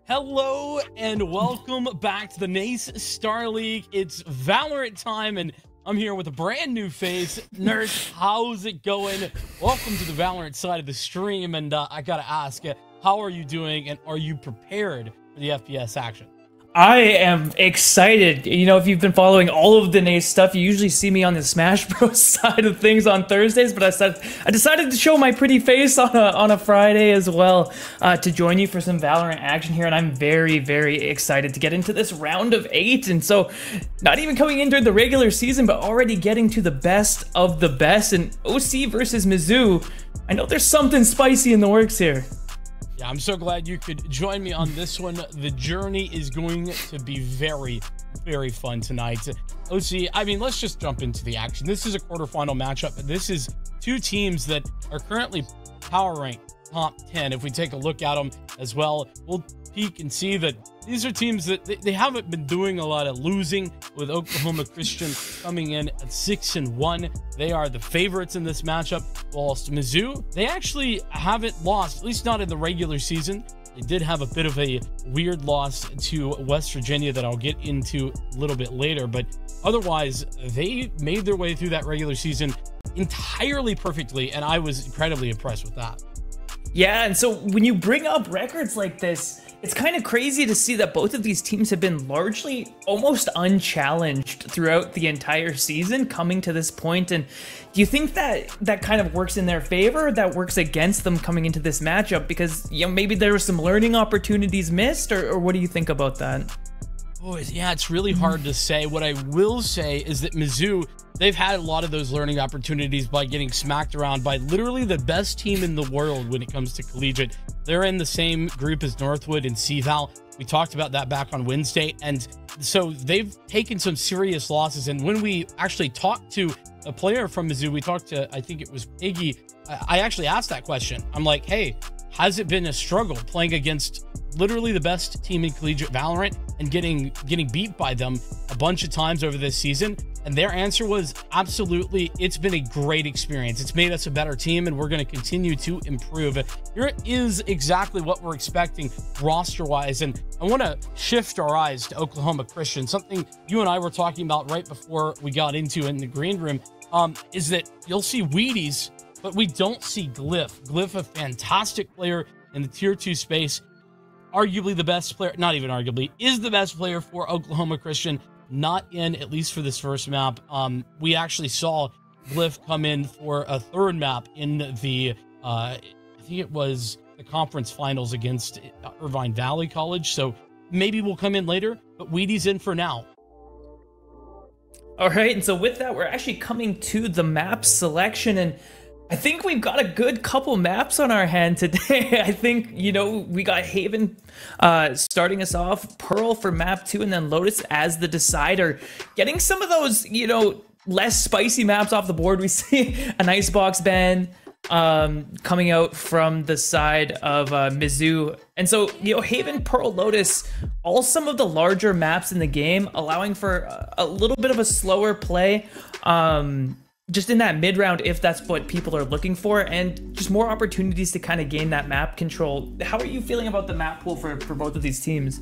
Hello and welcome back to the Nace Star League. It's Valorant time and I'm here with a brand new face. Nurse, how's it going? Welcome to the Valorant side of the stream, and I gotta ask, how are you doing and are you prepared for the FPS action? I am excited. You know, if you've been following all of the Nace stuff, you usually see me on the Smash Bros side of things on Thursdays, but I decided to show my pretty face on a Friday as well to join you for some Valorant action here, and I'm very, very excited to get into this round of 8. And so, not even coming into the regular season, but already getting to the best of the best. And OC versus Mizzou, I know there's something spicy in the works here. Yeah, I'm so glad you could join me on this one. The journey is going to be very, very fun tonight. OC, I mean, let's just jump into the action. This is a quarterfinal matchup. This is two teams that are currently power ranked top 10. If we take a look at them as well, we'll peek and see that these are teams that they haven't been doing a lot of losing, with Oklahoma Christian coming in at 6-1. They are the favorites in this matchup, whilst Mizzou, they actually haven't lost, at least not in the regular season. They did have a bit of a weird loss to West Virginia that I'll get into a little bit later, but otherwise, they made their way through that regular season entirely perfectly, and I was incredibly impressed with that. Yeah, and so when you bring up records like this, it's kind of crazy to see that both of these teams have been largely almost unchallenged throughout the entire season coming to this point. And do you think that that kind of works in their favor, or that works against them coming into this matchup? Because, you know, maybe there were some learning opportunities missed, or what do you think about that? Oh, yeah, it's really hard to say. What I will say is that Mizzou, they've had a lot of those learning opportunities by getting smacked around by literally the best team in the world when it comes to collegiate. They're in the same group as Northwood and CVAL. We talked about that back on Wednesday. And so they've taken some serious losses. And when we actually talked to a player from Mizzou, we talked to, I think it was Iggy. I actually asked that question. I'm like, hey, has it been a struggle playing against literally the best team in collegiate Valorant and getting beat by them a bunch of times over this season? And their answer was absolutely. It's been a great experience. It's made us a better team, and we're going to continue to improve. Here is exactly what we're expecting roster-wise, and I want to shift our eyes to Oklahoma Christian. Something you and I were talking about right before we got into it in the green room is that you'll see Wheaties, but we don't see Glyph. Glyph, a fantastic player in the tier 2 space, arguably the best player, not even arguably, is the best player for Oklahoma Christian. Not in, at least for this first map. We actually saw Glyph come in for a third map in the, I think it was the conference finals against Irvine Valley College. So maybe we'll come in later, but Wheaties in for now. All right, and so with that, we're actually coming to the map selection, and I think we've got a good couple maps on our hand today. I think, you know, we got Haven starting us off, Pearl for map 2, and then Lotus as the decider. Getting some of those, you know, less spicy maps off the board. We see an Icebox ban coming out from the side of Mizzou. And so, you know, Haven, Pearl, Lotus, all some of the larger maps in the game, allowing for a little bit of a slower play. Just in that mid-round, if that's what people are looking for, and just more opportunities to kind of gain that map control. How are you feeling about the map pool for both of these teams?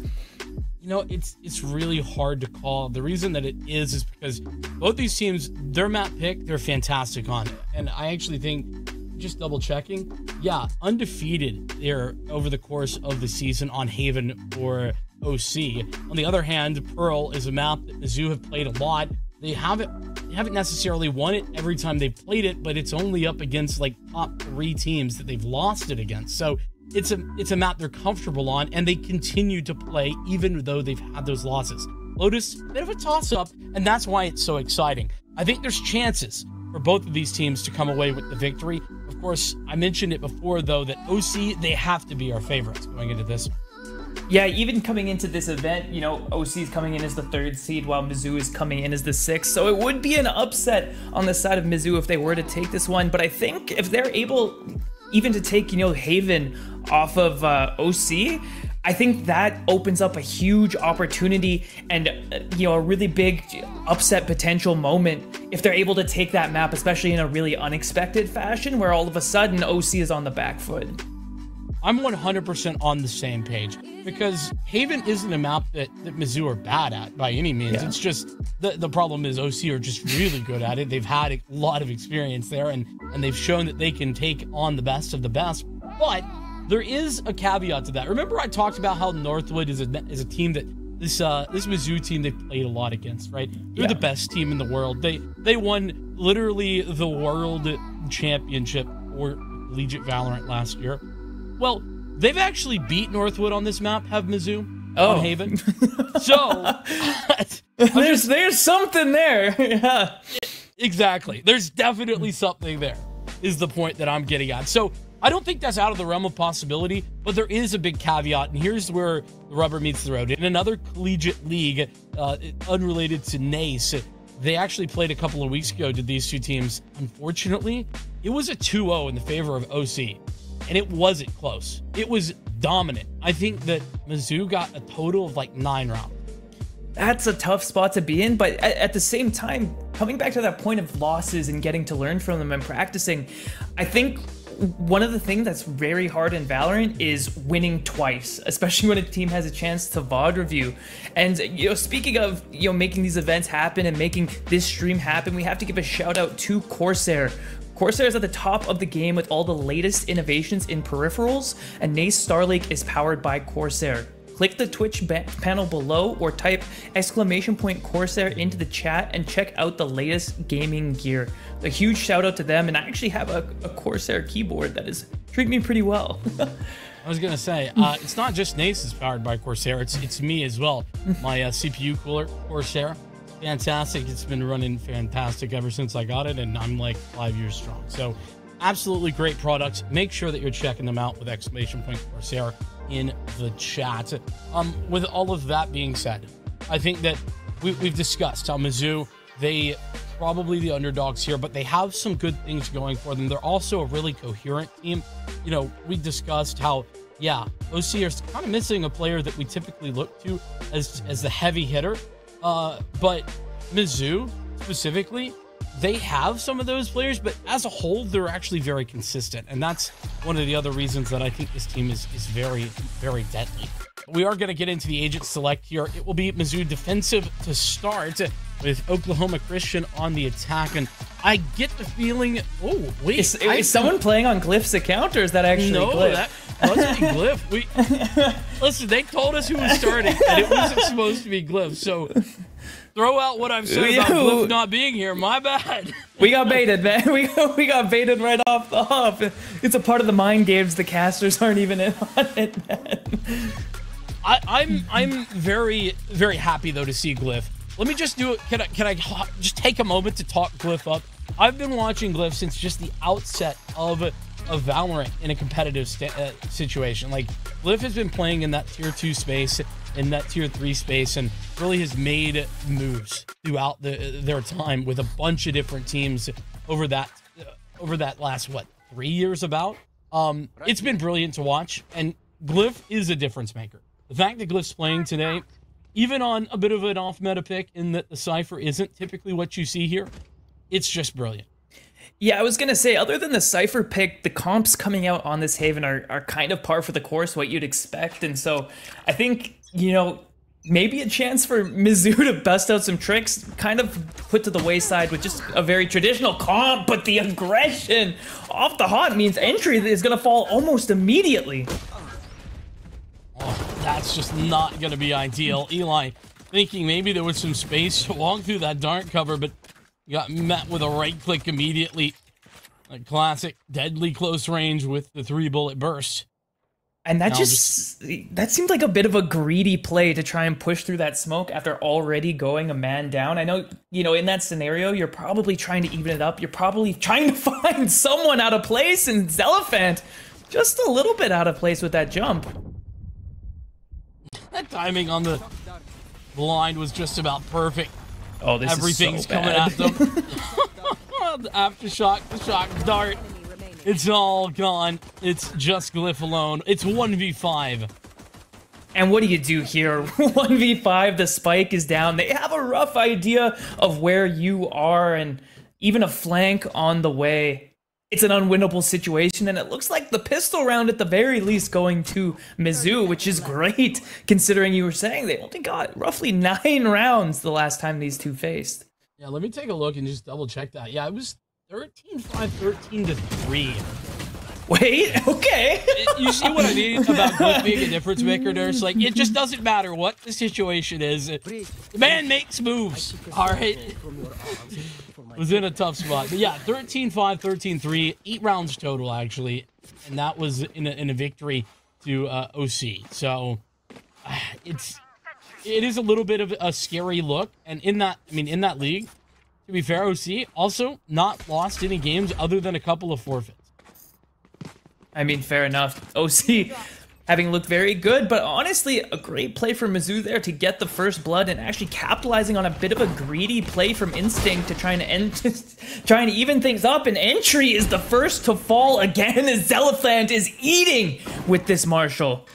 You know, it's really hard to call. The reason that it is because both these teams, their map pick, they're fantastic on it. And I actually think, just double checking, yeah, undefeated there over the course of the season on Haven or OC. On the other hand, Pearl is a map that Mizzou have played a lot. They haven't necessarily won it every time they've played it, but it's only up against like top 3 teams that they've lost it against. So it's a map they're comfortable on, and they continue to play even though they've had those losses. Lotus, bit of a toss-up, and that's why it's so exciting. I think there's chances for both of these teams to come away with the victory. Of course, I mentioned it before, though, that OC, they have to be our favorites going into this. Yeah, even coming into this event, you know, OC is coming in as the 3rd seed while Mizzou is coming in as the 6th. So it would be an upset on the side of Mizzou if they were to take this one. But I think if they're able even to take, you know, Haven off of OC, I think that opens up a huge opportunity and, you know, a really big upset potential moment if they're able to take that map, especially in a really unexpected fashion where all of a sudden OC is on the back foot. I'm 100% on the same page, because Haven isn't a map that Mizzou are bad at by any means. Yeah. It's just the problem is OC are just really good at it. They've had a lot of experience there, and they've shown that they can take on the best of the best. But there is a caveat to that. Remember I talked about how Northwood is a team that this Mizzou team they've played a lot against, right? They're the best team in the world. They won literally the world championship for Collegiate Valorant last year. Well, they've actually beat Northwood on this map, have Mizzou on Haven. So there's something there. Yeah. Exactly. There's definitely something there, is the point that I'm getting at. So I don't think that's out of the realm of possibility, but there is a big caveat, and here's where the rubber meets the road. In another collegiate league, unrelated to NACE, they actually played a couple of weeks ago, did these two teams. Unfortunately, it was a 2-0 in the favor of OC. And it wasn't close. It was dominant. I think that Mizzou got a total of like 9 rounds. That's a tough spot to be in, but at the same time, coming back to that point of losses and getting to learn from them and practicing, I think one of the things that's very hard in Valorant is winning twice, especially when a team has a chance to VOD review. And speaking of making these events happen and making this stream happen, we have to give a shout out to Corsair. Corsair is at the top of the game with all the latest innovations in peripherals, and NACE Starlake is powered by Corsair. Click the Twitch panel below or type !Corsair into the chat and check out the latest gaming gear. A huge shout out to them, and I actually have a Corsair keyboard that is treating me pretty well. I was gonna say, it's not just NACE is powered by Corsair, it's me as well. My CPU cooler, Corsair. Fantastic. It's been running fantastic ever since I got it, and I'm like 5 years strong. So absolutely great products. Make sure that you're checking them out with !Corsair in the chat. With all of that being said, I think that we've discussed how Mizzou, they probably the underdogs here, but they have some good things going for them. They're also a really coherent team. We discussed how, OC are kind of missing a player that we typically look to as the heavy hitter. But Mizzou specifically, they have some of those players, but as a whole, they're actually very consistent. And that's one of the other reasons that I think this team is very, very deadly. We are going to get into the agent select here. It will be Mizzou defensive to start, with Oklahoma Christian on the attack. And I get the feeling, is someone playing on Glyph's account, or is that actually Glyph? That wasn't Glyph. Listen, they told us who was starting, and it wasn't supposed to be Glyph. So throw out what I've said about Glyph not being here. My bad. We got baited, man. We got baited right off the hop. It's a part of the mind games. The casters aren't even in on it, man. I'm very, very happy though to see Glyph. Let me just do it. Can I just take a moment to talk Glyph up? I've been watching Glyph since just the outset of Valorant in a competitive situation. Like, Glyph has been playing in that tier 2 space, in that tier 3 space, and really has made moves throughout their time with a bunch of different teams over that last 3 years about. It's been brilliant to watch, and Glyph is a difference maker. The fact that Glyph's playing today, even on a bit of an off-meta pick, in that the Cypher isn't typically what you see here, it's just brilliant. Yeah, I was going to say, other than the Cypher pick, the comps coming out on this Haven are kind of par for the course, what you'd expect. And so I think, maybe a chance for Mizzou to bust out some tricks, kind of put to the wayside with just a very traditional comp, but the aggression off the hop means entry is going to fall almost immediately. Oh, that's just not going to be ideal. Eli thinking maybe there was some space to walk through that dart cover, but got met with a right click immediately. A classic deadly close range with the 3-bullet burst. And that that seemed like a bit of a greedy play to try and push through that smoke after already going a man down. I know, in that scenario, you're probably trying to even it up. You're probably trying to find someone out of place, and Zelephant just a little bit out of place with that jump. That timing on the blind was just about perfect. Oh, this Everything's is so coming bad. at them. The aftershock, the shock dart. It's all gone. It's just Glyph alone. It's 1v5. And what do you do here? 1v5, the spike is down. They have a rough idea of where you are, and even a flank on the way. it's an unwinnable situation, and it looks like the pistol round at the very least going to Mizzou, which is great considering you were saying they only got roughly 9 rounds the last time these two faced. Yeah, let me take a look and just double check that. Yeah, it was 13-5, 13-3. Wait, okay. You see what I mean about Glyph being a difference maker, Nurse? Like, it just doesn't matter what the situation is. The man makes moves. All right. Was in a tough spot. But yeah, 13-5, 13-3, 8 rounds total, actually. And that was in a victory to OC. So it is a little bit of a scary look. And in that league, to be fair, OC also not lost any games other than a couple of forfeits. I mean, fair enough. OC having looked very good, but honestly, a great play from Mizzou there to get the first blood and actually capitalizing on a bit of a greedy play from Instinct to trying to even things up. And Entry is the first to fall again as Zelafant is eating with this Marshall.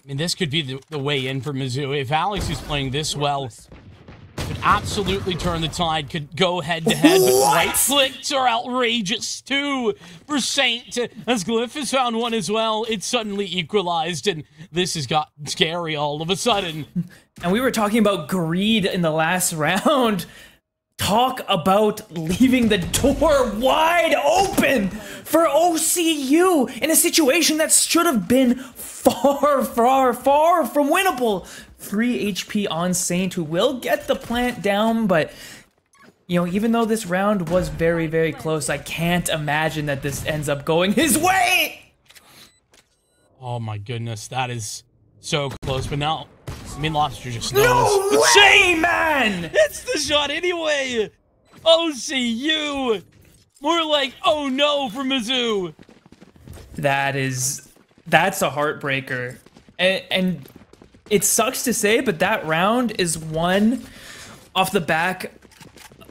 I mean, this could be the way in for Mizzou. If Alex is playing this well, could absolutely turn the tide, could go head-to-head, but right clicks are outrageous, too, for Saint. As Glyph has found one as well, it's suddenly equalized, and this has got scary all of a sudden. And we were talking about greed in the last round. Talk about leaving the door wide open for OCU in a situation that should have been far, far, far from winnable. 3 HP on Saint, who will get the plant down, but you know, even though this round was very, very close, I can't imagine that this ends up going his way. Oh my goodness, that is so close. But now, I mean, Lobster just knows. No way, man! It's the shot anyway. OCU, more like oh no for Mizzou. That's a heartbreaker, and it sucks to say, but that round is won off the back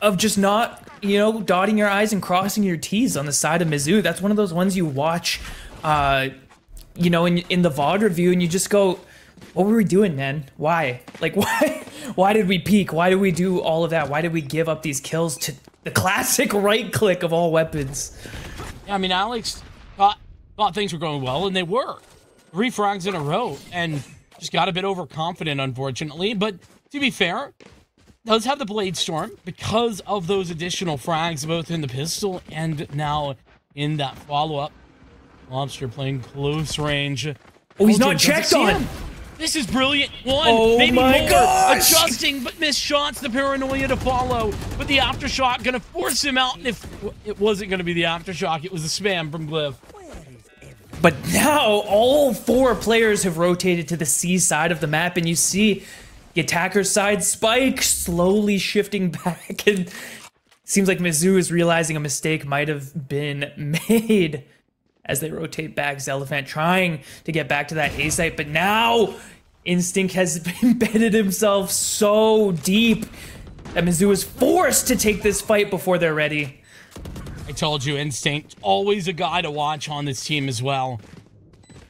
of just not, you know, dotting your I's and crossing your T's on the side of Mizzou. That's one of those ones you watch, you know, in the VOD review, and you just go, what were we doing, man? Why? Like, why did we peek? Why did we do all of that? Why did we give up these kills to the classic right click of all weapons? Yeah, I mean, Alex thought things were going well, and they were. 3 frags in a row, and just got a bit overconfident, unfortunately. But to be fair, does have the Blade Storm because of those additional frags, both in the pistol and now in that follow-up. Lobster playing close range. Oh, he's not checked on! This is brilliant. One, oh maybe my more. Gosh. Adjusting, but missed shots. The paranoia to follow. But the aftershock gonna force him out. And if it wasn't gonna be the aftershock, it was the spam from Glyph. But now all 4 players have rotated to the C side of the map, and you see the attacker's side Spike slowly shifting back, and seems like Mizzou is realizing a mistake might have been made as they rotate back. Zelafant trying to get back to that A site, but now Instinct has embedded himself so deep that Mizzou is forced to take this fight before they're ready. I told you, Instinct, always a guy to watch on this team as well.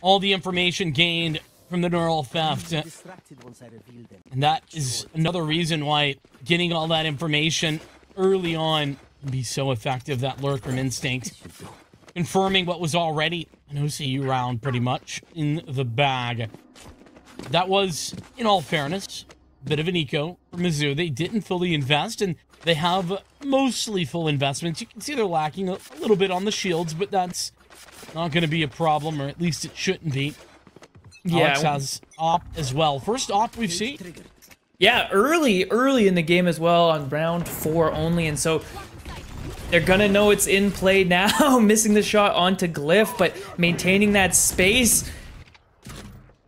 All the information gained from the neural theft. And that is another reason why getting all that information early on can be so effective, that lurk from Instinct. Confirming what was already an OCU round, pretty much, in the bag. That was, in all fairness, a bit of an eco for Mizzou. They didn't fully invest, and they have mostly full investments. You can see they're lacking a little bit on the shields, but that's not going to be a problem, or at least it shouldn't be. Yeah. Alex has op as well. First op we've seen. Yeah, early in the game as well, on round 4 only, and so they're gonna know it's in play now. Missing the shot onto Glyph, but maintaining that space.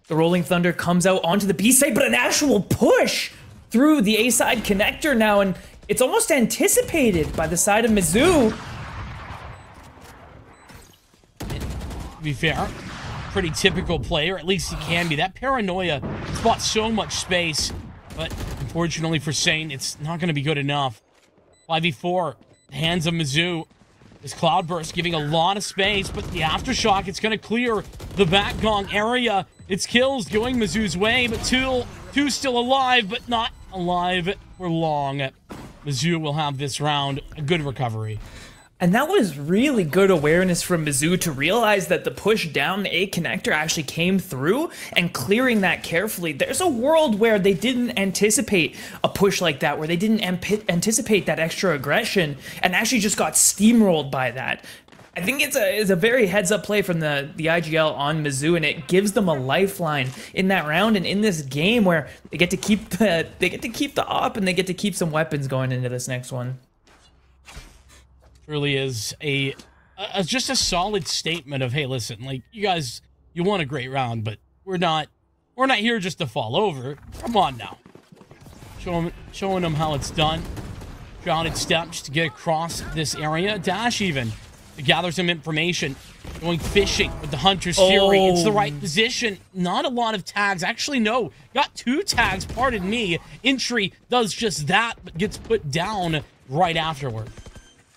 The Rolling Thunder comes out onto the B side, but an actual push through the A side connector now, and it's almost anticipated by the side of Mizzou. To be fair, pretty typical player, at least he can be. That paranoia has bought so much space, but unfortunately for Saint, it's not going to be good enough. 5v4, hands of Mizzou. This Cloudburst giving a lot of space, but the Aftershock, it's going to clear the back gong area. It's kills going Mizzou's way, but two still alive, but not alive for long. Mizzou will have this round a good recovery. And that was really good awareness from Mizzou to realize that the push down the A connector actually came through and clearing that carefully. There's a world where they didn't anticipate a push like that, where they didn't anticipate that extra aggression and actually just got steamrolled by that. I think it's a very heads-up play from the IGL on Mizzou, and it gives them a lifeline in that round and in this game where they get to keep the op and they get to keep some weapons going into this next one. Really is just a solid statement of, hey, listen, like, you guys, you won a great round, but we're not here just to fall over. Come on now, showing them how it's done. Grounded steps to get across this area. Dash even to gather some information. Going fishing with the Hunter's Fury. It's the right position. Not a lot of tags. Actually, no. Got 2 tags, pardon me. Entry does just that, but gets put down right afterward.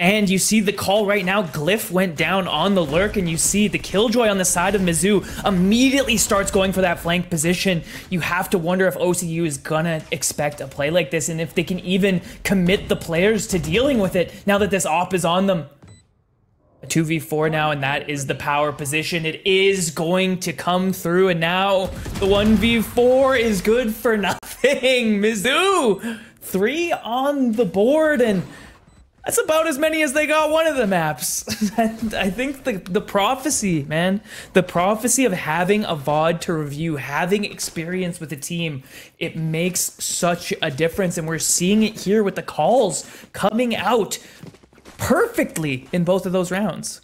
And you see the call right now. Glyph went down on the lurk, and you see the Killjoy on the side of Mizzou immediately starts going for that flank position. You have to wonder if OCU is gonna expect a play like this, and if they can even commit the players to dealing with it now that this op is on them. A 2v4 now, and that is the power position. It is going to come through, and now the 1v4 is good for nothing. Mizzou, 3 on the board, and that's about as many as they got one of the maps. And I think the prophecy, man, the prophecy of having a VOD to review, having experience with the team, it makes such a difference. And we're seeing it here with the calls coming out perfectly in both of those rounds.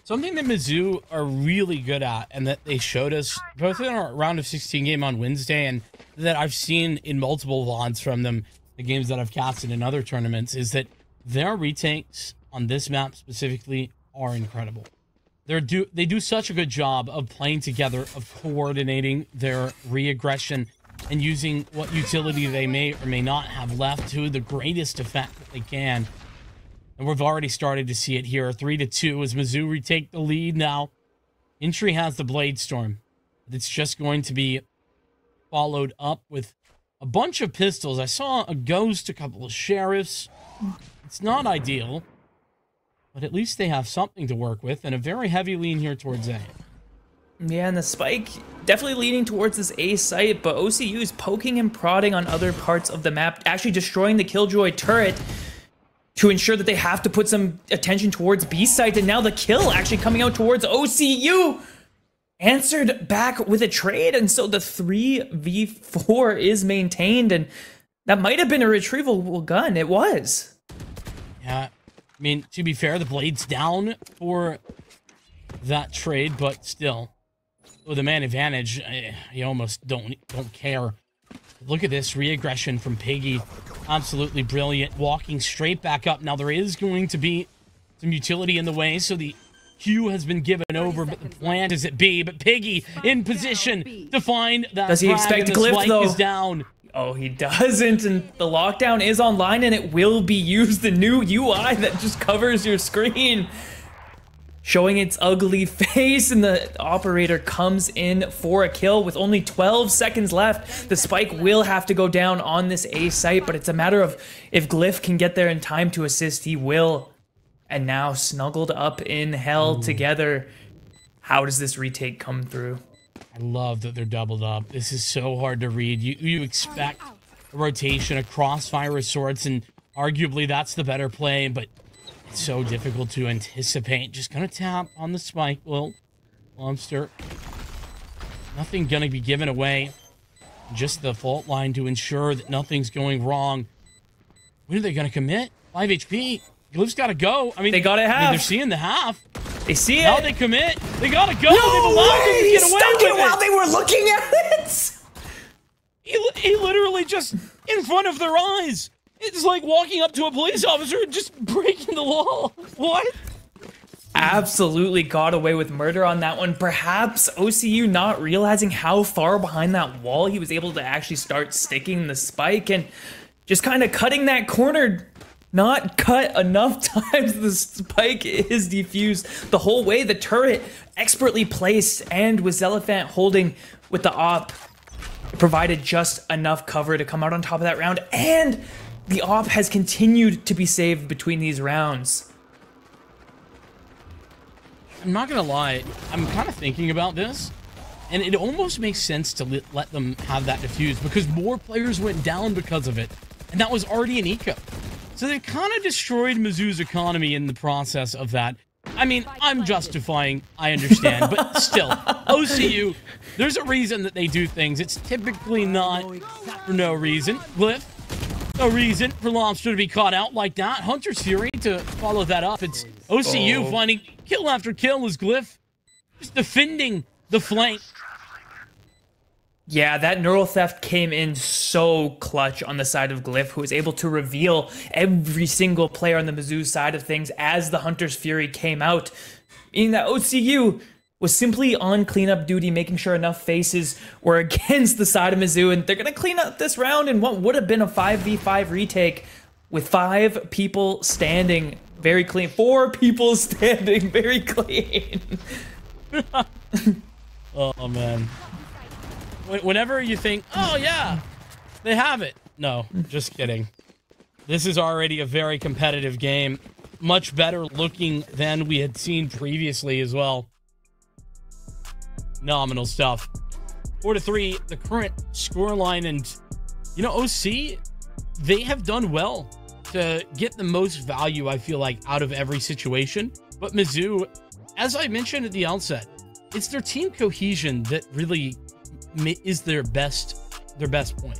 Something that Mizzou are really good at, and that they showed us both in our round of 16 game on Wednesday, and that I've seen in multiple VODs from them, the games that I've casted in other tournaments, is that their retakes on this map specifically are incredible. They do such a good job of playing together, of coordinating their re-aggression, and using what utility they may or may not have left to the greatest effect that they can. And we've already started to see it here. 3-2 as Mizzou retake the lead now. Entry has the Blade Storm. It's just going to be followed up with a bunch of pistols. I saw a Ghost, a couple of Sheriffs. It's not ideal, but at least they have something to work with, and a very heavy lean here towards A. Yeah, and the Spike definitely leaning towards this A site, but OCU is poking and prodding on other parts of the map, actually destroying the Killjoy turret to ensure that they have to put some attention towards B site, and now the kill actually coming out towards OCU. Answered back with a trade, and so the 3v4 is maintained, and that might have been a retrievable gun. It was. Yeah, I mean, to be fair, the Blade's down for that trade, but still, with a man advantage, you almost don't care. Look at this re-aggression from Piggy. Absolutely brilliant. Walking straight back up. Now, there is going to be some utility in the way, so the Q has been given over, but the plant is at B. But Piggy in position to find that. Does he expect Glyph, though? Is down. Oh, he doesn't, and the lockdown is online, and it will be used. The new UI that just covers your screen, showing its ugly face, and the operator comes in for a kill with only 12 seconds left. The Spike will have to go down on this A site, but it's a matter of if Glyph can get there in time to assist, he will. And now snuggled up in hell together. How does this retake come through? I love that they're doubled up. This is so hard to read. You expect a rotation, a crossfire of sorts, and arguably that's the better play, but it's so difficult to anticipate. Just gonna tap on the Spike, little monster. Nothing gonna be given away. Just the fault line to ensure that nothing's going wrong. When are they gonna commit? 5 HP. Glyph's gotta go. I mean, they got it half. I mean, they're seeing the half. They see it. Now they commit. They gotta go. No They've allowed them to get away with it while they were looking at it. He literally just in front of their eyes. It's like walking up to a police officer and just breaking the law. What? Absolutely got away with murder on that one. Perhaps OCU not realizing how far behind that wall he was able to actually start sticking the Spike and just kind of cutting that corner. Not cut enough times. The Spike is defused the whole way. The turret expertly placed, and with Zelephant holding with the op, it provided just enough cover to come out on top of that round. And the op has continued to be saved between these rounds. I'm not gonna lie, I'm kind of thinking about this, and it almost makes sense to let them have that defuse because more players went down because of it, and that was already an eco. So they've kind of destroyed Mizzou's economy in the process of that. I mean, I'm justifying, I understand, but still, OCU, there's a reason that they do things. It's typically not for no reason. Glyph, no reason for Lobster to be caught out like that. Hunter's Fury to follow that up. It's OCU finding kill after kill as Glyph just defending the flank. Yeah, that neural theft came in so clutch on the side of Glyph, who was able to reveal every single player on the Mizzou side of things as the Hunter's Fury came out. Meaning that OCU was simply on cleanup duty, making sure enough faces were against the side of Mizzou, and they're going to clean up this round in what would have been a 5v5 retake with 5 people standing very clean. 4 people standing very clean. Oh, man. Whenever you think, oh, yeah, they have it. No, just kidding. This is already a very competitive game. Much better looking than we had seen previously as well. Phenomenal stuff. 4-3, the current scoreline. And, you know, OC, they have done well to get the most value, I feel like, out of every situation. But Mizzou, as I mentioned at the outset, it's their team cohesion that really is their best point.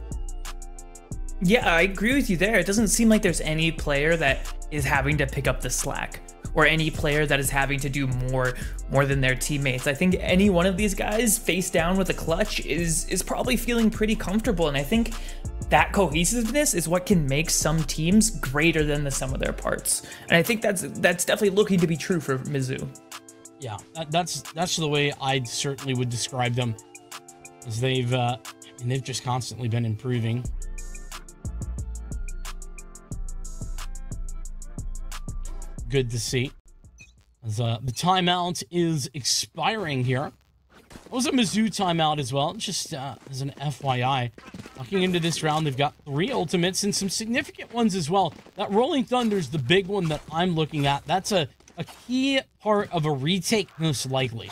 Yeah, I agree with you there. It doesn't seem like there's any player that is having to pick up the slack or any player that is having to do more than their teammates. I think any one of these guys face down with a clutch is probably feeling pretty comfortable, and I think that cohesiveness is what can make some teams greater than the sum of their parts. And I think that's definitely looking to be true for Mizzou. Yeah, that's the way I certainly would describe them. As they've just constantly been improving. Good to see. As the timeout is expiring here. It was a Mizzou timeout as well, just as an FYI. Walking into this round, they've got 3 ultimates and some significant ones as well. That Rolling Thunder's the big one that I'm looking at. That's a key part of a retake, most likely.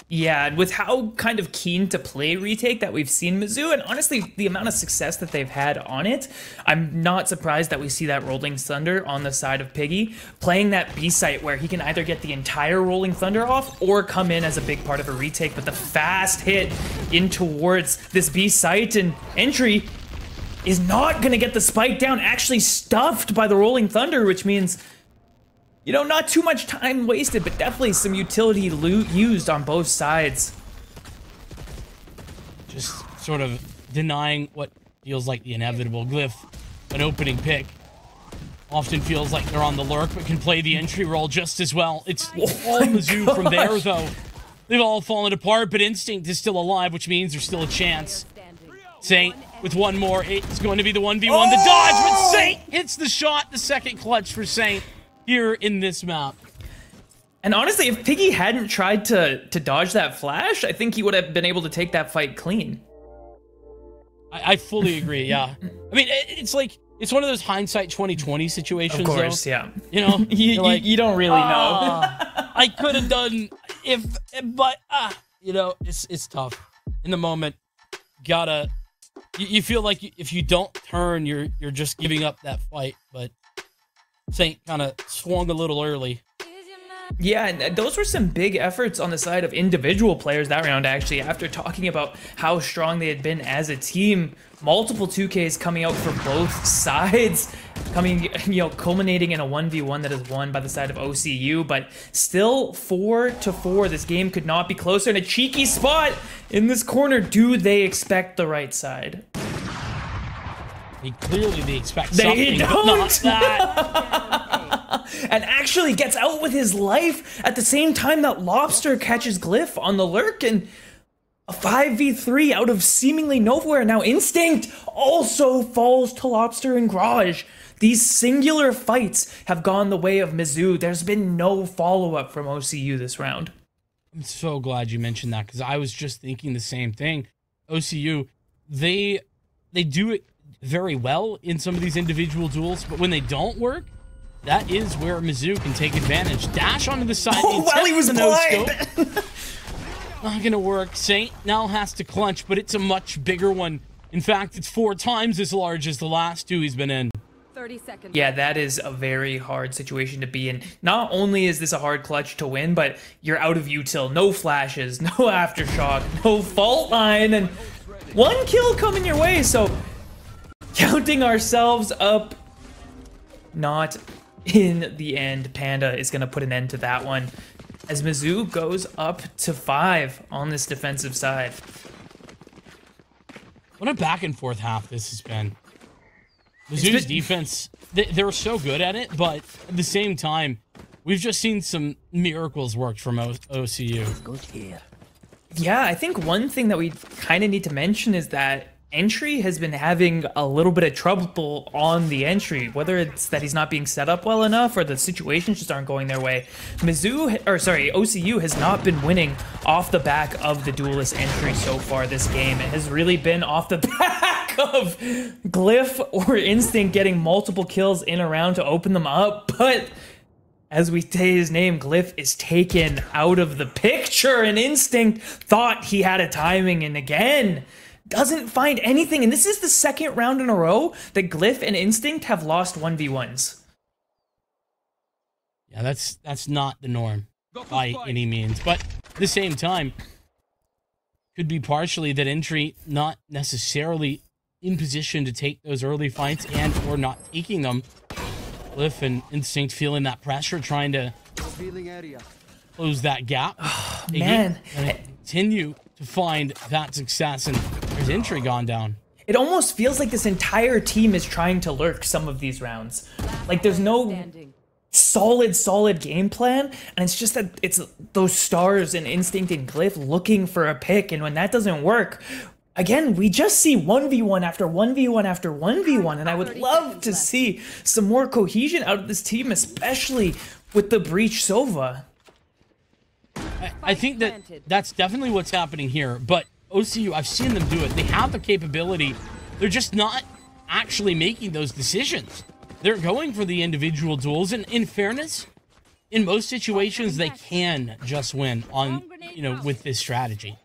Yeah, and with how kind of keen to play retake that we've seen Mizzou, and honestly, the amount of success that they've had on it, I'm not surprised that we see that Rolling Thunder on the side of Piggy, playing that B site where he can either get the entire Rolling Thunder off or come in as a big part of a retake, but the fast hit in towards this B site and entry is not going to get the spike down, actually stuffed by the Rolling Thunder, which means, you know, not too much time wasted, but definitely some utility loot used on both sides. Just sort of denying what feels like the inevitable. Glyph, an opening pick. Often feels like they're on the lurk, but can play the entry role just as well. It's all Mizzou from there, though. They've all fallen apart, but Instinct is still alive, which means there's still a chance. Saint, with one more, it's going to be the 1v1. The dodge, but Saint hits the shot. The second clutch for Saint here in this map. And honestly, if Piggy hadn't tried to dodge that flash, I think he would have been able to take that fight clean. I fully agree, yeah. I mean, it's like, it's one of those hindsight 2020 situations, of course, though. yeah. You know? you don't really know. I could have done but you know, it's tough. In the moment, you feel like if you don't turn, you're just giving up that fight, but Saint kind of swung a little early. Yeah, and those were some big efforts on the side of individual players that round, actually. After talking about how strong they had been as a team, multiple 2Ks coming out for both sides, culminating in a 1v1 that is won by the side of OCU, but still 4-4. This game could not be closer, and a cheeky spot in this corner. Do they expect the right side? Clearly they expect something, but not that. And actually gets out with his life at the same time that Lobster catches Glyph on the lurk, and a 5v3 out of seemingly nowhere. Now Instinct also falls to Lobster and Garage. These singular fights have gone the way of Mizzou. There's been no follow-up from OCU this round. I'm so glad you mentioned that, because I was just thinking the same thing. OCU, they do it very well in some of these individual duels, but when they don't work, that is where Mizzou can take advantage. Dash onto the side. Oh, while he was blind. Not gonna work. Saint now has to clutch, but it's a much bigger one. In fact, it's 4 times as large as the last 2 he's been in. 30 seconds. Yeah, that is a very hard situation to be in. Not only is this a hard clutch to win, but you're out of util. No flashes, no aftershock, no fault line, and 1 kill coming your way. So counting ourselves up, not in the end. Panda is going to put an end to that one as Mizzou goes up to 5 on this defensive side. What a back and forth half this has been. Mizzou's defense, they're so good at it, but at the same time, we've just seen some miracles worked from OCU. Yeah, I think one thing that we kind of need to mention is that entry has been having a little bit of trouble on the entry, whether it's that he's not being set up well enough or the situations just aren't going their way. OCU has not been winning off the back of the duelist entry so far this game. It has really been off the back of Glyph or Instinct getting multiple kills in a round to open them up, but as we say his name, Glyph is taken out of the picture, and Instinct thought he had a timing, and again, doesn't find anything. And this is the 2nd round in a row that Glyph and Instinct have lost 1v1s. Yeah, that's not the norm by any means. But at the same time, could be partially that entry not necessarily in position to take those early fights and or not taking them. Glyph and Instinct feeling that pressure, trying to close that gap. Oh, man. And continue to find that success, and there's entry gone down. It almost feels like this entire team is trying to lurk some of these rounds. Like there's no solid game plan, and it's just that it's those stars and Instinct and Glyph looking for a pick, and when that doesn't work, again, we just see 1v1 after 1v1 after 1v1, and I would love to see some more cohesion out of this team, especially with the Breach Sova. I think that's definitely what's happening here, but OCU, I've seen them do it. They have the capability. They're just not actually making those decisions. They're going for the individual duels, and in fairness, in most situations, they can just win on, with this strategy.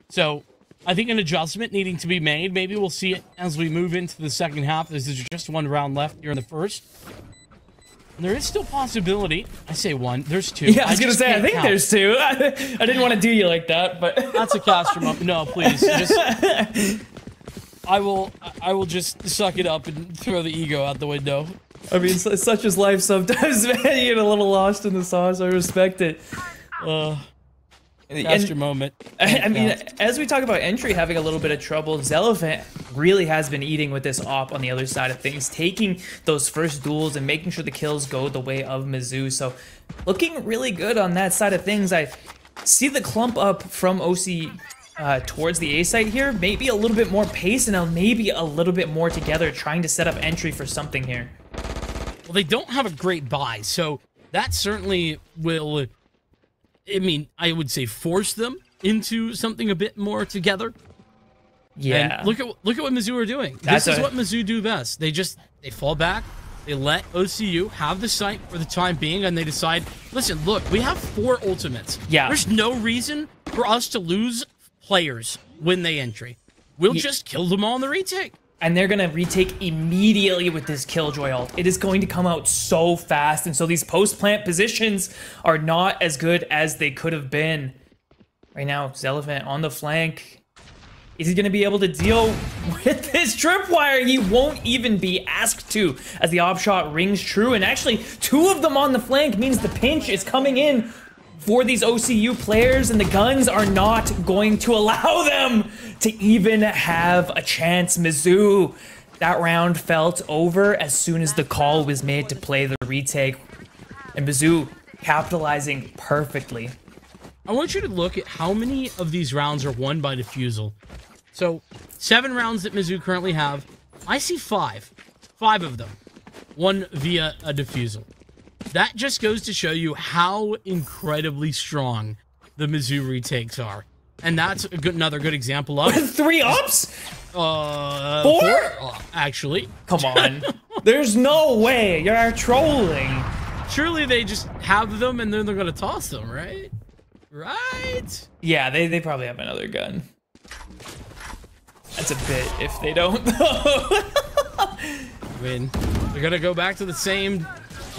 So I think an adjustment needing to be made. Maybe we'll see it as we move into the second half. There's just 1 round left here in the first. There is still possibility. I say 1. There's 2. Yeah, I was gonna say, I think there's 2. I didn't want to do you like that, but that's a caster moment. No, please. I will just suck it up and throw the ego out the window. I mean, such is life sometimes, man. You get a little lost in the sauce. I respect it. Caster moment. I mean, as we talk about entry having a little bit of trouble, Zelevant really has been eating with this op on the other side of things, taking those first duels and making sure the kills go the way of Mizzou. So looking really good on that side of things. I see the clump up from OC towards the A site here. Maybe a little bit more pace and maybe a little bit more together, trying to set up entry for something here. Well, they don't have a great buy, so that certainly will... I mean, I would say force them into something a bit more together. Yeah. And look at what Mizzou are doing. This is what Mizzou do best. They fall back. They let OCU have the site for the time being, and they decide, listen, look, we have 4 ultimates. Yeah. There's no reason for us to lose players when they entry. We'll just kill them all in the retake. And they're going to retake immediately with this Killjoy ult. It is going to come out so fast, and so these post-plant positions are not as good as they could have been. Right now, Zelevant on the flank. Is he going to be able to deal with this tripwire? He won't even be asked to, as the op shot rings true. And actually, 2 of them on the flank means the pinch is coming in for these OCU players, and the guns are not going to allow them to even have a chance. Mizzou, that round felt over as soon as the call was made to play the retake, and Mizzou capitalizing perfectly. I want you to look at how many of these rounds are won by defusal. So 7 rounds that Mizzou currently have. I see 5 of them won via a defusal. That just goes to show you how incredibly strong the Mizzou retakes are. And that's another good example of... 3 ups? 4? Actually. Come on. There's no way. You're trolling. Surely they just have them and then they're gonna toss them, right? Right? Yeah, they probably have another gun. That's a bit if they don't. Win. They're gonna go back to the same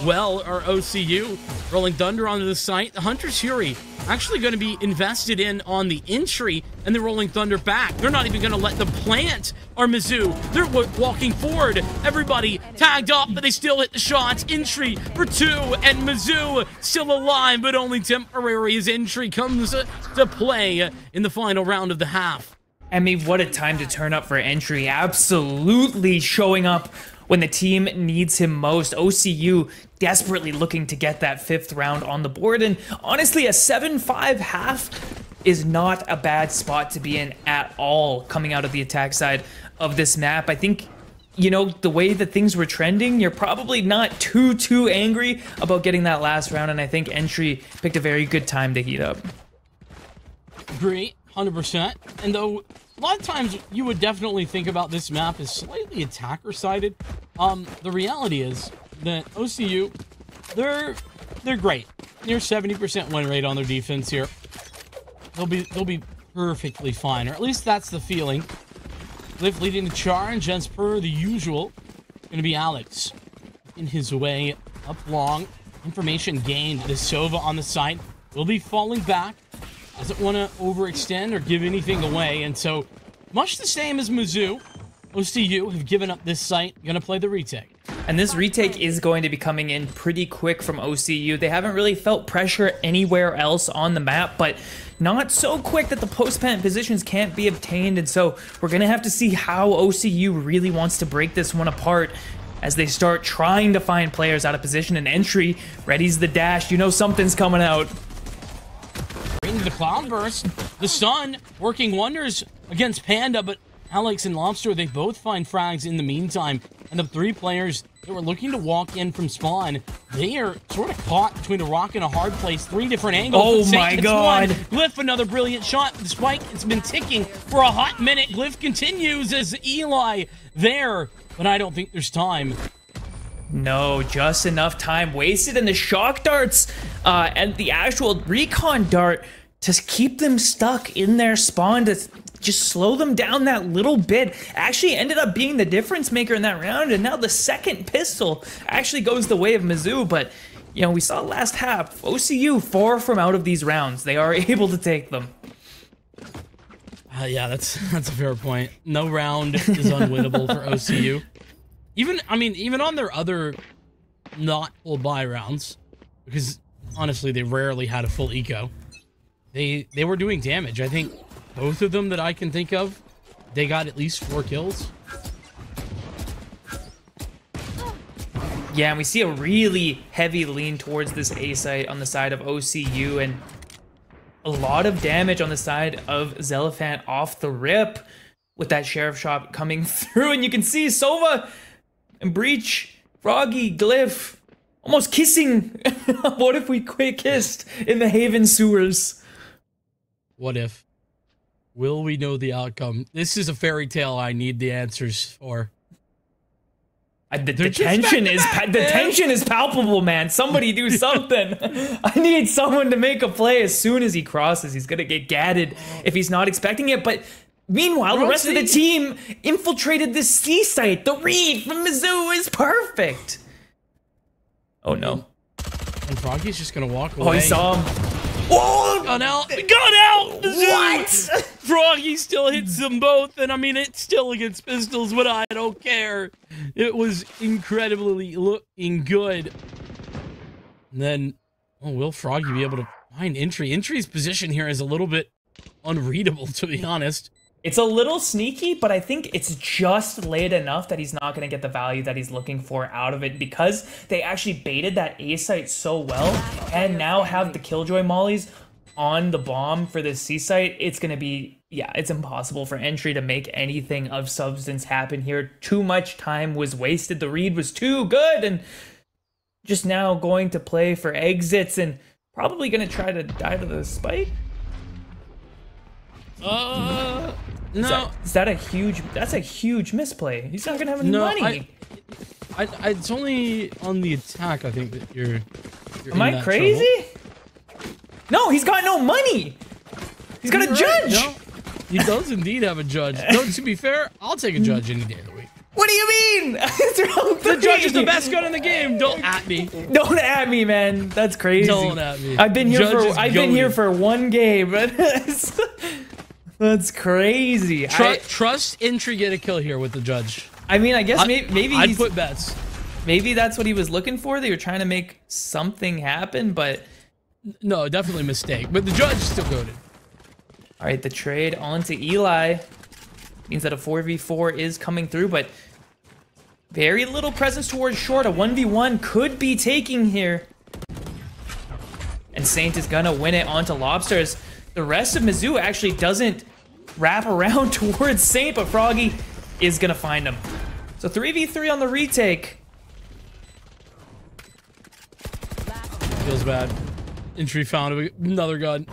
well, or OCU. Rolling Thunder onto the site. The Hunter's Fury actually going to be invested in on the entry, and the Rolling Thunder back. They're not even going to let them plant our Mizzou. They're walking forward. Everybody tagged up, but they still hit the shots. Entry for 2, and Mizzou still alive, but only temporary as entry comes to play in the final round of the half. I mean, what a time to turn up for entry. Absolutely showing up when the team needs him most. OCU desperately looking to get that 5th round on the board. And honestly, a 7-5 half is not a bad spot to be in at all coming out of the attack side of this map. I think, you know, the way that things were trending, you're probably not too angry about getting that last round. And I think entry picked a very good time to heat up. Agree, 100%. And though a lot of times you would definitely think about this map as slightly attacker-sided, the reality is that OCU, they're great. Near 70% win rate on their defense here. They'll be perfectly fine, or at least that's the feeling. Glyph leading the charge, as per the usual. Gonna be Alex in his way up long. Information gained. The Sova on the site will be falling back. Doesn't want to overextend or give anything away, and so much the same as Mizzou, OCU have given up this site, gonna play the retake. And this retake is going to be coming in pretty quick from OCU. They haven't really felt pressure anywhere else on the map, but not so quick that the post-plant positions can't be obtained, and so we're gonna have to see how OCU really wants to break this one apart as they start trying to find players out of position. And entry readies the dash. You know something's coming out. Into the Cloudburst, the Sun working wonders against Panda, but Alex and Lobster, they both find frags in the meantime, and the 3 players that were looking to walk in from spawn, they are sort of caught between a rock and a hard place. 3 different angles. Oh my god. Glyph, another brilliant shot. The spike, it's been ticking for a hot minute. Glyph continues as Eli there, but I don't think there's time. No, just enough time wasted, and the shock darts and the actual recon dart to keep them stuck in their spawn, to just slow them down that little bit. Actually ended up being the difference maker in that round, and now the second pistol actually goes the way of Mizzou. But, you know, we saw last half, OCU 4 from out of these rounds. They are able to take them. Yeah, that's a fair point. No round is unwinnable for OCU. Even on their other not full buy rounds, because honestly they rarely had a full eco, they were doing damage. I think both of them that I can think of, they got at least 4 kills. Yeah, and we see a really heavy lean towards this A site on the side of OCU, and a lot of damage on the side of Zelephant off the rip with that Sheriff shot coming through. And you can see Sova and Breach, Froggy, Glyph almost kissing. What if we kissed in the Haven sewers? What if? Will we know the outcome? This is a fairy tale I need the answers for. The tension is palpable, man. Somebody do something. I need someone to make a play as soon as he crosses. He's gonna get gadded if he's not expecting it. But meanwhile, the rest of the team infiltrated this C site. The read from Mizzou is perfect. Oh no. And Froggy's just gonna walk away. Oh, he saw him. Oh, got out! Got out! What? Froggy still hits them both, and I mean, it's still against pistols, but I don't care. It was incredibly looking good. And then, oh, will Froggy be able to find Entry? Entry's position here is a little bit unreadable, to be honest. It's a little sneaky, but I think it's just late enough that he's not going to get the value that he's looking for out of it, because they actually baited that A site so well and now have the Killjoy mollies on the bomb for this C site. It's going to be, yeah, it's impossible for Entry to make anything of substance happen here. Too much time was wasted. The read was too good, and just now going to play for exits and probably going to try to die to the spike. No. That's a huge misplay. He's not gonna have any money. It's only on the attack, I think, that you're Am I crazy? Trouble. No, he's got no money. He's got a judge. No, he does indeed have a judge. No, to be fair, I'll take a judge any day of the week. What do you mean? The judge is the best gun in the game. Don't at me. Don't at me, man. That's crazy. Don't at me. I've been here for one game. That's crazy. Trust Entry get a kill here with the judge. I mean, I guess maybe I'd put bets. Maybe that's what he was looking for. They were trying to make something happen, but no, definitely a mistake. But the judge still goated. All right, the trade onto Eli means that a 4v4 is coming through, but very little presence towards short. A 1v1 could be taking here. And Saint is gonna win it onto Lobsters. The rest of Mizzou actually doesn't wrap around towards Saint, but Froggy is gonna find him. So 3v3 on the retake. Feels bad. Entry found another gun.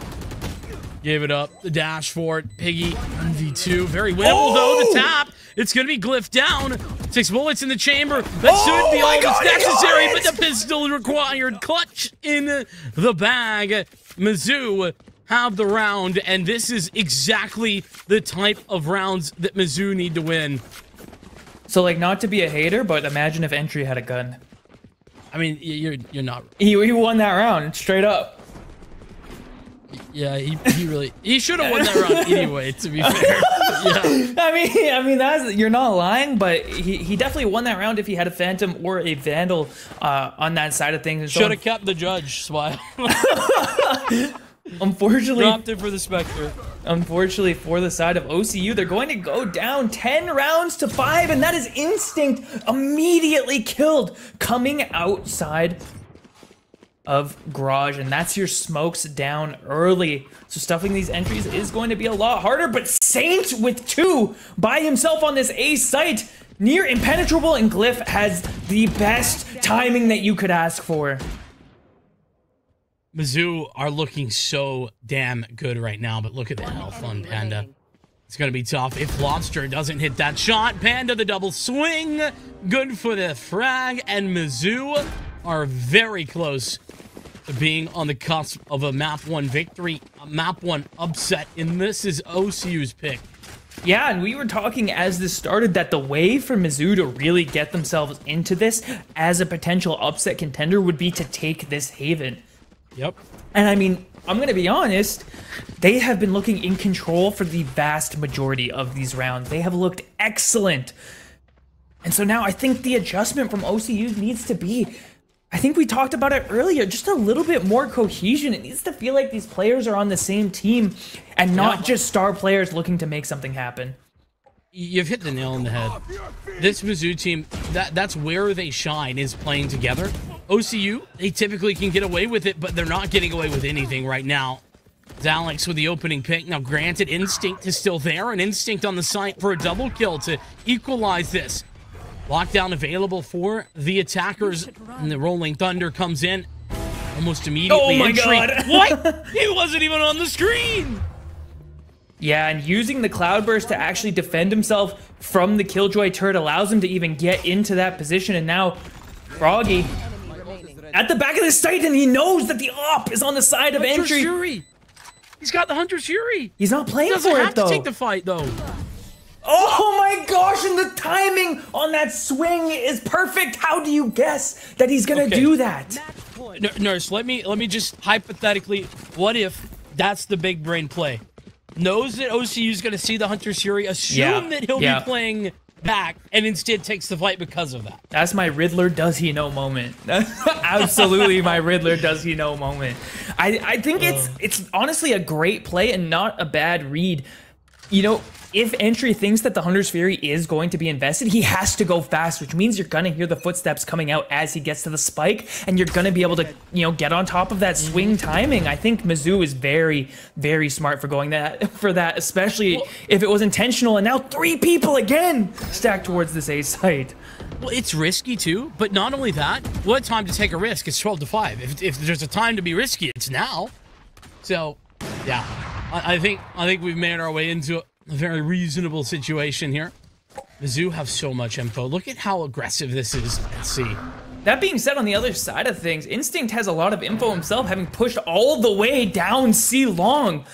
Gave it up. The dash for it. Piggy, 1v2. Very winnable, though. The tap. It's going to be glyphed down. 6 bullets in the chamber. That should be all that's necessary, but the pistol required. Clutch in the bag. Mizzou have the round, and this is exactly the type of rounds that Mizzou need to win. So, like, not to be a hater, but imagine if Entry had a gun. I mean, you're not. He won that round, straight up. Yeah, he should have won that round anyway, to be fair. Yeah. I mean that's, you're not lying, but he definitely won that round if he had a Phantom or a Vandal on that side of things. Should have kept the judge, Swile. Unfortunately, dropped it for the Spectre. Unfortunately for the side of OCU, they're going to go down 10 rounds to 5, and that is Instinct immediately killed coming outside of Garage, and that's your smokes down early. So stuffing these entries is going to be a lot harder, but Saint with 2 by himself on this A site, near impenetrable, and Glyph has the best timing that you could ask for. Mizzou are looking so damn good right now, but look at the health on Panda. It's going to be tough if Lobster doesn't hit that shot. Panda, the double swing. Good for the frag, and Mizzou are very close to being on the cusp of a map 1 victory, a map 1 upset, and this is OCU's pick. Yeah, and we were talking as this started that the way for Mizzou to really get themselves into this as a potential upset contender would be to take this Haven. Yep. And I mean, I'm going to be honest, they have been looking in control for the vast majority of these rounds. They have looked excellent. And so now I think the adjustment from OCU needs to be, I think we talked about it earlier, just a little bit more cohesion. It needs to feel like these players are on the same team and not just star players looking to make something happen. You've hit the nail on the head. This Mizzou team, that's where they shine, is playing together. OCU, they typically can get away with it, but they're not getting away with anything right now. It's Alex with the opening pick. Now, granted, Instinct is still there, and Instinct on the site for a double kill to equalize this. Lockdown available for the attackers, and the Rolling Thunder comes in almost immediately. Oh my god! What? He wasn't even on the screen! Yeah, and using the Cloudburst to actually defend himself from the Killjoy turret allows him to even get into that position, and now Froggy at the back of the site, and he knows that the op is on the side of Hunter's entry. Fury. He's got the Hunter's Fury. He's not playing for it, though. He doesn't have to take the fight, though. Oh my gosh, and the timing on that swing is perfect. How do you guess that he's gonna do that? Nurse, let me just hypothetically, what if that's the big brain play? Knows that OCU is gonna see the Hunter's Fury, assume that he'll be playing back, and instead takes the fight because of that. That's my Riddler does he know moment. Absolutely my Riddler does he know moment. I think it's honestly a great play and not a bad read. You know, if Entry thinks that the Hunter's Fury is going to be invested, he has to go fast, which means you're going to hear the footsteps coming out as he gets to the spike, and you're going to be able to, you know, get on top of that swing timing. I think Mizzou is very, very smart for going for that, especially if it was intentional, and now 3 people again stacked towards this A site. Well, it's risky too, but not only that, what time to take a risk? It's 12 to 5. If there's a time to be risky, it's now. So, yeah, I think we've made our way into a very reasonable situation here. Mizzou have so much info. Look at how aggressive this is at C. That being said, on the other side of things, Instinct has a lot of info himself, having pushed all the way down C long.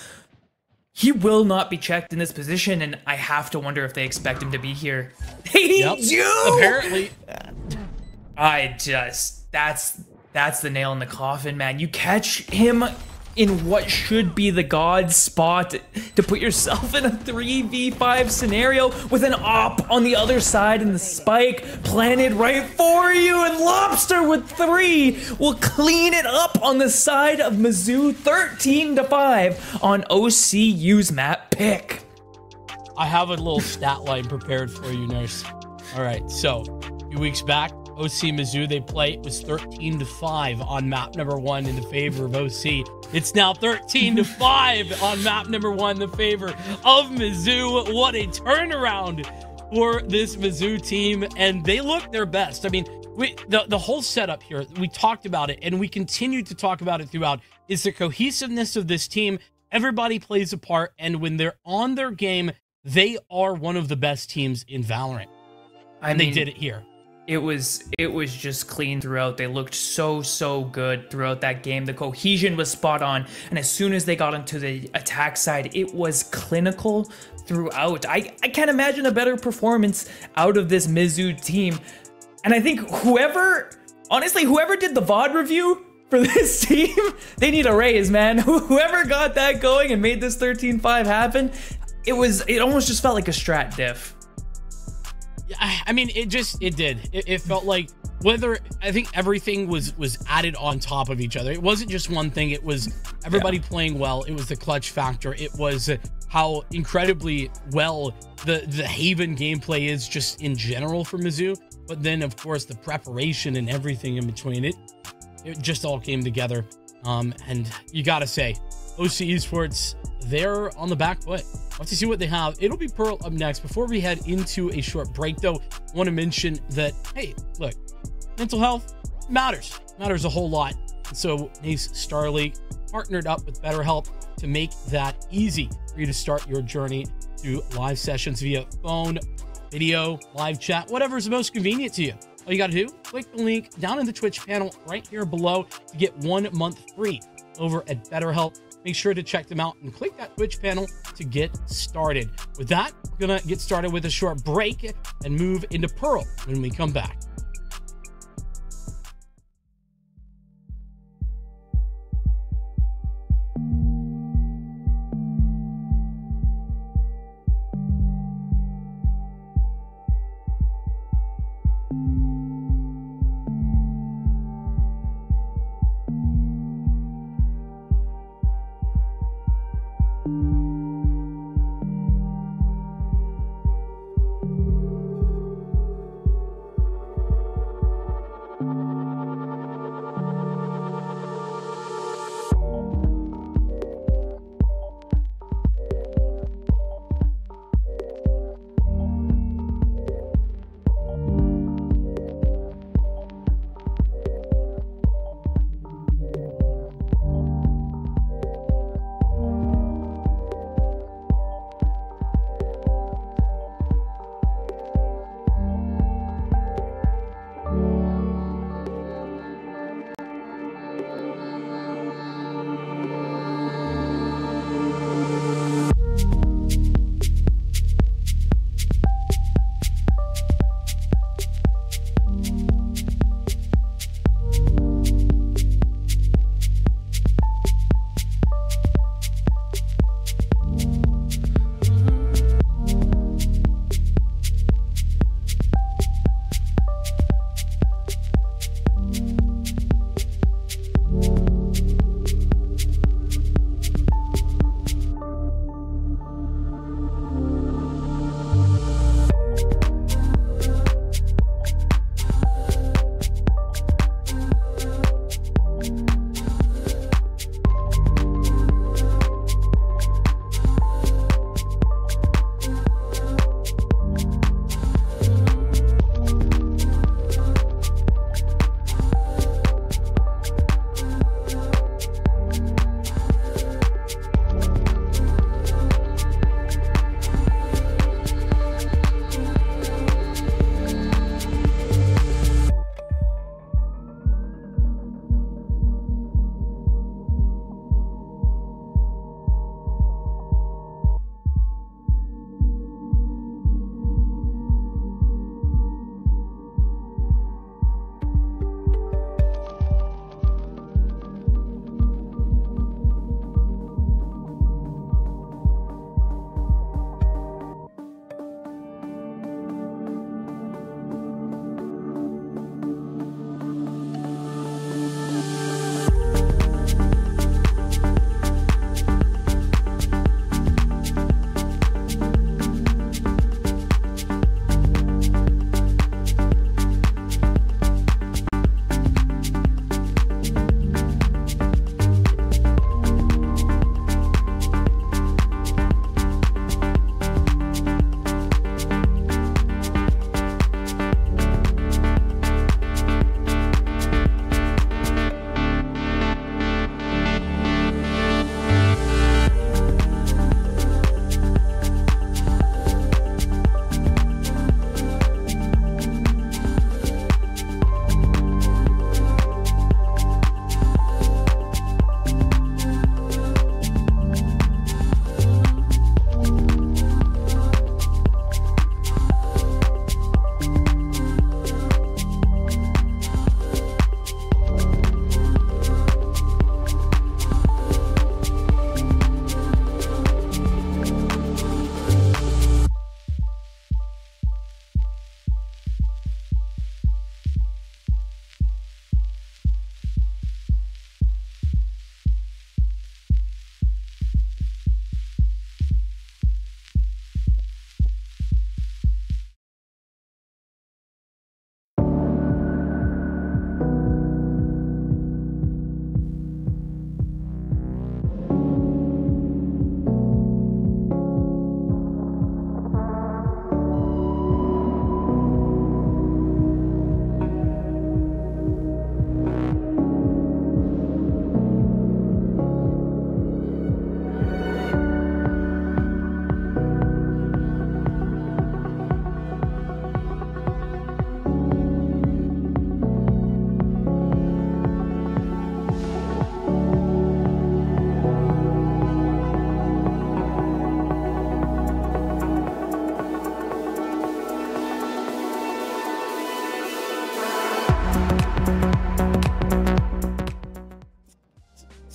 He will not be checked in this position, and I have to wonder if they expect him to be here. They do! Apparently. That's the nail in the coffin, man. You catch him in what should be the god spot to put yourself in a 3v5 scenario with an op on the other side and the spike planted right for you, and Lobster with 3 will clean it up on the side of Mizzou, 13-5 on OCU's map pick. I have a little stat line prepared for you, Nurse. All right, so a few weeks back, OC Mizzou, they play, it was 13-5 on map number 1 in the favor of OC. It's now 13-5 on map number 1 in the favor of Mizzou. What a turnaround for this Mizzou team, and they look their best. I mean, the whole setup here, we talked about it, and we continue to talk about it throughout, is the cohesiveness of this team. Everybody plays a part, and when they're on their game, they are one of the best teams in Valorant. And they did it here. It was just clean throughout. They looked so good throughout that game. The cohesion was spot on, and as soon as they got into the attack side, it was clinical throughout. I can't imagine a better performance out of this Mizzou team. And I think whoever did the VOD review for this team, they need a raise, man. Whoever got that going and made this 13-5 happen, it almost just felt like a strat diff. I mean, it did. It felt like I think everything was added on top of each other. It wasn't just one thing. It was everybody playing well. It was the clutch factor. It was how incredibly well the Haven gameplay is just in general for Mizzou. But then, of course, the preparation and everything in between it just all came together. And you got to say, OC Esports, they're on the back foot. Let's see what they have. It'll be Pearl up next. Before we head into a short break, though, I want to mention that, hey, look, mental health matters a whole lot. So Ace Star League partnered up with BetterHelp to make that easy for you to start your journey through live sessions via phone, video, live chat, whatever is most convenient to you. All you got to do, click the link down in the Twitch panel right here below to get 1 month free over at BetterHelp. Make sure to check them out and click that Twitch panel to get started. With that, we're going to get started with a short break and move into Pearl when we come back.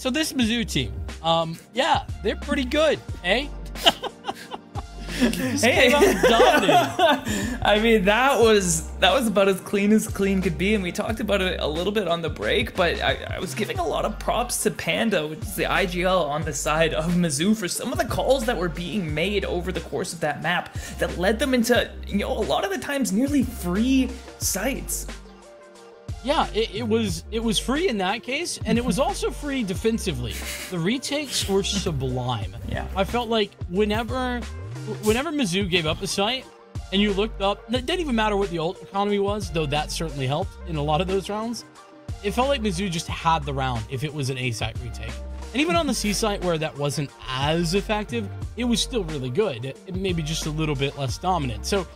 So this Mizzou team, yeah, they're pretty good, eh? Hey. I mean, that was about as clean could be, and we talked about it a little bit on the break, but I was giving a lot of props to Panda, which is the IGL on the side of Mizzou, for some of the calls that were being made over the course of that map that led them into, you know, a lot of the times nearly free sites. Yeah, it was free in that case, and it was also free defensively. The retakes were sublime. Yeah, I felt like whenever Mizzou gave up a site and you looked up, it didn't even matter what the ult economy was, though that certainly helped in a lot of those rounds. It felt like Mizzou just had the round if it was an A site retake. And even on the C site where that wasn't as effective, it was still really good. It maybe just a little bit less dominant. So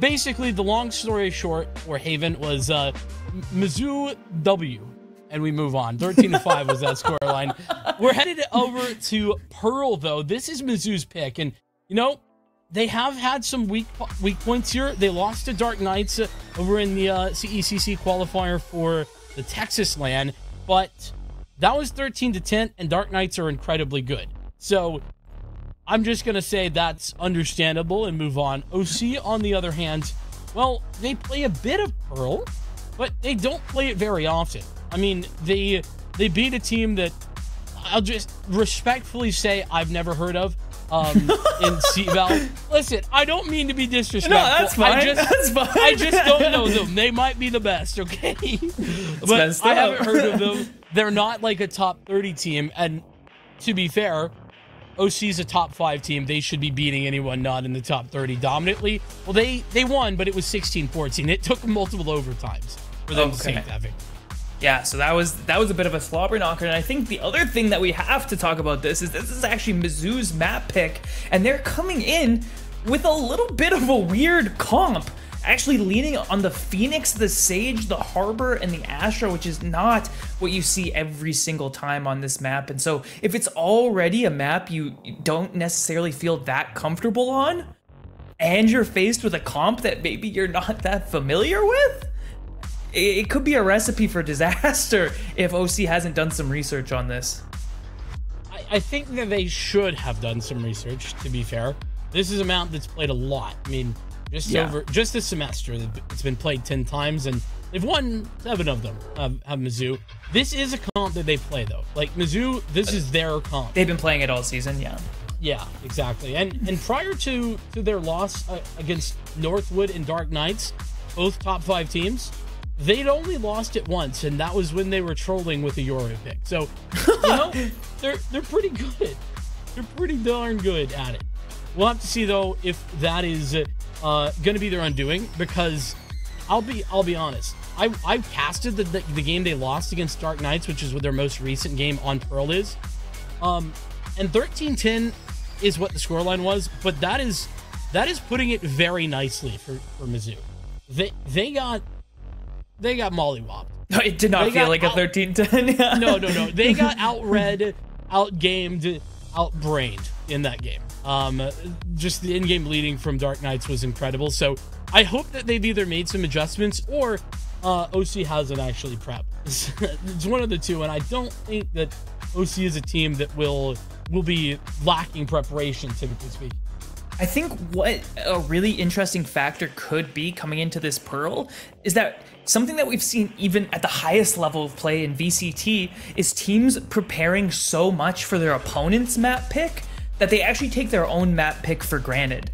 basically, the long story short for Haven was Mizzou W. And we move on. 13-5 was that score line. We're headed over to Pearl, though. This is Mizzou's pick. And you know, they have had some weak points here. They lost to Dark Knights over in the CECC qualifier for the Texas LAN, but that was 13-10, and Dark Knights are incredibly good. So I'm just going to say that's understandable and move on. OC, on the other hand, well, they play a bit of Pearl, but they don't play it very often. I mean, they beat a team that I'll just respectfully say I've never heard of. In CVAL. Listen, I don't mean to be disrespectful. No, that's fine. That's fine. I just don't know them. They might be the best, okay? But I haven't heard of them. They're not like a top 30 team, and to be fair, OC's a top 5 team. They should be beating anyone not in the top 30 dominantly. Well, they won, but it was 16-14. It took multiple overtimes for them to take that victory. Yeah, so that was a bit of a slobber knocker, and I think the other thing that we have to talk about this is actually Mizzou's map pick, and they're coming in with a little bit of a weird comp, actually leaning on the Phoenix, the Sage, the Harbor, and the Astra, which is not what you see every single time on this map. And so if it's already a map you don't necessarily feel that comfortable on, and you're faced with a comp that maybe you're not that familiar with, it could be a recipe for disaster if OC hasn't done some research on this. I think that they should have done some research, to be fair. This is a map that's played a lot. I mean, just this semester, it's been played 10 times, and they've won 7 of them, have Mizzou. This is a comp that they play, though. Like, Mizzou, this is their comp. They've been playing it all season, yeah. Yeah, exactly. And prior to their loss against Northwood and Dark Knights, both top 5 teams, they'd only lost it once, and that was when they were trolling with a Euro pick. So, you know, they're pretty good. They're pretty darn good at it. We'll have to see, though, if that is going to be their undoing, because I'll be honest. I casted the game they lost against Dark Knights, which is what their most recent game on Pearl is. And 13-10 is what the scoreline was, but that is putting it very nicely for Mizzou. They got mollywopped. No, it did not feel like a 13-10. No. They got outread, outgamed, outbrained in that game. Just the in-game leading from Dark Knights was incredible. So I hope that they've either made some adjustments or OC hasn't actually prepped. It's one of the two, and I don't think that OC is a team that will be lacking preparation, typically speaking. I think what a really interesting factor could be coming into this Pearl is that something that we've seen even at the highest level of play in VCT is teams preparing so much for their opponent's map pick that they actually take their own map pick for granted,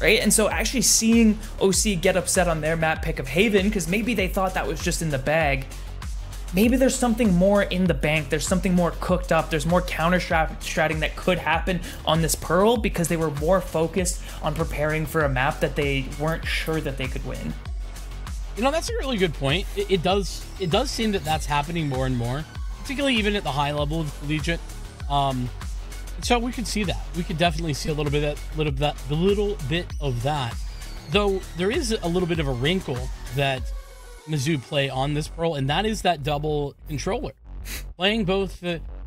right? And so actually seeing OC get upset on their map pick of Haven because maybe they thought that was just in the bag, maybe there's something more in the bank, there's something more cooked up, there's more counter-stratting that could happen on this Pearl because they were more focused on preparing for a map that they weren't sure that they could win. You know, that's a really good point. It does seem that that's happening more and more, particularly even at the high level of collegiate. So we could see that. We could definitely see a little bit of that. Though there is a little bit of a wrinkle that Mizzou play on this Pearl, and that is that double controller. Playing both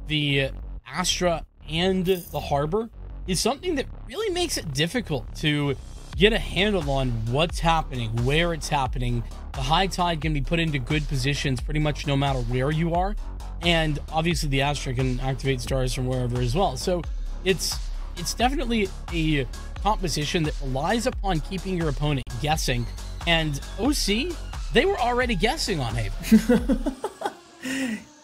the Astra and the Harbor is something that really makes it difficult to get a handle on what's happening, where it's happening. The high tide can be put into good positions pretty much no matter where you are. And obviously the Astra can activate stars from wherever as well. So it's definitely a composition that relies upon keeping your opponent guessing. And OC, they were already guessing on Haven.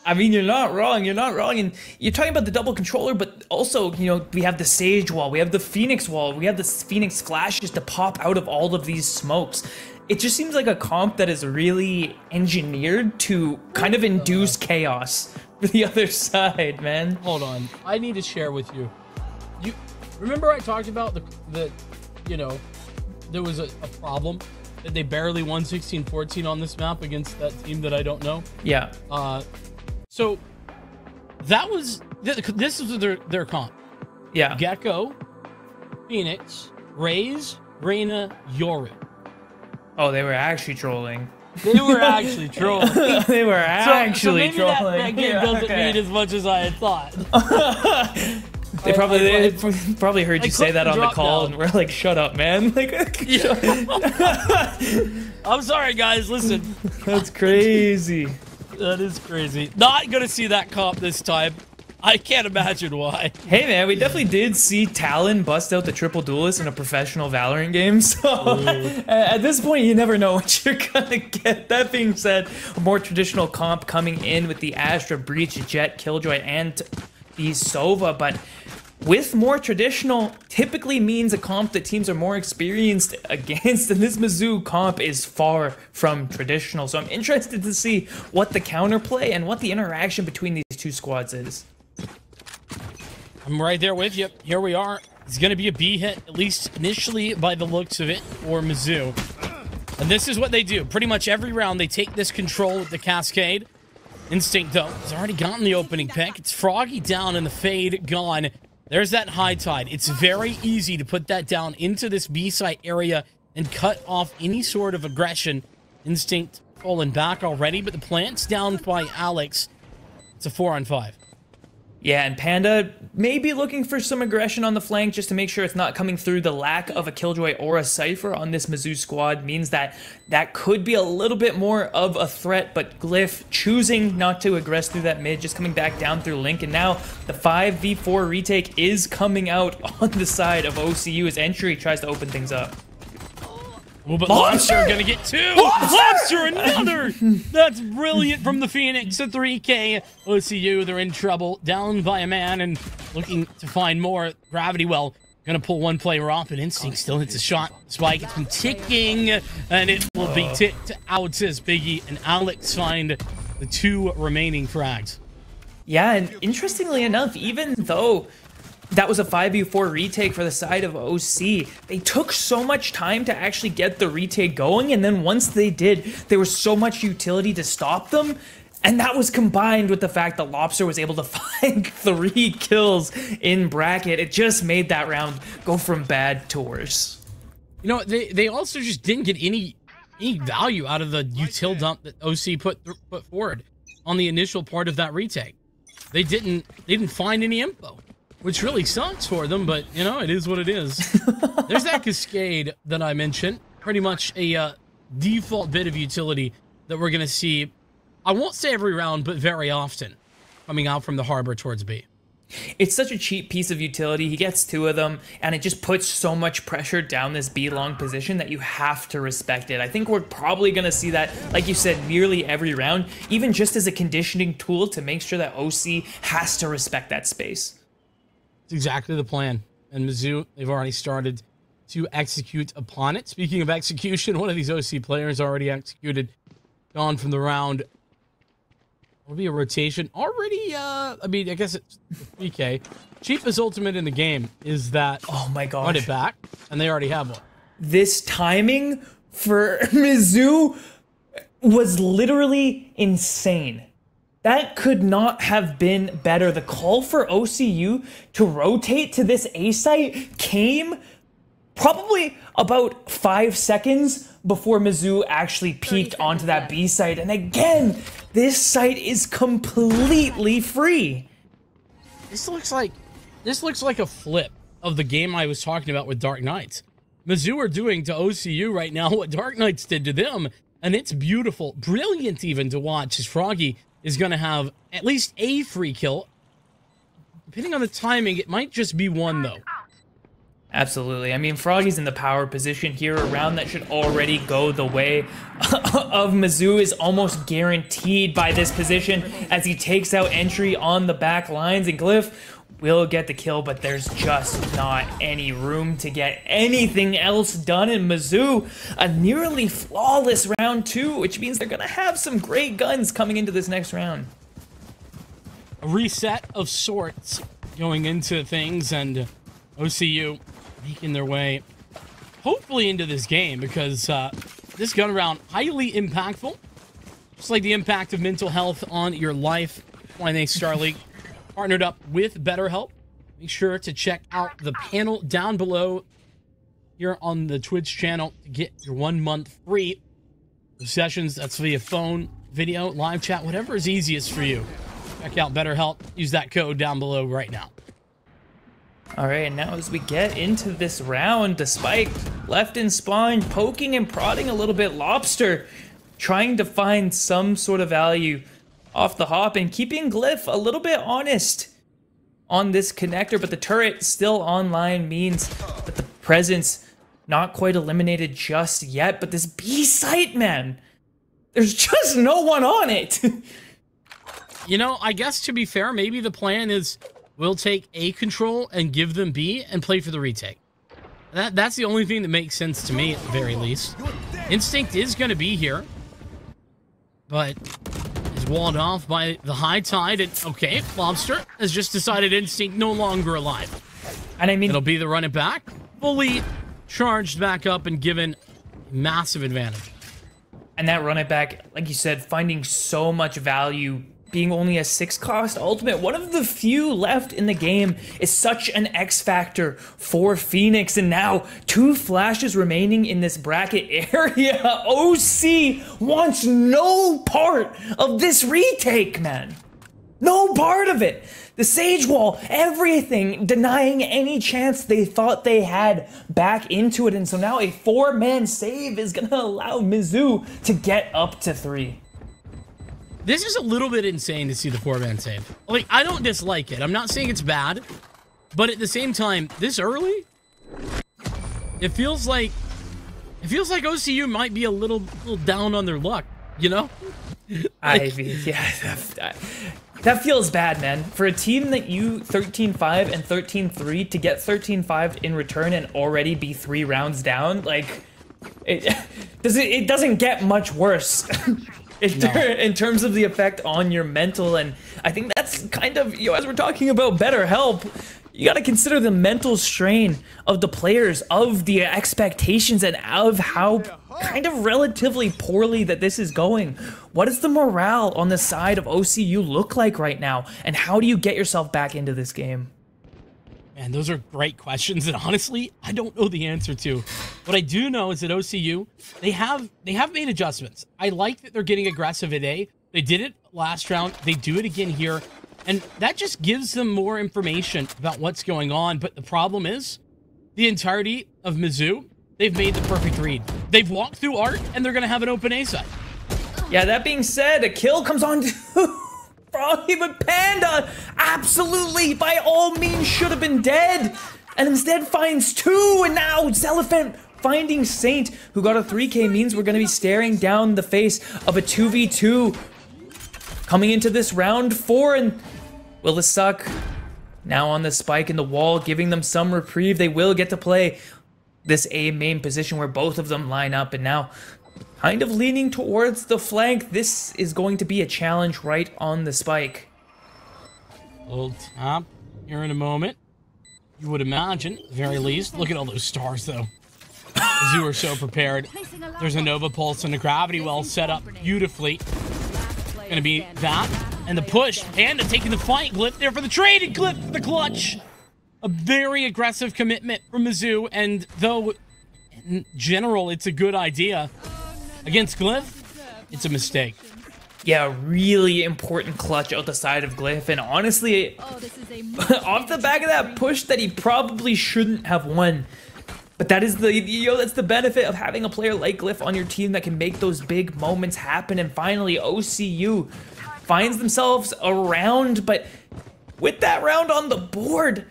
I mean, you're not wrong. You're not wrong. And you're talking about the double controller, but also, you know, we have the Sage wall, we have the Phoenix wall, we have the Phoenix flashes to pop out of all of these smokes. It just seems like a comp that is really engineered to kind of induce chaos for the other side, man. Hold on. I need to share with you. You remember I talked about the you know, there was a problem that they barely won 16-14 on this map against that team that I don't know. Yeah. So that was this was their comp. Yeah. Gecko, Phoenix, Raze, Reyna, Yoru. Oh, they were actually trolling. They were actually trolling. They were actually maybe trolling. That game doesn't mean as much as I had thought. They probably heard you say that on the call, and we're like, "Shut up, man!" Like, I'm sorry, guys. Listen, that's crazy. That is crazy. Not gonna see that comp this time. I can't imagine why. Hey, man, we definitely did see Talon bust out the triple duelist in a professional Valorant game. So at this point, you never know what you're gonna get. That being said, a more traditional comp coming in with the Astra, Breach, Jet, Killjoy, and the Sova, but with more traditional typically means a comp that teams are more experienced against, and this Mizzou comp is far from traditional. So I'm interested to see what the counterplay and what the interaction between these two squads is. I'm right there with you. Here we are. It's going to be a B hit, at least initially by the looks of it, for Mizzou. And this is what they do. Pretty much every round, they take this control with the Cascade. Instinct, though, has already gotten the opening pick. It's Froggy down and the Fade gone. There's that high tide. It's very easy to put that down into this B site area and cut off any sort of aggression. Instinct fallen back already, but the plant's down by Alex. It's a 4-on-5. Yeah, and Panda may be looking for some aggression on the flank just to make sure it's not coming through. The lack of a Killjoy or a Cypher on this Mizzou squad means that that could be a little bit more of a threat, but Glyph choosing not to aggress through that mid, just coming back down through Link, and now the 5v4 retake is coming out on the side of OCU as Entry tries to open things up. Oh, but Lobster gonna get two! Lobster, another! That's brilliant from the Phoenix. A 3K. OCU, they're in trouble. Down by a man and looking to find more. Gravity Well gonna pull one player off, and Instinct still hits a shot. Spike, it's been ticking, and it will be ticked out as Biggie and Alex find the two remaining frags. Yeah, and interestingly enough, even though that was a 5v4 retake for the side of OC, they took so much time to actually get the retake going, and then once they did, there was so much utility to stop them, and that was combined with the fact that Lobster was able to find 3 kills in bracket. It just made that round go from bad to worse. You know, they also just didn't get any value out of the util dump that OC put forward on the initial part of that retake. They didn't find any info, which really sucks for them, but, you know, it is what it is. There's that Cascade that I mentioned. Pretty much a default bit of utility that we're going to see, I won't say every round, but very often, coming out from the Harbor towards B. It's such a cheap piece of utility. He gets 2 of them, and it just puts so much pressure down this B-long position that you have to respect it. I think we're probably going to see that, like you said, nearly every round, even just as a conditioning tool to make sure that OC has to respect that space. It's exactly the plan. And Mizzou, they've already started to execute upon it. Speaking of execution, one of these OC players already executed, gone from the round. Will be a rotation already. I mean, I guess it's 3K. Cheapest ultimate in the game is that. Oh my gosh! Run it back, and they already have one. This timing for Mizzou was literally insane. That could not have been better. The call for OCU to rotate to this A site came probably about 5 seconds before Mizzou actually peeked onto that B site. And again, this site is completely free. This looks like a flip of the game I was talking about with Dark Knights. Mizzou are doing to OCU right now what Dark Knights did to them, and it's beautiful, brilliant even to watch as Froggy is going to have at least a free kill. Depending on the timing, it might just be one, though. Absolutely. I mean, Froggy's in the power position here. A round that should already go the way of Mizzou is almost guaranteed by this position as he takes out entry on the back lines. And Glyph will get the kill, but there's just not any room to get anything else done. In Mizzou, a nearly flawless round 2, which means they're going to have some great guns coming into this next round. A reset of sorts going into things, and OCU making their way hopefully into this game, because this gun round highly impactful, just like the impact of mental health on your life. Why they Star League partnered up with BetterHelp. Make sure to check out the panel down below here on the Twitch channel to get your 1 month free sessions. That's via phone, video, live chat, whatever is easiest for you. Check out BetterHelp. Use that code down below right now. All right, and now as we get into this round, the Spike left in spawn, poking and prodding a little bit. Lobster trying to find some sort of value off the hop and keeping Glyph a little bit honest on this connector, but the turret still online means that the presence not quite eliminated just yet. But this B site, man, there's just no one on it. You know, I guess to be fair, maybe the plan is we'll take A control and give them B and play for the retake. That's the only thing that makes sense to me, at the very least. Instinct is going to be here, but is walled off by the high tide. And okay, Lobster has just decided Instinct no longer alive. And I mean, it'll be the run it back, fully charged back up and given massive advantage. And that run it back, like you said, finding so much value, being only a 6 cost ultimate, one of the few left in the game, is such an X factor for Phoenix. And now 2 flashes remaining in this bracket area. OC wants no part of this retake, man. No part of it. The Sage Wall, everything, denying any chance they thought they had back into it. And so now a 4-man save is going to allow Mizzou to get up to 3. This is a little bit insane to see the 4-man save. Like, I don't dislike it. I'm not saying it's bad, but at the same time, this early, it feels like OCU might be a little down on their luck, you know? Like, yeah, that feels bad, man. For a team that you 13-5 and 13-3 to get 13-5 in return and already be 3 rounds down, like, it doesn't get much worse. In terms of the effect on your mental. And I think that's kind of, you know, as we're talking about BetterHelp, you got to consider the mental strain of the players, of the expectations, and of how kind of relatively poorly that this is going. What does the morale on the side of OCU look like right now? And how do you get yourself back into this game? Man, those are great questions, and honestly, I don't know the answer to. What I do know is that OCU, they have made adjustments. I like that they're getting aggressive at A. They did it last round. They do it again here, and that just gives them more information about what's going on. But the problem is, the entirety of Mizzou, they've made the perfect read. They've walked through Art, and they're going to have an open A side. Yeah, that being said, a kill comes on to Froggy, but Panda absolutely, by all means, should have been dead, and instead finds 2, and now Zelephant finding Saint, who got a 3K, means we're going to be staring down the face of a 2v2 coming into this round 4, and will this suck? Now on the spike in the wall, giving them some reprieve. They will get to play this A main position where both of them line up, and now kind of leaning towards the flank. This is going to be a challenge right on the spike. Old top here in a moment. You would imagine, at the very least. Look at all those stars, though. Mizzou are so prepared. There's a Nova Pulse and a Gravity Well set up beautifully. Gonna be that. And the push. Panda taking the fight. Glyph there for the trade. And Glyph for the clutch. A very aggressive commitment from Mizzou. And though, in general, it's a good idea, against Glyph, it's a mistake. Yeah, really important clutch out the side of Glyph, and honestly, off the back of that push that he probably shouldn't have won. But that is that's the benefit of having a player like Glyph on your team that can make those big moments happen. And finally, OCU finds themselves a round, but with that round on the board,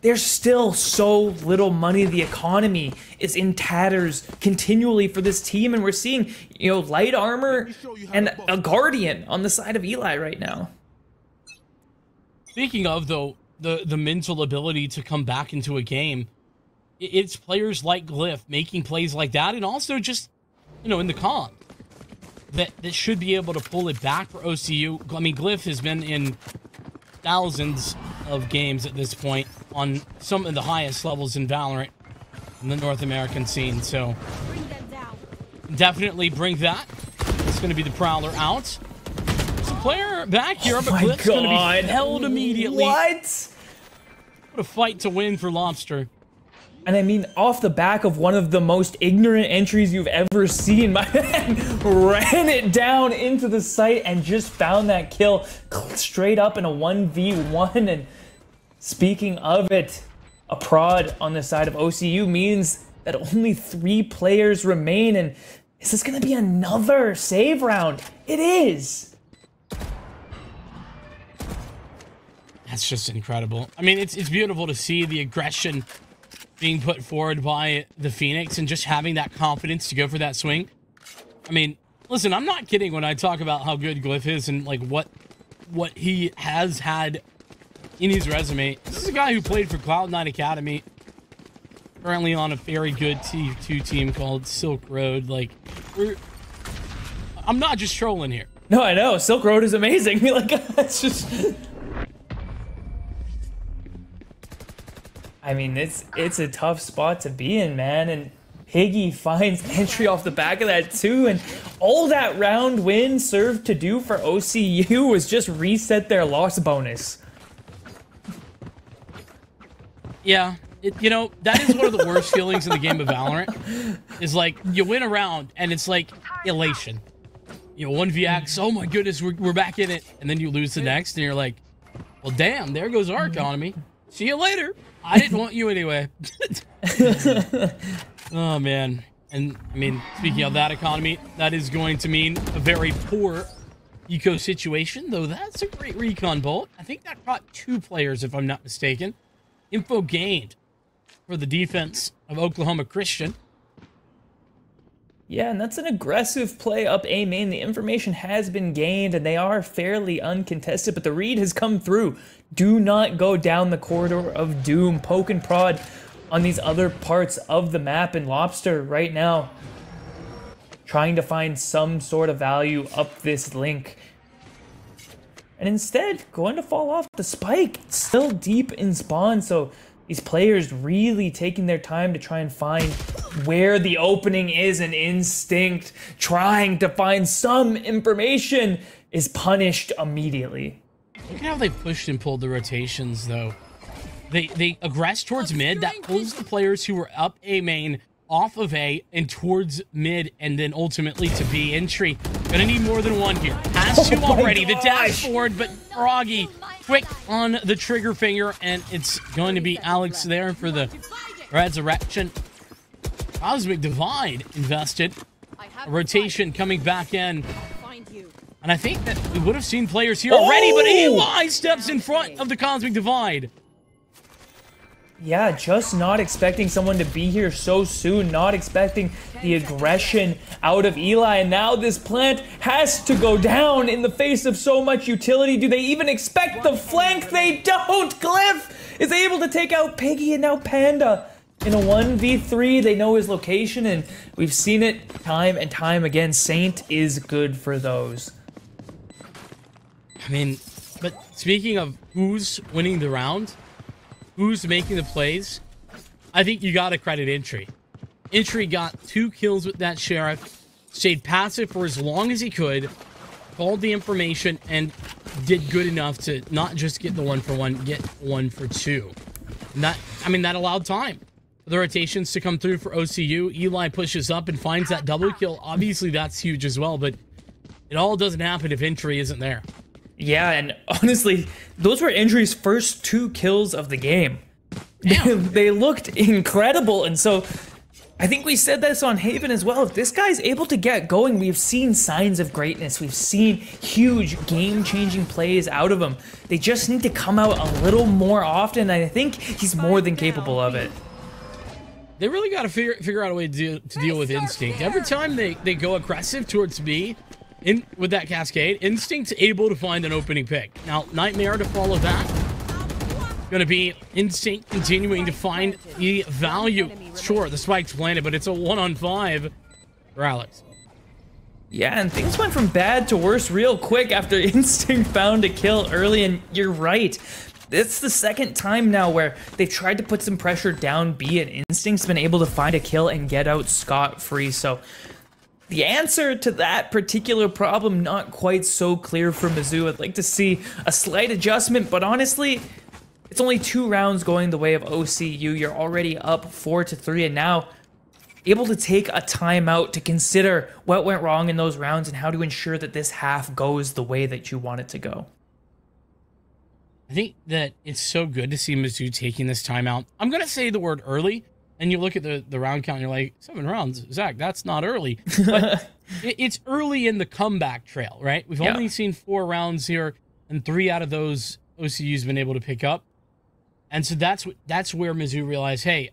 there's still so little money. The economy is in tatters continually for this team, and we're seeing, you know, light armor and a guardian on the side of Eli right now. Speaking of, though, the mental ability to come back into a game, it's players like Glyph making plays like that, and also just, you know, in the comp that should be able to pull it back for OCU. I mean, Glyph has been in thousands of games at this point on some of the highest levels in Valorant in the North American scene, so definitely bring that. It's going to be the Prowler out. There's a player back here, but Glyph's going to be held immediately. What? What a fight to win for Lobster. And I mean, off the back of one of the most ignorant entries you've ever seen, my man ran it down into the site and just found that kill straight up in a 1v1. And speaking of it, a prod on the side of OCU means that only 3 players remain. And is this going to be another save round? It is. That's just incredible. I mean, it's beautiful to see the aggression being put forward by the Phoenix and just having that confidence to go for that swing. I mean, listen, I'm not kidding when I talk about how good Glyph is and like what he has had in his resume. This is a guy who played for Cloud9 Academy, currently on a very good T2 team called Silk Road. Like, I'm not just trolling here. No, I know. Silk Road is amazing. Like, it's just... I mean, it's a tough spot to be in, man, and Piggy finds entry off the back of that too, and all that round win served to do for OCU was just reset their loss bonus. Yeah, you know, that is one of the worst feelings in the game of Valorant, is like, you win a round, and it's like elation. You know, 1vx, oh my goodness, we're back in it, and then you lose the next, and you're like, well, damn, there goes our economy. See you later. I didn't want you anyway. Oh, man. And, I mean, speaking of that economy, that is going to mean a very poor eco situation, though that's a great recon bolt. I think that brought 2 players, if I'm not mistaken. Info gained for the defense of Oklahoma Christian. Yeah, and that's an aggressive play up A main. The information has been gained, and they are fairly uncontested, but the read has come through. Do not go down the corridor of doom. Poke and prod on these other parts of the map, and Lobster right now trying to find some sort of value up this link. And instead, going to fall off the spike. It's still deep in spawn, so these players really taking their time to try and find where the opening is, and instinct trying to find some information is punished immediately. Look at how they pushed and pulled the rotations, though. They aggress towards mid. That pulls the players who were up A main off of A and towards mid, and then ultimately to B entry. Gonna need more than one here. Has 2 already. The dash forward, but Froggy quick on the trigger finger, and it's going to be Alex there for the resurrection. Cosmic Divide invested. A rotation coming back in. And I think that we would have seen players here already, but Eli steps in front of the Cosmic Divide. Yeah, just not expecting someone to be here so soon, not expecting the aggression out of Eli, and now this plant has to go down in the face of so much utility. Do they even expect the flank? They don't! Glyph is able to take out Piggy, and now Panda in a 1v3. They know his location, and we've seen it time and time again. Saint is good for those. I mean, but speaking of who's winning the round, who's making the plays, I think you got to credit Entry. Entry got 2 kills with that Sheriff, stayed passive for as long as he could, called the information, and did good enough to not just get the 1-for-1, get 1-for-2. And that, I mean, that allowed time for the rotations to come through for OCU. Eli pushes up and finds that double kill. Obviously, that's huge as well, but it all doesn't happen if Entry isn't there. Yeah, and honestly, those were Entry's first 2 kills of the game. They looked incredible, and so I think we said this on Haven as well. If this guy's able to get going, we've seen signs of greatness. We've seen huge game-changing plays out of him. They just need to come out a little more often, and I think he's more than capable of it. They really got to figure out a way to deal with Instinct. Every time they go aggressive towards B with that cascade, Instinct's able to find an opening pick. Now, Nightmare to follow that. Going to be Instinct continuing to find the value. Sure, the spike's planted, but it's a 1-on-5 for Alex. Yeah, and things went from bad to worse real quick after Instinct found a kill early, and you're right. It's the second time now where they've tried to put some pressure down B, and Instinct's been able to find a kill and get out scot-free. So the answer to that particular problem, not quite so clear for Mizzou. I'd like to see a slight adjustment, but honestly, it's only 2 rounds going the way of OCU. You're already up 4-3, and now able to take a timeout to consider what went wrong in those rounds and how to ensure that this half goes the way that you want it to go. I think that it's so good to see Mizzou taking this timeout. I'm going to say the word early, and you look at the round count, and you're like, 7 rounds. Zach, that's not early. But it's early in the comeback trail, right? We've only seen 4 rounds here, and 3 out of those OCU's been able to pick up. And so that's where Mizzou realized, hey,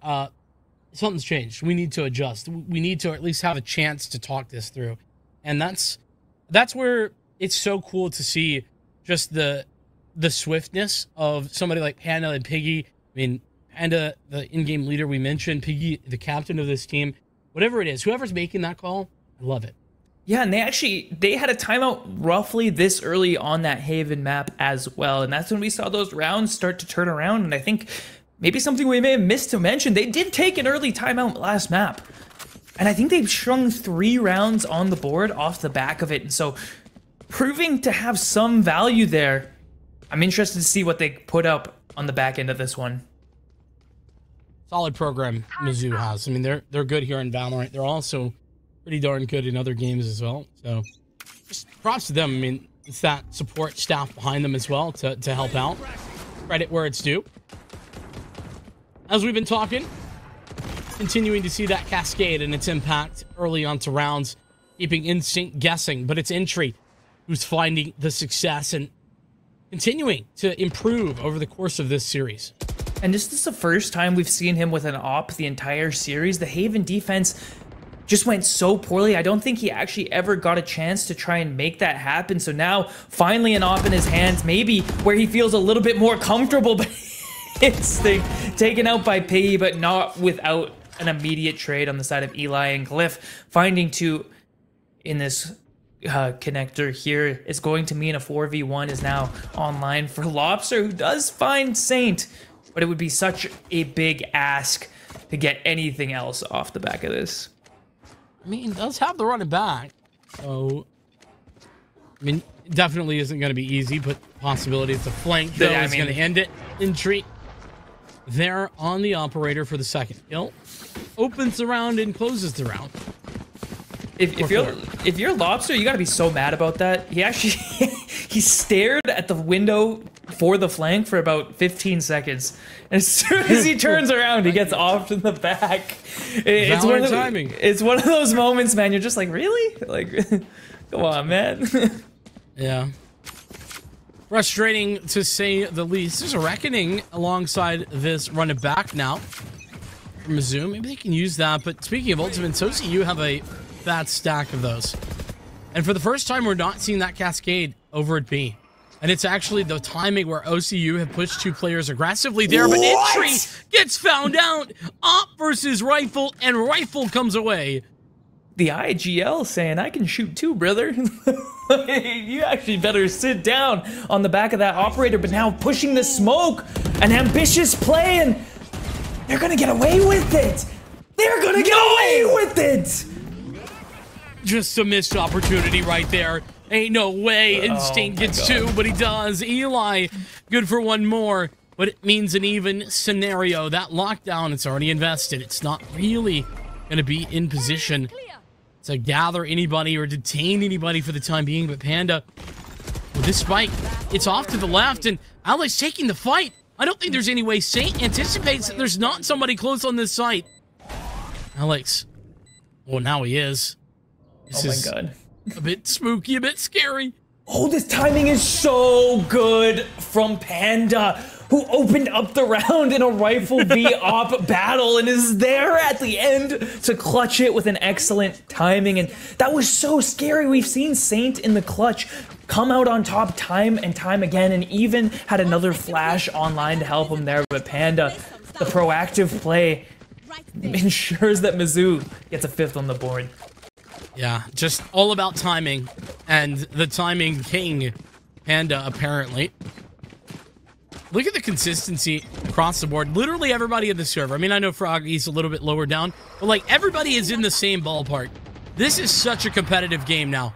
something's changed. We need to adjust. We need to at least have a chance to talk this through. And that's where it's so cool to see just the swiftness of somebody like Panda and Piggy. I mean, Panda, the in-game leader we mentioned, Piggy, the captain of this team. Whatever it is, whoever's making that call, I love it. Yeah, and they had a timeout roughly this early on that Haven map as well. And that's when we saw those rounds start to turn around. And I think maybe something we may have missed to mention, they did take an early timeout last map. And I think they've strung 3 rounds on the board off the back of it. And so proving to have some value there, I'm interested to see what they put up on the back end of this one. Solid program Mizzou has. I mean, they're good here in Valorant. They're also pretty darn good in other games as well. So just props to them. I mean, it's that support staff behind them as well to help out. Credit where it's due. As we've been talking, continuing to see that cascade and its impact early onto rounds, keeping Instinct guessing, but it's Entry who's finding the success and continuing to improve over the course of this series. And this is the first time we've seen him with an op the entire series. The Haven defense just went so poorly. I don't think he actually ever got a chance to try and make that happen. So now, finally an op in his hands, maybe where he feels a little bit more comfortable, but Instinct taken out by Piggy, but not without an immediate trade on the side of Eli and Glyph. Finding 2 in this connector here is going to mean a 4v1 is now online for Lobster, who does find Saint, but it would be such a big ask to get anything else off the back of this. I mean, it does have the running back, so I mean, it definitely isn't going to be easy, but possibility it's a flank though is going to end it. Entry there on the operator for the second kill. Opens the round and closes the round. If you're Lobster, you got to be so mad about that. He actually he stared at the window for the flank for about 15 seconds. And as soon as he turns around, he gets off in the back. It's one of those moments, man. You're just like, really? Like, come on, man. Yeah. Frustrating to say the least. There's a reckoning alongside this running back now from Mizzou. Maybe they can use that. But speaking of ultimates, OCU have a fat stack of those. And for the first time, we're not seeing that cascade over at B. And it's actually the timing where OCU have pushed 2 players aggressively there, but Entry gets found out. Op versus Rifle, and Rifle comes away. The IGL saying, I can shoot too, brother. You actually better sit down on the back of that operator, but now pushing the smoke. An ambitious play, and they're going to get away with it. They're going to get away with it. Just a missed opportunity right there. Ain't no way Instinct gets 2, but he does. Eli, good for 1 more, but it means an even scenario. That lockdown, it's already invested. It's not really going to be in position to gather anybody or detain anybody for the time being, but Panda, with this spike, it's off to the left, and Alex taking the fight. I don't think there's any way Saint anticipates that there's not somebody close on this site. Alex. Well, now he is. This is God. A bit spooky, a bit scary. Oh, this timing is so good from Panda, who opened up the round in a rifle v-op battle and is there at the end to clutch it with an excellent timing. And that was so scary. We've seen Saint in the clutch come out on top time and time again, and even had another flash online to help him there. But Panda, the proactive play, ensures that Mizzou gets a 5th on the board. Yeah, just all about timing, and the timing king, Panda, apparently. Look at the consistency across the board. Literally everybody in the server. I mean, I know Froggy's a little bit lower down, but like everybody is in the same ballpark. This is such a competitive game now.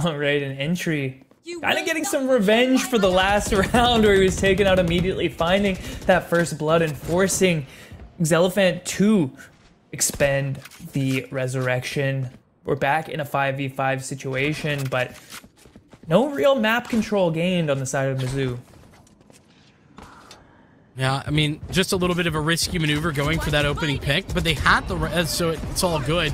All right, an entry. Kind of getting some revenge for the last round where he was taken out immediately, finding that first blood and forcing Xelephant to expend the resurrection. We're back in a 5v5 situation, but no real map control gained on the side of Mizzou. Yeah, I mean, just a little bit of a risky maneuver going for that opening pick, but they had the res, so it's all good.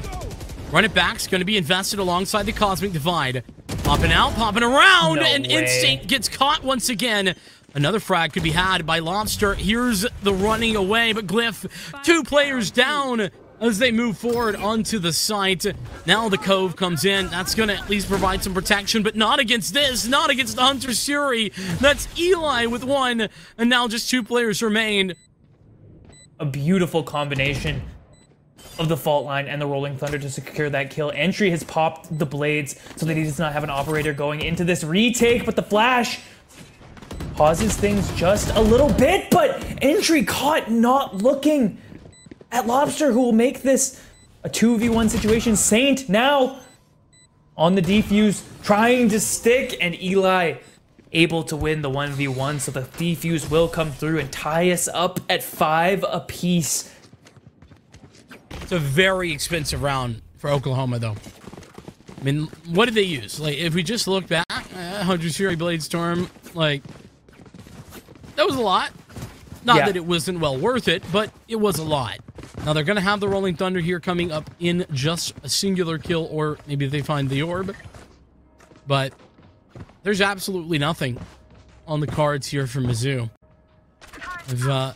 Run it back's going to be invested alongside the Cosmic Divide. Popping out, popping around, and Instinct gets caught once again. Another frag could be had by Lobster. Here's the running away, but Glyph, 2 players down as they move forward onto the site. Now the Cove comes in. That's going to at least provide some protection, but not against this, not against the Hunter Suri. That's Eli with 1, and now just 2 players remain. A beautiful combination of the fault line and the Rolling Thunder to secure that kill. Entry has popped the blades so that he does not have an operator going into this retake, but the flash pauses things just a little bit, but Entry caught not looking at Lobster, who will make this a 2v1 situation. Saint now on the defuse, trying to stick, and Eli able to win the 1v1, so the defuse will come through and tie us up at 5 apiece. It's a very expensive round for Oklahoma, though. I mean, what did they use? Like, if we just look back, 100 Fury Blade Storm, like, that was a lot. Not that it wasn't well worth it, but it was a lot. Now, they're going to have the Rolling Thunder here coming up in just a singular kill, or maybe they find the orb. But there's absolutely nothing on the cards here for Mizzou. They're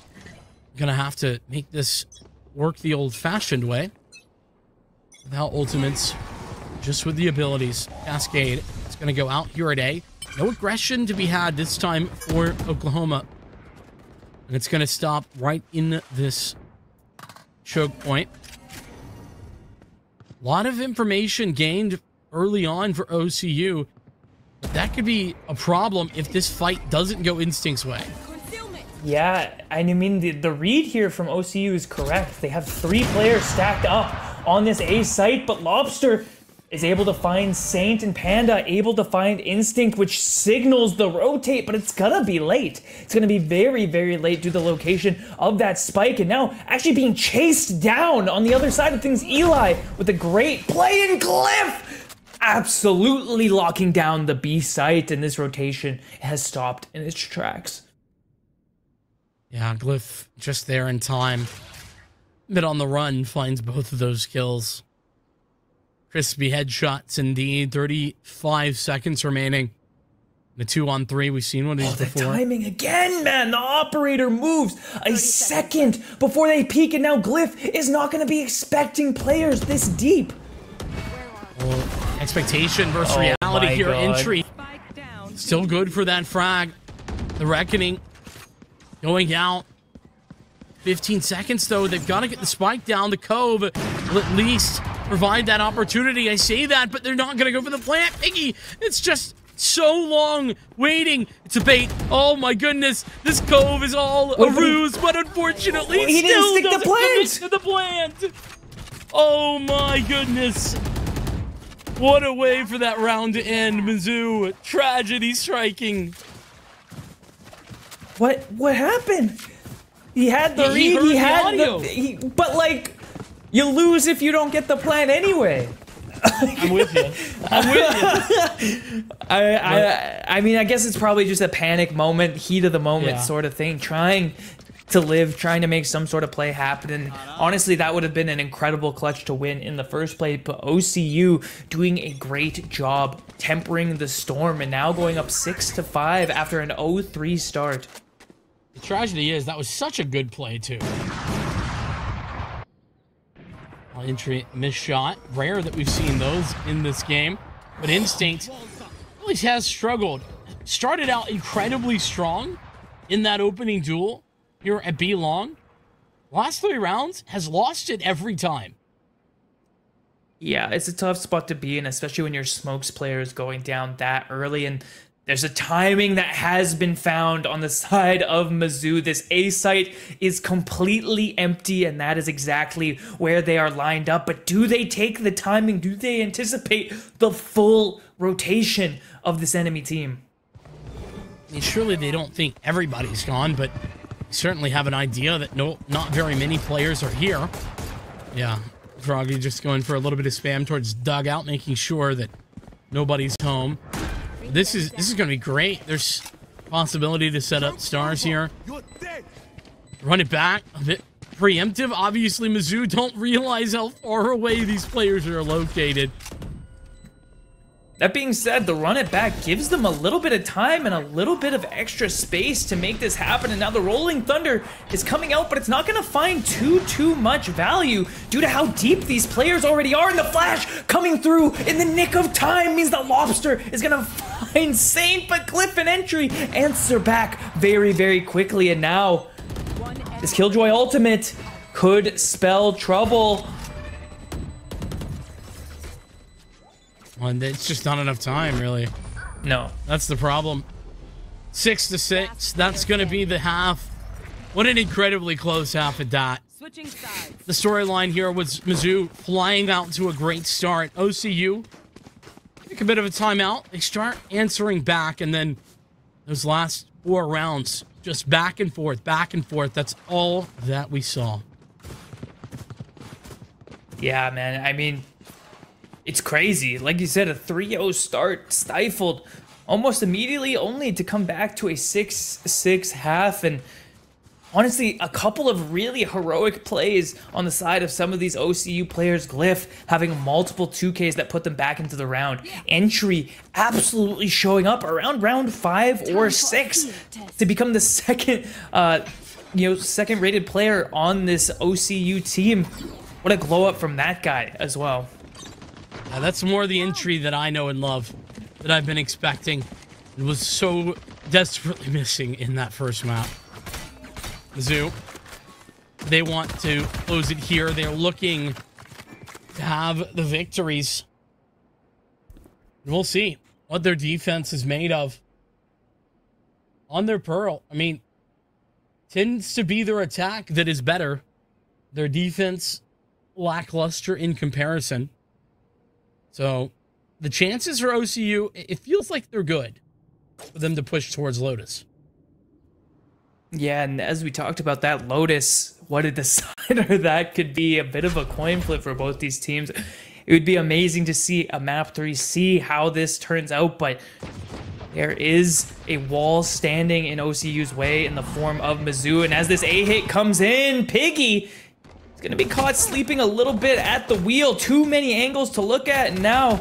going to have to make this work the old-fashioned way, without ultimates, just with the abilities. Cascade is going to go out here at A. No aggression to be had this time for Oklahoma. And it's going to stop right in this choke point. A lot of information gained early on for OCU. But that could be a problem if this fight doesn't go Instinct's way. Yeah, I mean, the read here from OCU is correct. They have 3 players stacked up on this A site, but Lobster is able to find Saint, and Panda able to find Instinct, which signals the rotate, but it's gonna be late. It's gonna be very, very late due to the location of that spike, and now actually being chased down on the other side of things. Eli with a great play, and Glyph absolutely locking down the B site, and this rotation has stopped in its tracks. Yeah, Glyph just there in time. But on the run, finds both of those kills. Crispy headshots indeed. 35 seconds remaining. The 2-on-3, we've seen one of these before. The timing again, man. The operator moves a second before they peek, and now Glyph is not going to be expecting players this deep. Well, expectation versus reality here. Entry. Still good for that frag. The Reckoning going out. 15 seconds, though. They've got to get the spike down. The Cove will at least provide that opportunity. I say that, but they're not going to go for the plant. Piggy, it's just so long waiting. It's a bait. Oh, my goodness. This Cove is all a ruse, but unfortunately, he didn't stick the plant. To the plant. Oh, my goodness. What a way for that round to end. Mizzou, tragedy striking. What happened? He had the read, he had the... But, like, you lose if you don't get the plan anyway. I'm with you. I'm with you. I mean, I guess it's probably just a panic moment, heat of the moment sort of thing. Trying to live, trying to make some sort of play happen. And honestly, that would have been an incredible clutch to win in the first place. But OCU doing a great job tempering the storm and now going up 6-5 after an 0-3 start. The tragedy is that was such a good play too. Entry missed shot. Rare that we've seen those in this game. But Instinct really has struggled. Started out incredibly strong in that opening duel here at B Long. Last 3 rounds has lost it every time. Yeah, it's a tough spot to be in, especially when your smokes player is going down that early. And there's a timing that has been found on the side of Mizzou. This A site is completely empty, and that is exactly where they are lined up. But do they take the timing? Do they anticipate the full rotation of this enemy team? I mean, surely they don't think everybody's gone, but they certainly have an idea that not very many players are here. Yeah, Froggy just going for a little bit of spam towards dugout, making sure that nobody's home. This is going to be great. There's possibility to set up stars here. Run it back. A bit preemptive. Obviously, Mizzou don't realize how far away these players are located. That being said, the run it back gives them a little bit of time and a little bit of extra space to make this happen. And now the Rolling Thunder is coming out, but it's not going to find too much value due to how deep these players already are. And the flash coming through in the nick of time means that Lobster is going to find Saint, but Cliff and Entry answer back very quickly. And now this Killjoy ultimate could spell trouble. And it's just not enough time, really. No. That's the problem. 6-6. That's going to be the half. What an incredibly close half at that. Switching sides. The storyline here was Mizzou flying out to a great start. OCU take a bit of a timeout. They start answering back, and then those last 4 rounds, just back and forth, back and forth. That's all that we saw. Yeah, man. I mean, it's crazy. Like you said, a 3-0 start, stifled almost immediately, only to come back to a 6-6 half. And honestly, a couple of really heroic plays on the side of some of these OCU players. Glyph having multiple 2Ks that put them back into the round. Entry absolutely showing up around round 5 or 6 to become the second, second rated player on this OCU team. What a glow up from that guy as well. That's more the Entry that I know and love, that I've been expecting, and was so desperately missing in that first map. Mizzou, they want to close it here. They're looking to have the victories. And we'll see what their defense is made of. On their Pearl, I mean, tends to be their attack that is better. Their defense lackluster in comparison. So the chances for OCU, it feels like they're good for them to push towards Lotus. Yeah, and as we talked about that Lotus, what a decider that could be. A bit of a coin flip for both these teams. It would be amazing to see a map 3, see how this turns out, but there is a wall standing in OCU's way in the form of Mizzou. And as this A hit comes in, Piggy is going to be caught sleeping a little bit at the wheel. Too many angles to look at, and now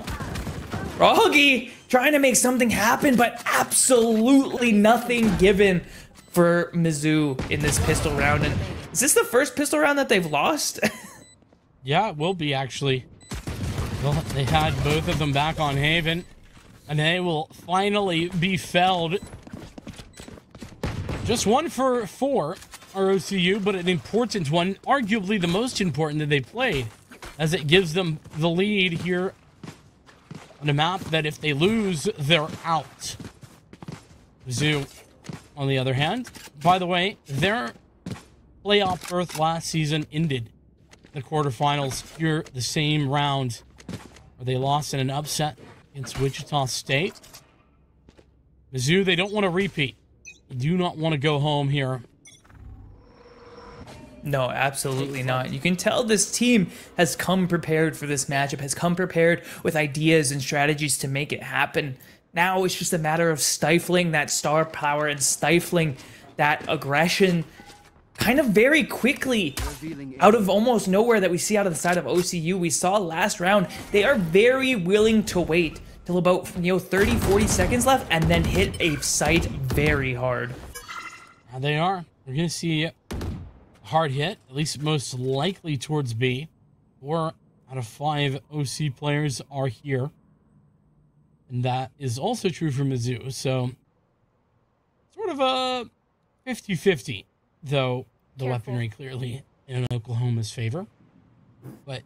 Froggy trying to make something happen, but absolutely nothing given for Mizzou in this pistol round. And is this the first pistol round that they've lost? Yeah, it will be, actually. Well, they had both of them back on Haven, and they will finally be felled. Just 1 for 4 are OCU, but an important one, arguably the most important that they played, as it gives them the lead here on a map that if they lose, they're out. Mizzou, on the other hand, by the way, their playoff berth last season ended the quarterfinals here the same round where they lost in an upset against Wichita State. Mizzou, they don't want to repeat. They do not want to go home here. No, absolutely not. You can tell this team has come prepared for this matchup, has come prepared with ideas and strategies to make it happen. Now it's just a matter of stifling that star power and stifling that aggression. kind of very quickly, out of almost nowhere that we see out of the side of OCU. We saw last round, they are very willing to wait till about 30, 40 seconds left and then hit a site very hard. They are. We're going to see a hard hit, at least most likely towards B. 4 out of 5 OC players are here. And that is also true for Mizzou. So, sort of a 50-50, though the weaponry clearly in Oklahoma's favor. But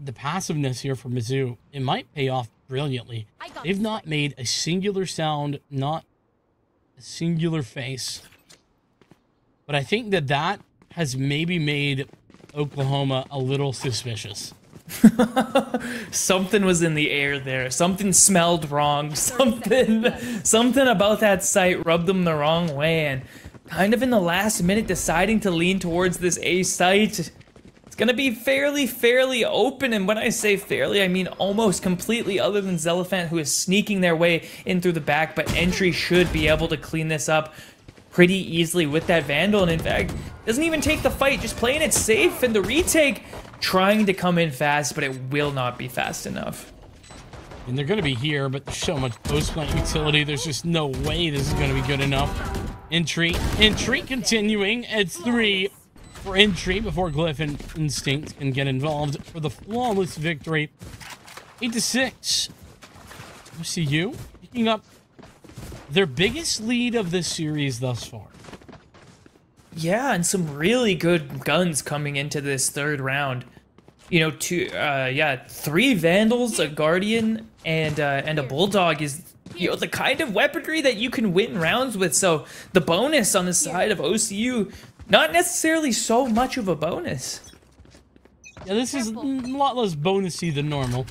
the passiveness here for Mizzou, it might pay off brilliantly. They've not made a singular sound, not a singular face. But I think that that has maybe made Oklahoma a little suspicious. Something was in the air there. Something smelled wrong. Something about that site rubbed them the wrong way. And kind of in the last minute deciding to lean towards this A site. It's going to be fairly open. And when I say fairly, I mean almost completely, other than Zelephant, who is sneaking their way in through the back. But Entry should be able to clean this up pretty easily with that Vandal. And in fact, doesn't even take the fight, just playing it safe. And the retake trying to come in fast, but it will not be fast enough. And they're going to be here, but there's so much post-plant utility. There's just no way this is going to be good enough. Entry continuing. It's 3 for Entry before Glyph and Instinct can get involved for the flawless victory. 8-6. OCU picking up their biggest lead of this series thus far. Yeah, and some really good guns coming into this third round. 3 Vandals, a Guardian, and a Bulldog is the kind of weaponry that you can win rounds with. So the bonus on the side of OCU, not necessarily so much of a bonus. Yeah, this is a lot less bonusy than normal,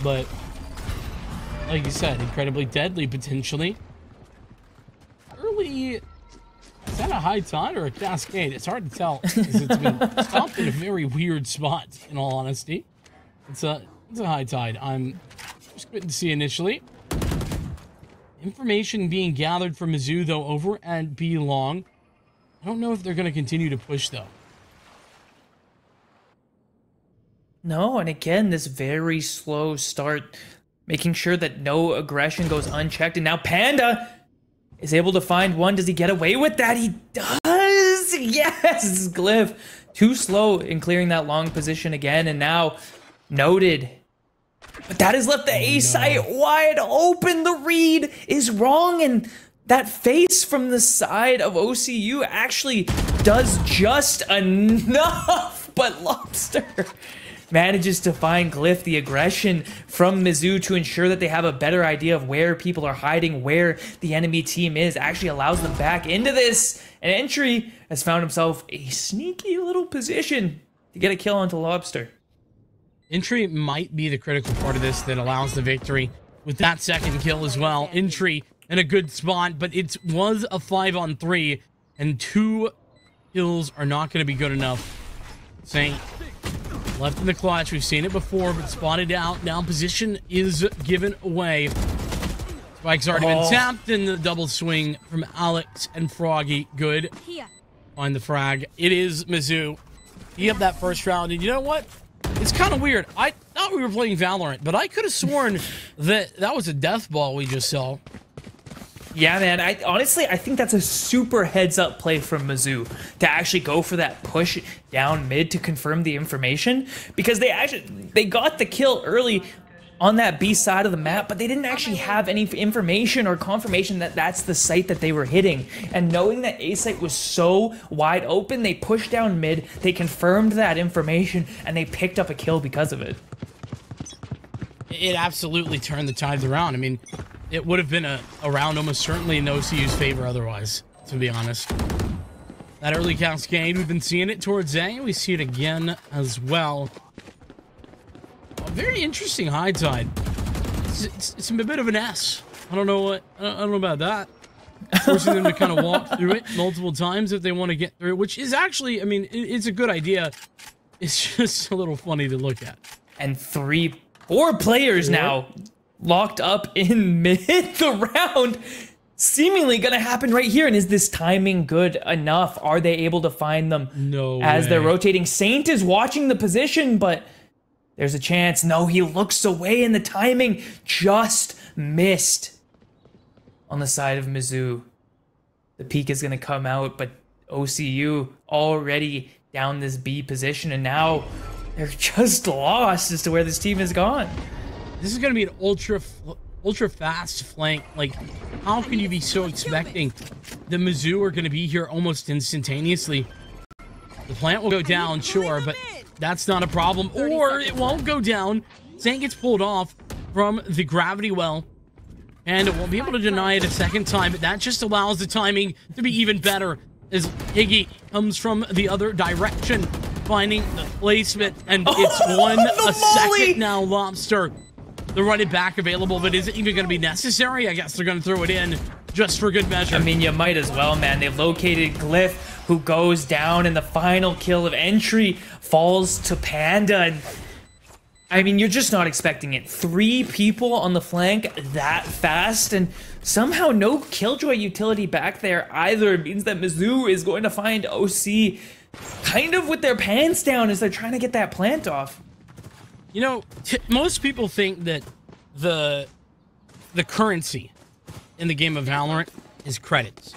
but like you said, incredibly deadly potentially. Early. Is that a high tide or a cascade? It's hard to tell because it's been stopped in a very weird spot, in all honesty. It's a high tide. I'm just good to see initially. Information being gathered from Mizzou, though, over at B long. I don't know if they're going to continue to push, though. No, and again, this very slow start, making sure that no aggression goes unchecked. And now Panda is able to find one. Does he get away with that? He does! Yes! Glyph too slow in clearing that long position again, and now noted. But that has left the A site wide open. The read is wrong, and that face from the side of OCU actually does just enough. But Lobster manages to find Glyph. The aggression from Mizzou to ensure that they have a better idea of where people are hiding, where the enemy team is, actually allows them back into this. And Entry has found himself a sneaky little position to get a kill onto Lobster. Entry might be the critical part of this that allows the victory with that second kill as well. Entry in a good spot, but it was a 5-on-3, and 2 kills are not going to be good enough. Saint left in the clutch. We've seen it before, but spotted out. Now position is given away. Spike's already been tapped, and the double swing from Alex and Froggy. Good. Find the frag. It is Mizzou. He up that first round, and you know what? It's kind of weird. I thought we were playing Valorant, but I could have sworn that that was a death ball we just saw. Yeah, man. Honestly, I think that's a super heads-up play from Mizzou to actually go for that push down mid to confirm the information, because they got the kill early on that B side of the map, but they didn't actually have any information or confirmation that that's the site that they were hitting. And knowing that A site was so wide open, they pushed down mid, they confirmed that information, and they picked up a kill because of it. It absolutely turned the tides around. I mean, it would have been a round almost certainly in OCU's favor otherwise, to be honest. That early cascade, we've been seeing it towards A. We see it again as well. A very interesting high tide. It's a bit of an S. I don't know about that. Forcing them to kind of walk through it multiple times if they want to get through, which is actually, I mean, it's a good idea. It's just a little funny to look at. And 4 players now locked up in mid the round. seemingly gonna happen right here. And is this timing good enough? Are they able to find them? No as way. they're rotating? Saint is watching the position, but there's a chance. No, he looks away, and the timing just missed on the side of Mizzou. The peak is gonna come out, but OCU already down this B position, and now they're just lost as to where this team has gone. This is going to be an ultra fast flank. Like, how can you be so expecting the Mizzou are going to be here almost instantaneously? The plant will go down, sure, but that's not a problem. Or it won't go down. Saint gets pulled off from the gravity well, and it won't be able to deny it a second time, but that just allows the timing to be even better as Iggy comes from the other direction, finding the placement, and it's one a second now. Lobster, the running back available, but is it even going to be necessary? I guess they're going to throw it in just for good measure. I mean, you might as well, man. They located Glyph, who goes down, and the final kill of entry falls to Panda. And I mean, you're just not expecting it. 3 people on the flank that fast, and somehow no Killjoy utility back there either. It means that Mizzou is going to find OC kind of with their pants down as they're trying to get that plant off. You know, most people think that the currency in the game of Valorant is credits.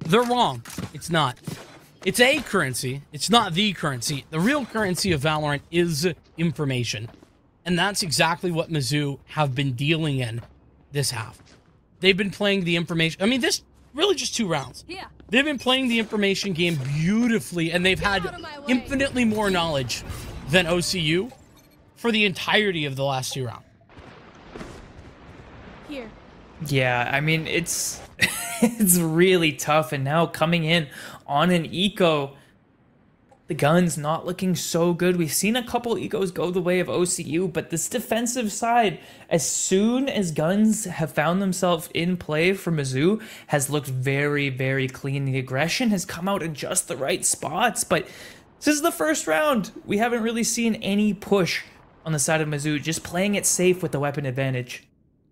They're wrong. It's not. It's a currency. It's not the currency. The real currency of Valorant is information. And that's exactly what Mizzou have been dealing in this half. They've been playing the information. I mean, this really just 2 rounds. They've been playing the information game beautifully, and they've had infinitely more knowledge than OCU for the entirety of the last 2 rounds. Here. Yeah, I mean, it's it's really tough, and now coming in on an eco, the gun's not looking so good. We've seen a couple ecos go the way of OCU, but this defensive side, as soon as guns have found themselves in play for Mizzou, has looked very, very clean. The aggression has come out in just the right spots, but this is the first round. We haven't really seen any push on the side of Mizzou, just playing it safe with the weapon advantage.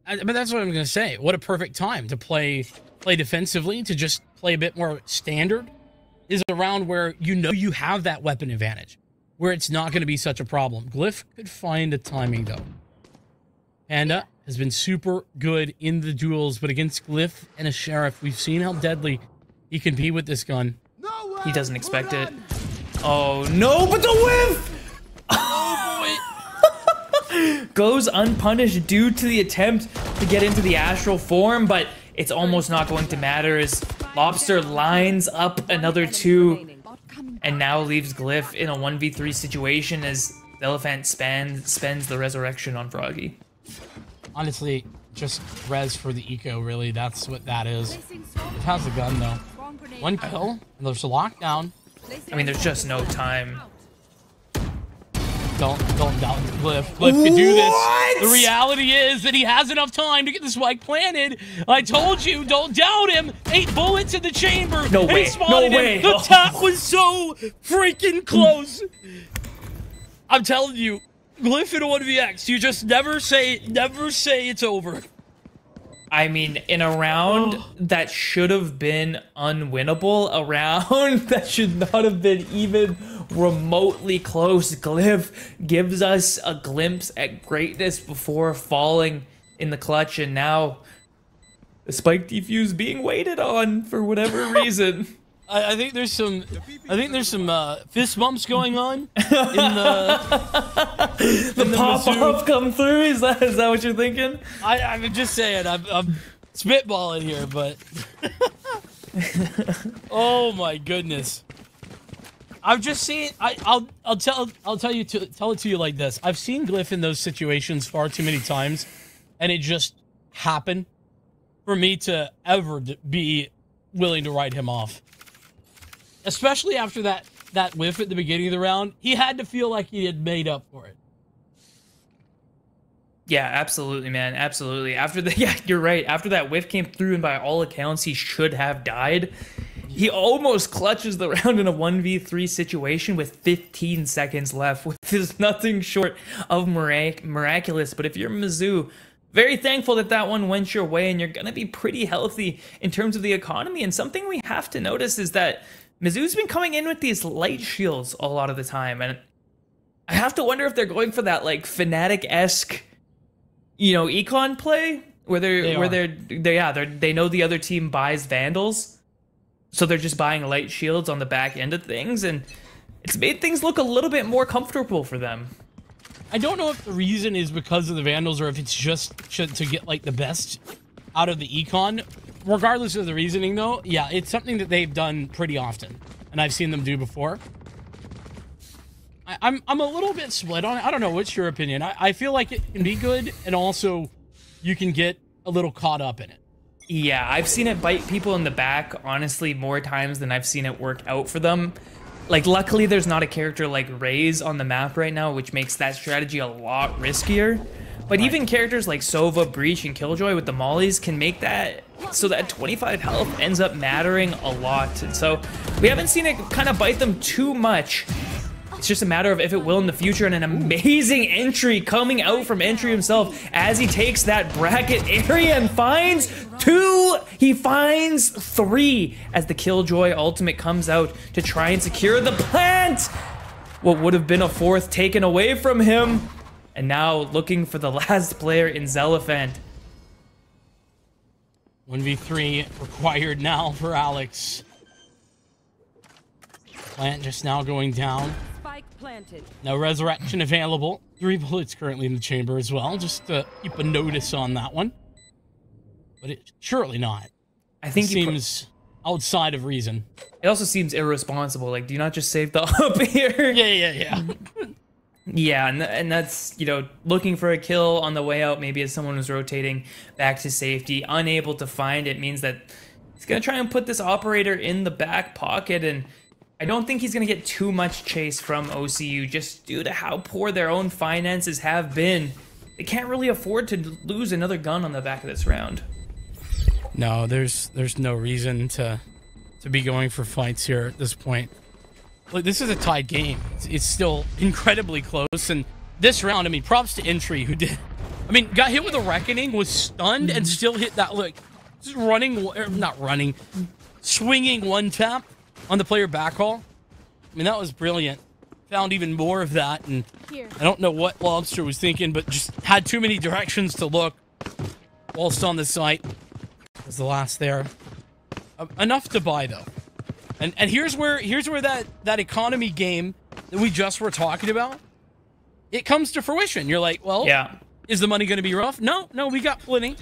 But that's what I'm going to say. What a perfect time to play defensively, to just play a bit more standard, is a round where you know you have that weapon advantage, where it's not going to be such a problem. Glyph could find a timing, though. Panda has been super good in the duels, but against Glyph and a Sheriff, we've seen how deadly he can be with this gun. He doesn't expect it. Oh, no, but the whiff! Goes unpunished due to the attempt to get into the astral form, but it's almost not going to matter as Lobster lines up another 2 and now leaves Glyph in a 1v3 situation as the Elephant spends the resurrection on Froggy. Honestly, just res for the eco, really. That's what that is. It has the gun, though. 1 kill, and there's a lockdown. I mean, there's just no time. Don't doubt Glyph. Glyph can do this. The reality is that he has enough time to get the spike planted. I told you, don't doubt him. 8 bullets in the chamber. No way. No way. The tap was so freaking close. I'm telling you, Glyph in a 1vx, you just never say it's over. I mean, in a round that should have been unwinnable, a round that should not have been even remotely close, Glyph gives us a glimpse at greatness before falling in the clutch, and now the spike defuse being waited on for whatever reason. I think there's some fist bumps going on in the pop-off come through. Is that what you're thinking? I'm just saying. I'm spitballing here, but oh my goodness. I've just seen. I'll tell it to you like this. I've seen Glyph in those situations far too many times, and it just happened for me to ever be willing to write him off. Especially after that whiff at the beginning of the round, he had to feel like he had made up for it. Yeah, absolutely, man. Absolutely. Yeah, you're right. After that whiff came through, and by all accounts, he should have died. He almost clutches the round in a 1v3 situation with 15 seconds left, which is nothing short of miraculous. But if you're Mizzou, very thankful that that one went your way, and you're going to be pretty healthy in terms of the economy. And something we have to notice is that Mizzou's been coming in with these light shields a lot of the time, and I have to wonder if they're going for that like Fnatic-esque, you know, econ play where they know the other team buys Vandals, so they're just buying light shields on the back end of things, and it's made things look a little bit more comfortable for them. I don't know if the reason is because of the Vandals or if it's just to get like the best out of the econ. Regardless of the reasoning, though, yeah, it's something that they've done pretty often, and I've seen them do before. I'm a little bit split on it. I don't know. What's your opinion? I feel like it can be good, and also you can get a little caught up in it. Yeah, I've seen it bite people in the back, honestly, more times than I've seen it work out for them. Like, luckily, there's not a character like Raze on the map right now, which makes that strategy a lot riskier. But even characters like Sova, Breach, and Killjoy with the mollies can make that so that 25 health ends up mattering a lot. And so we haven't seen it kind of bite them too much. It's just a matter of if it will in the future. And an amazing entry coming out from Entry himself as he takes that bracket area and finds 2. He finds 3 as the Killjoy ultimate comes out to try and secure the plant. What would have been a 4th taken away from him. And now looking for the last player in Zelephant. 1v3 required now for Alex. Plant just now going down. Spike planted. No resurrection available. 3 bullets currently in the chamber as well. Just to keep a notice on that one. But it surely not. I think it seems outside of reason. It also seems irresponsible. Like, do you not just save the up here? Yeah. Yeah, and that's, you know, looking for a kill on the way out, maybe as someone was rotating back to safety, unable to find it, means that he's going to try and put this operator in the back pocket, and I don't think he's going to get too much chase from OCU, just due to how poor their own finances have been. They can't really afford to lose another gun on the back of this round. No, there's no reason to be going for fights here at this point. Look, this is a tied game. It's still incredibly close, and this round, I mean, props to Entry, who did, I mean, got hit with a Reckoning, was stunned, and still hit that, look, just swinging one tap on the player backhaul. I mean, that was brilliant. Found even more of that, and I don't know what Lobster was thinking, but just had too many directions to look whilst on the site. Was the last there. Enough to buy, though. And here's where that economy game that we just were talking about, it comes to fruition. You're like, well, yeah, is the money going to be rough? No, we got plenty.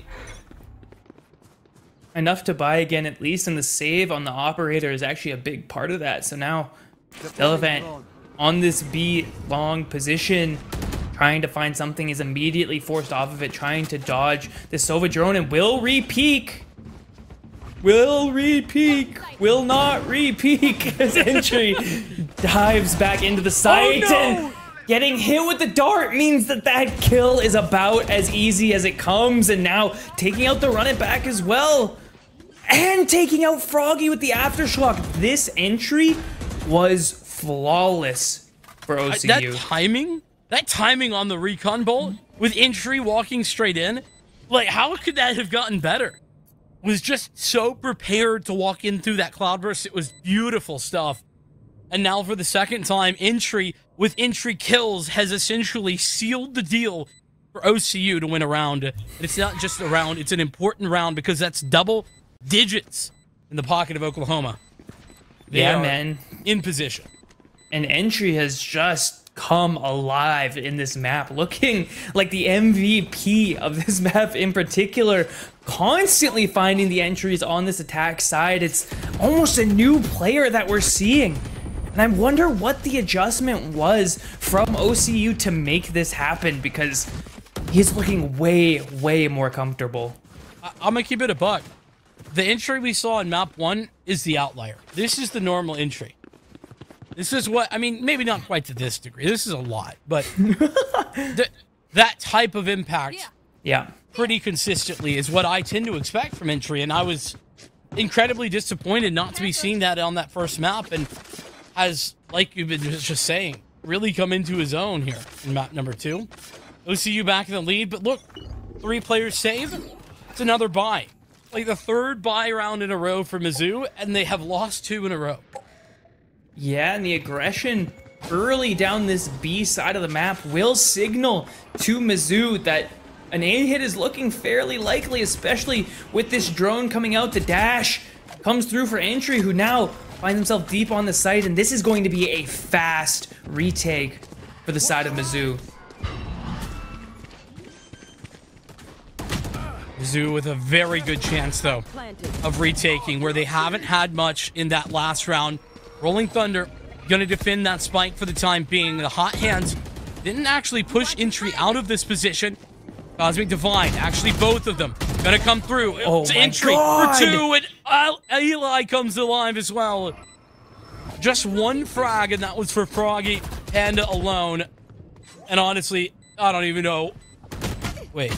Enough to buy again, at least, and the save on the operator is actually a big part of that. So now, Elephant on this B long position, trying to find something, is immediately forced off of it, trying to dodge the Sova drone, and will re-peek. Will re-peek, will not re-peek as Entry dives back into the site. Oh, no! And getting hit with the dart means that that kill is about as easy as it comes, and now taking out the run it back as well. And taking out Froggy with the aftershock. This Entry was flawless for OCU. That timing on the recon bolt with Entry walking straight in, like, how could that have gotten better? Was just so prepared to walk in through that cloudburst. It was beautiful stuff. And now for the second time, Entry with Entry kills has essentially sealed the deal for OCU to win a round. And it's not just a round, it's an important round because that's double digits in the pocket of Oklahoma. They are man, in position. And Entry has just come alive in this map, looking like the MVP of this map in particular, constantly finding the entries on this attack side. It's almost a new player that we're seeing, and I wonder what the adjustment was from OCU to make this happen, because he's looking way more comfortable. I'm gonna keep it a buck. The entry we saw in map 1 is the outlier. This is the normal entry. This is what, I mean, maybe not quite to this degree. This is a lot, but that type of impact, pretty consistently is what I tend to expect from Entry. And I was incredibly disappointed not to be seeing that on that first map. And as, like you've been just saying, really come into his own here in map number 2. OCU back in the lead, but look, 3 players save, it's another bye. Like the 3rd bye round in a row for Mizzou, and they have lost 2 in a row. Yeah, and the aggression early down this B side of the map will signal to Mizzou that an A hit is looking fairly likely, especially with this drone coming out. The dash comes through for Entry, who now finds himself deep on the site, and this is going to be a fast retake for the side of Mizzou. Mizzou with a very good chance, though, of retaking, where they haven't had much in that last round. Rolling Thunder going to defend that spike for the time being. The hot hands didn't actually push Entry out of this position. Cosmic Divine, actually both of them going to come through. Oh, it's my Entry God. for 2, and Eli comes alive as well. Just 1 frag, and that was for Froggy Panda alone. And honestly, I don't even know. Wait.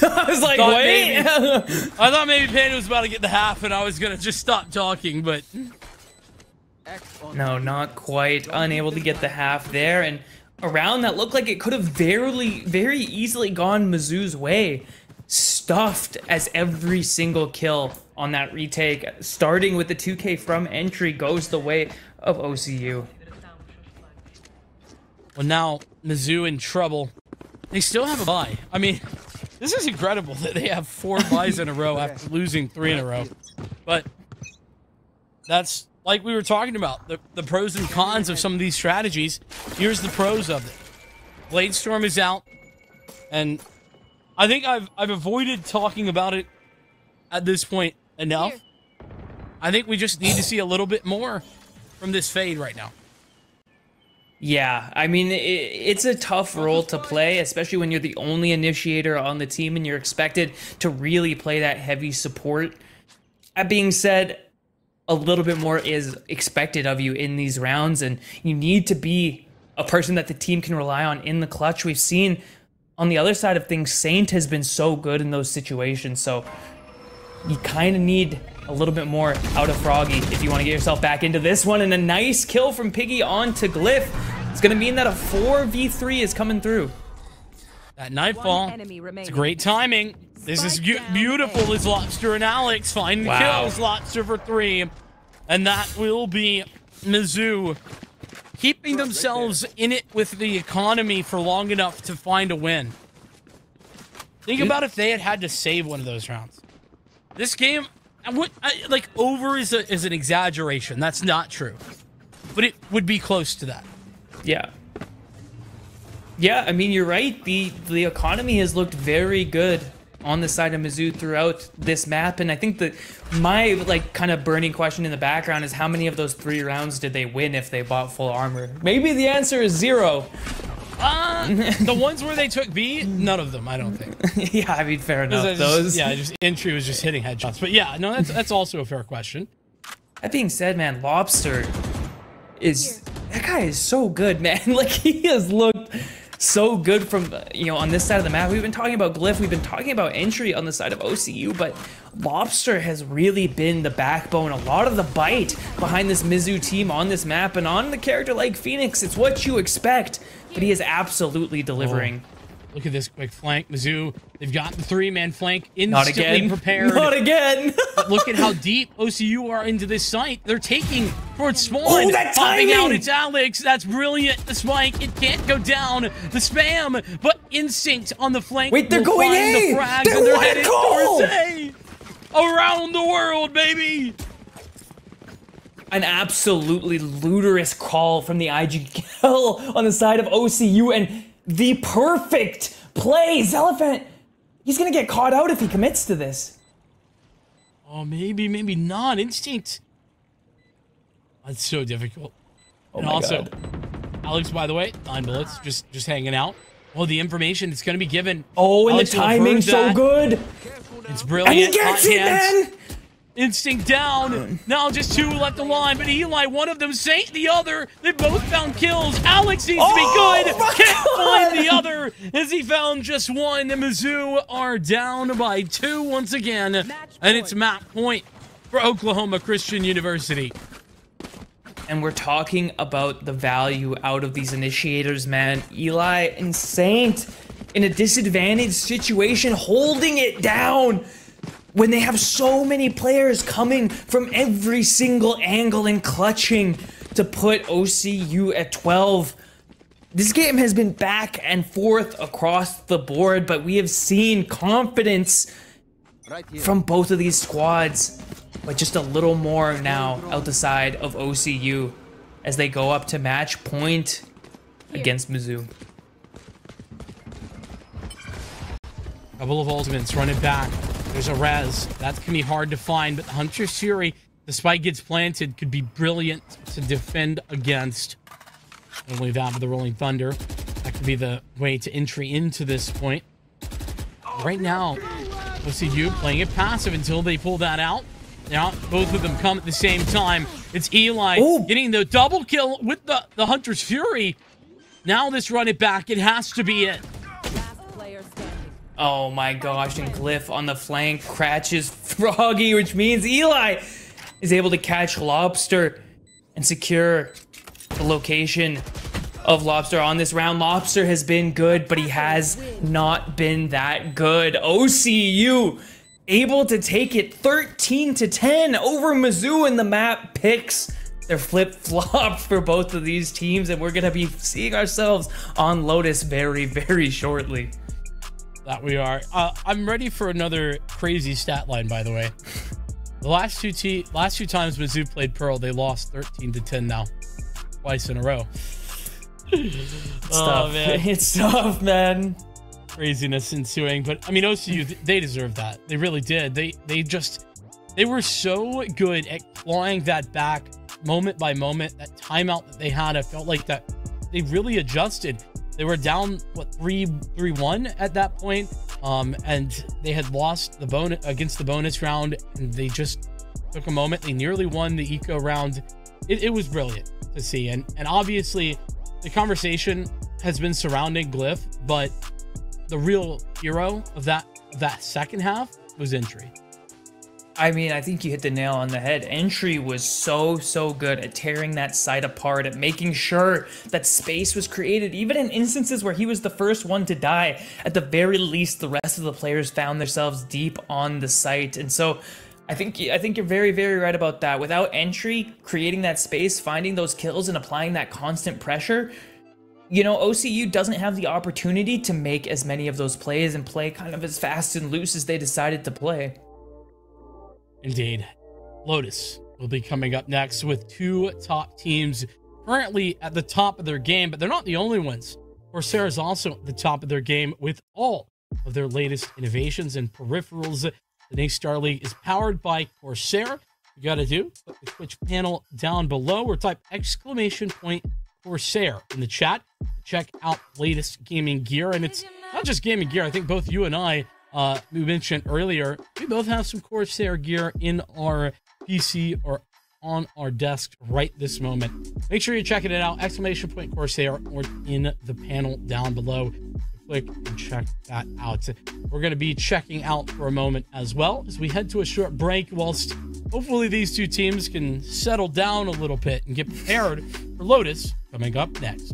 I was like, wait. I thought maybe Panda was about to get the half, and I was going to just stop talking, but... No, not quite. Unable to get the half there, and a round that looked like it could have very easily gone Mizzou's way. Stuffed as every single kill on that retake, starting with the 2K from Entry, goes the way of OCU. Well, now Mizzou in trouble. They still have a bye. I mean, this is incredible that they have 4 buys in a row after losing 3 in a row. But that's, like we were talking about, the pros and cons of some of these strategies. Here's the pros of it. Bladestorm is out, and I think I've avoided talking about it at this point enough. I think we just need to see a little bit more from this Fade right now. Yeah, I mean, it's a tough role to play, especially when you're the only initiator on the team and you're expected to really play that heavy support. That being said, a little bit more is expected of you in these rounds, and you need to be a person that the team can rely on in the clutch. We've seen on the other side of things, Saint has been so good in those situations, so you kind of need a little bit more out of Froggy if you want to get yourself back into this one. And a nice kill from Piggy onto Glyph. It's going to mean that a 4v3 is coming through. That Nightfall, it's great timing. This is beautiful as Lobster and Alex find the kills. Lobster for 3. And that will be Mizzou keeping themselves in it with the economy for long enough to find a win. Think about if they had to save one of those rounds. This game, like, over is an exaggeration. That's not true. But it would be close to that. Yeah. Yeah, I mean, you're right. The economy has looked very good on the side of Mizzou throughout this map, and I think that my, like, kind of burning question in the background is how many of those 3 rounds did they win if they bought full armor? Maybe the answer is 0. The ones where they took B, none of them, I don't think. Yeah, I mean, fair enough. Those, Entry was just hitting headshots. But yeah, no, that's also a fair question. That being said, man, Lobster is, that guy is so good, man. Like, he has looked so good from, you know, on this side of the map. We've been talking about Glyph, we've been talking about Entry on the side of OCU, but Lobster has really been the backbone, a lot of the bite behind this Mizzou team on this map, and on the character like Phoenix, it's what you expect, but he is absolutely delivering. Oh, look at this quick flank. Mizzou, they've got the 3-man flank instantly prepared. Not again. But look at how deep OCU are into this site. They're taking towards spawn. Oh, that popping timing! out. It's Alex. That's brilliant. The spike. It can't go down. The spam. But Instinct on the flank. Wait, they're going A. The frags, and they're headed towards A. Around the world, baby. An absolutely ludicrous call from the IGL on the side of OCU, and the perfect play. Elephant, he's gonna get caught out if he commits to this. Oh, maybe not. Instinct. That's so difficult. Oh, and my also, God. Alex, by the way, 9 bullets, just hanging out. Well, the information that's going to be given. Oh, and Alex the timing's so good. It's brilliant. And he gets it, man. Instinct down. Now just 2 left alive, but Eli, one of them, Saint the other. They both found kills. Alex needs to be good. Can't find the other as he found just 1. The Mizzou are down by 2 once again. And it's map point for Oklahoma Christian University. And we're talking about the value out of these initiators, man. Eli and Saint, in a disadvantaged situation, holding it down when they have so many players coming from every single angle and clutching to put OCU at 12. This game has been back and forth across the board, but we have seen confidence from both of these squads, but just a little more now out the side of OCU as they go up to match point against Mizzou. Couple of ultimates running back. There's a res. That's gonna be hard to find, but the Hunter's Fury, the spike gets planted, could be brilliant to defend against. Not only that, but the Rolling Thunder. That could be the way to entry into this point. Right now, OCU playing it passive until they pull that out. Now, both of them come at the same time. It's Eli getting the double kill with the Hunter's Fury. Now this run it back, it has to be it. Oh my gosh, and Glyph on the flank catches Froggy, which means Eli is able to catch Lobster and secure the location of Lobster on this round. Lobster has been good, but he has not been that good. OCU able to take it 13-10 over Mizzou, and the map picks their flip-flop for both of these teams, and we're gonna be seeing ourselves on Lotus very, very shortly. That we are. I'm ready for another crazy stat line, by the way. The last two times Mizzou played Pearl, they lost 13-10 now. Twice in a row. It's tough. Man. It's tough, man. Craziness ensuing. But, I mean, OCU, they deserve that. They really did. They were so good at clawing that back moment by moment. That timeout that they had, I felt like that they really adjusted. They were down, what, 3-1 at that point, and they had lost the bonus against the bonus round, and they just took a moment. They nearly won the eco round. It was brilliant to see, and obviously the conversation has been surrounding Glyph, but the real hero of that second half was Entry. I mean, I think you hit the nail on the head. Entry was so good at tearing that site apart, at making sure that space was created. Even in instances where he was the first one to die, at the very least, the rest of the players found themselves deep on the site. And so I think you're very, very right about that. Without Entry creating that space, finding those kills and applying that constant pressure, you know, OCU doesn't have the opportunity to make as many of those plays and play kind of as fast and loose as they decided to play. Indeed. Lotus will be coming up next with two top teams currently at the top of their game, but they're not the only ones. Corsair is also at the top of their game with all of their latest innovations and peripherals. The next Star League is powered by Corsair. You got to do, click the Twitch panel down below or type !Corsair in the chat. Check out latest gaming gear. And it's not just gaming gear. I think both you and I, we mentioned earlier, we both have some Corsair gear in our PC or on our desk right this moment. Make sure you're checking it out, !Corsair, or in the panel down below. Click and check that out. We're going to be checking out for a moment as well as we head to a short break, whilst hopefully these two teams can settle down a little bit and get prepared for Lotus coming up next.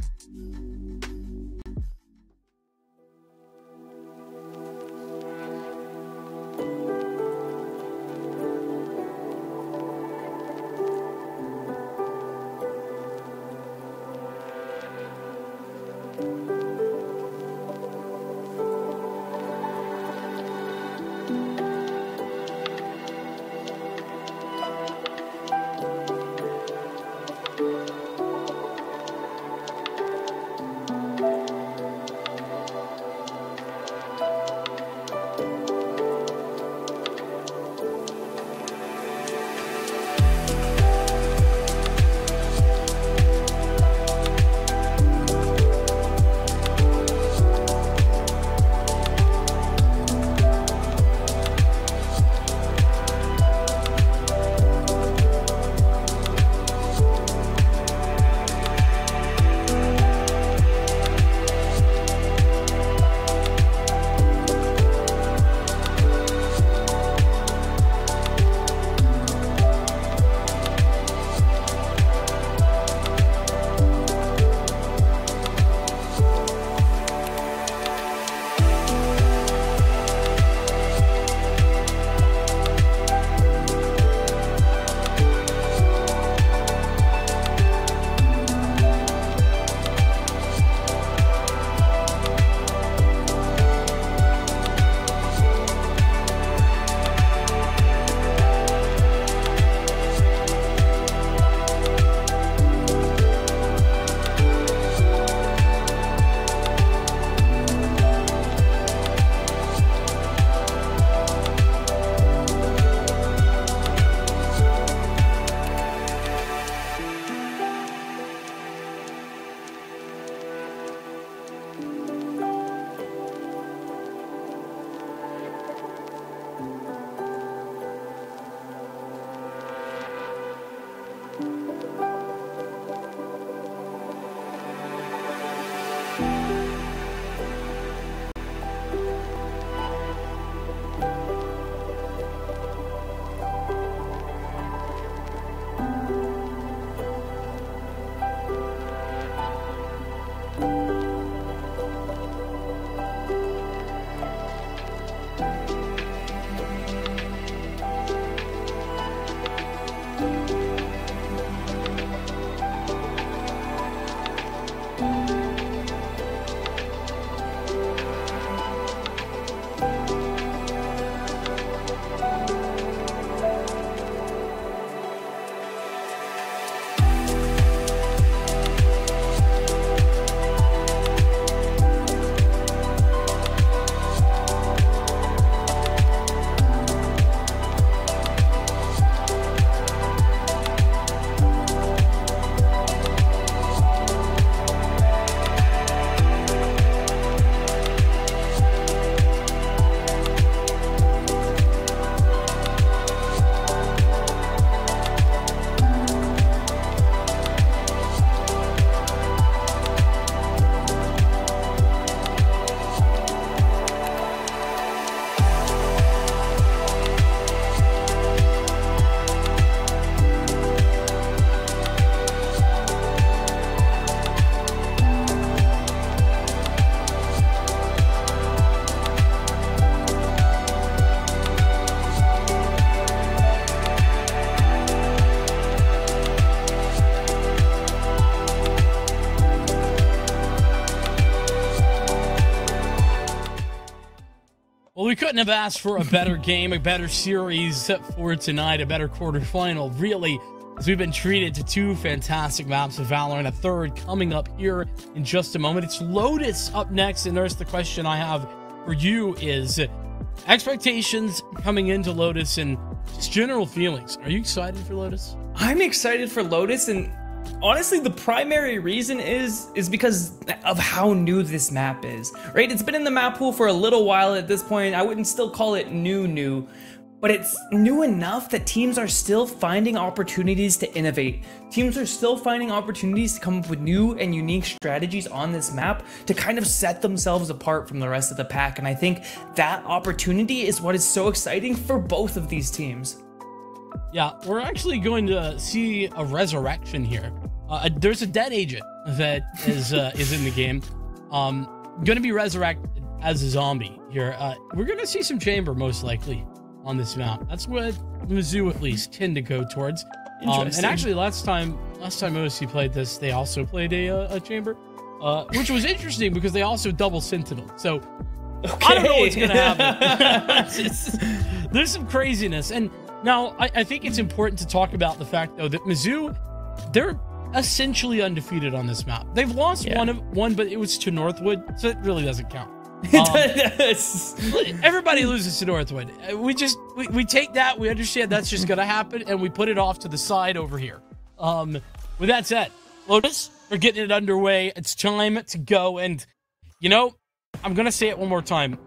couldn't have asked for a better game, a better series for tonight, a better quarterfinal, really, as we've been treated to two fantastic maps of Valorant, a third coming up here in just a moment. It's Lotus up next, and there's the question I have for you is expectations coming into Lotus and just general feelings. Are you excited for Lotus? I'm excited for Lotus, and honestly, the primary reason is because of how new this map is, right? It's been in the map pool for a little while at this point. I wouldn't still call it new, but it's new enough that teams are still finding opportunities to innovate. Teams are still finding opportunities to come up with new and unique strategies on this map to kind of set themselves apart from the rest of the pack. And I think that opportunity is what is so exciting for both of these teams. Yeah, we're actually going to see a resurrection here. There's a dead agent that is in the game. Going to be resurrected as a zombie here. We're going to see some chamber most likely on this map. That's what Mizzou at least tend to go towards. And actually, last time OC played this, they also played a chamber, which was interesting because they also double sentinel. So okay. I don't know what's going to happen. There's some craziness. And now, I think it's important to talk about the fact, though, that Mizzou, they're essentially undefeated on this map. They've lost one, but it was to Northwood, so it really doesn't count. Everybody loses to Northwood. We take that, we understand that's just going to happen, and we put it off to the side over here. With that said, Lotus, we're getting it underway. It's time to go, and, you know, I'm going to say it one more time.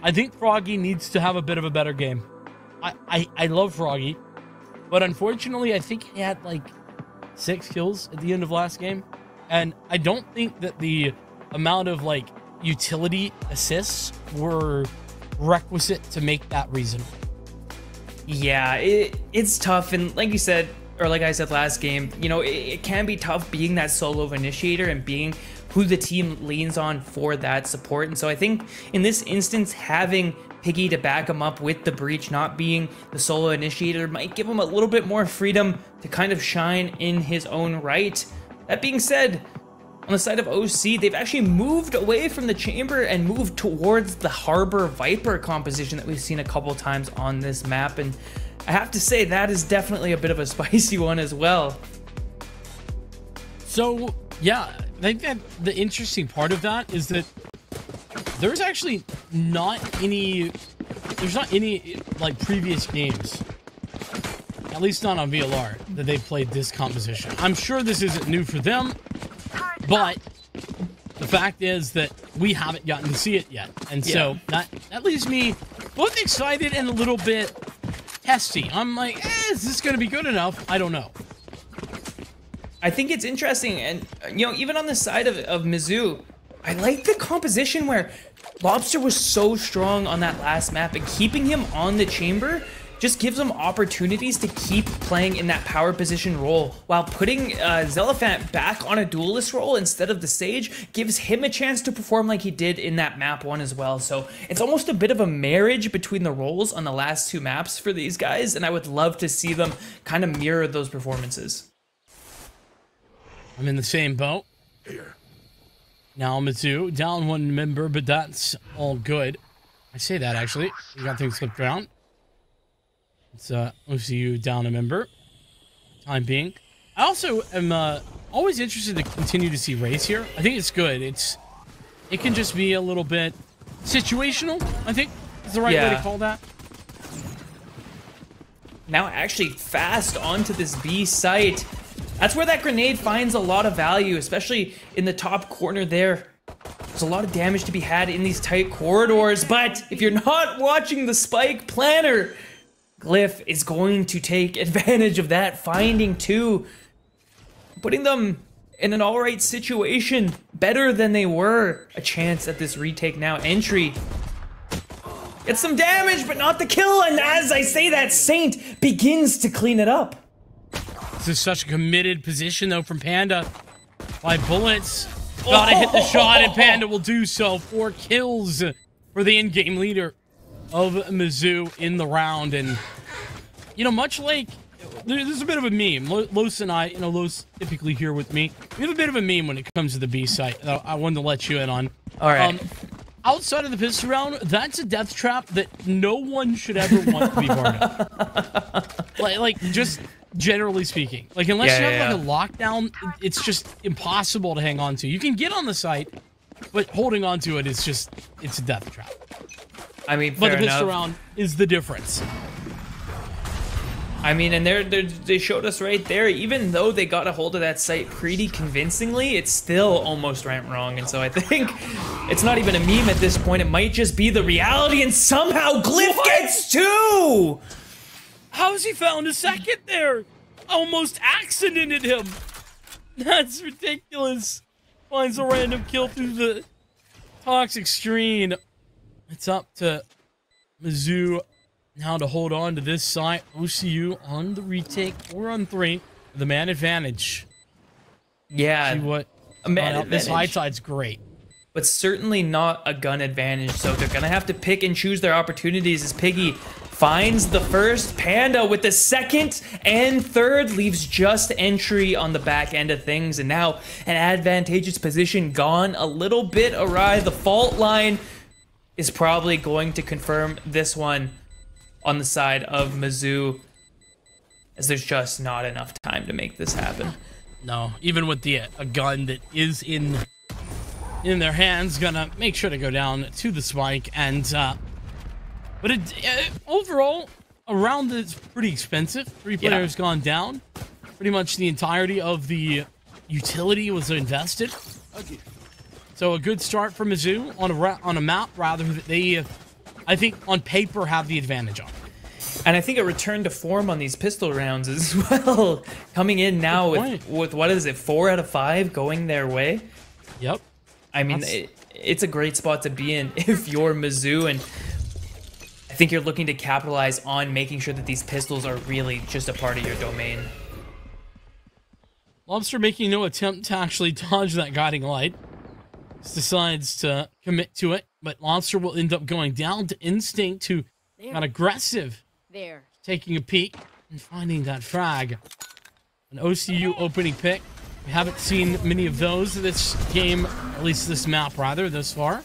I think Froggy needs to have a bit of a better game. I love Froggy, but unfortunately, I think he had like 6 kills at the end of last game, and I don't think that the amount of like utility assists were requisite to make that reasonable. Yeah, it's tough, and like you said, or like I said last game, you know, it can be tough being that solo initiator and being who the team leans on for that support. And so I think in this instance, having Piggy to back him up with the breach, not being the solo initiator, might give him a little bit more freedom to kind of shine in his own right. That being said, on the side of OC, they've actually moved away from the chamber and moved towards the Harbor Viper composition that we've seen a couple times on this map. And I have to say, that is definitely a bit of a spicy one as well. So, yeah, I think that the interesting part of that is that there's actually not any like previous games, at least not on VLR, that they've played this composition. I'm sure this isn't new for them, but the fact is that we haven't gotten to see it yet. And so that leaves me both excited and a little bit testy. I'm like, is this going to be good enough? I don't know. I think it's interesting, and you know, even on the side of Mizzou, I like the composition where Lobster was so strong on that last map, and keeping him on the chamber just gives him opportunities to keep playing in that power position role, while putting Zelafant back on a duelist role instead of the Sage gives him a chance to perform like he did in that map 1 as well. So it's almost a bit of a marriage between the roles on the last 2 maps for these guys, and I would love to see them kind of mirror those performances. I'm in the same boat. Here. Now Mizzou down 1 member, but that's all good. I say that actually. We got things flipped around. It's OCU down a member. Time being. I also am always interested to continue to see race here. I think it's good. It can just be a little bit situational, I think is the right way to call that. Now actually fast onto this B site. That's where that grenade finds a lot of value, especially in the top corner there. There's a lot of damage to be had in these tight corridors, but if you're not watching the spike planner, Glyph is going to take advantage of that, finding 2, putting them in an alright situation, better than they were. A chance at this retake now. Entry gets some damage, but not the kill, and as I say that, Saint begins to clean it up. This is such a committed position, though, from Panda. By bullets. Gotta hit the shot, and Panda will do so. 4 kills for the in-game leader of Mizzou in the round. And, you know, much like, there's a bit of a meme. Los and I, you know, Los typically here with me. We have a bit of a meme when it comes to the B site that I wanted to let you in on. All right. outside of the pistol round, that's a death trap that no one should ever want to be part of. Like just generally speaking. Like, unless you have like a lockdown, it's just impossible to hang on to. You can get on the site, but holding on to it is just, it's a death trap. I mean, but fair the pistol enough. round is the difference. I mean, and they showed us right there, even though they got a hold of that site pretty convincingly, it still almost went wrong. And so I think it's not even a meme at this point. It might just be the reality, and somehow Glyph gets 2! How has he found a second there? Almost accidented him. That's ridiculous. Finds a random kill through the toxic screen. It's up to Mizzou now to hold on to this site. OCU on the retake, 4-on-3. The man advantage. Yeah, see what a man advantage. This high side's great, but certainly not a gun advantage. So they're gonna have to pick and choose their opportunities as Piggy finds the first. Panda with the second and third leaves just entry on the back end of things, and now an advantageous position gone a little bit awry. The fault line is probably going to confirm this one on the side of Mizzou, as there's just not enough time to make this happen. No, even with a gun that is in their hands, gonna make sure to go down to the spike. And but overall, a round that's pretty expensive. 3 players gone down. Pretty much the entirety of the utility was invested. So a good start for Mizzou on a map rather that they, I think, on paper have the advantage on. And I think a return to form on these pistol rounds as well. Coming in now with what is it, 4 out of 5 going their way? Yep. I mean, it's a great spot to be in if you're Mizzou, and I think you're looking to capitalize on making sure that these pistols are really just a part of your domain. Lobster making no attempt to actually dodge that guiding light. Just decides to commit to it, but Lobster will end up going down to Instinct, who got aggressive. There. Taking a peek and finding that frag. An OCU opening pick. We haven't seen many of those this game, at least this map rather, thus far.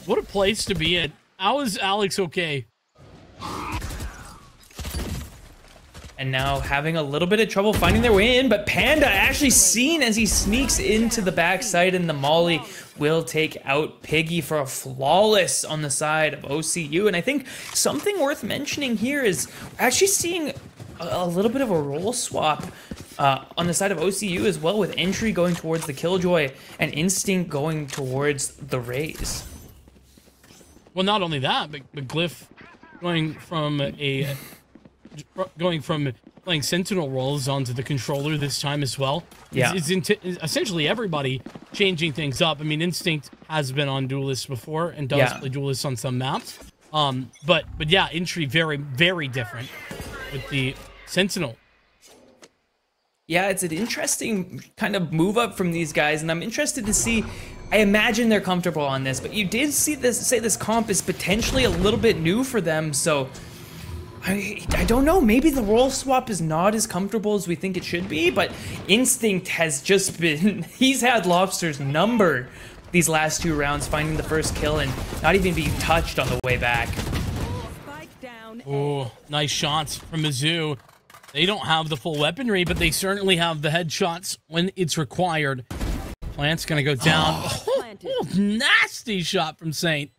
What a place to be in. How is Alex okay? And now having a little bit of trouble finding their way in, but Panda actually seen as he sneaks into the backside, and the Molly will take out Piggy for a flawless on the side of OCU. And I think something worth mentioning here is we're actually seeing a little bit of a role swap on the side of OCU as well, with Entry going towards the Killjoy and Instinct going towards the Raze. Well, not only that, but Glyph going from playing Sentinel roles onto the controller this time as well. Yeah. It's essentially everybody changing things up. I mean, Instinct has been on Duelists before and does play Duelists on some maps. But yeah, Entry very, very different with the Sentinel. Yeah, it's an interesting kind of move up from these guys, and I'm interested to see. I imagine they're comfortable on this, but you did say this comp is potentially a little bit new for them, so I don't know. Maybe the role swap is not as comfortable as we think it should be, but Instinct has just been, he's had Lobster's number these last 2 rounds, finding the first kill and not even being touched on the way back. Oh, nice shots from Mizzou. They don't have the full weaponry, but they certainly have the headshots when it's required. Plant's gonna go down. Oh, nasty shot from Saint.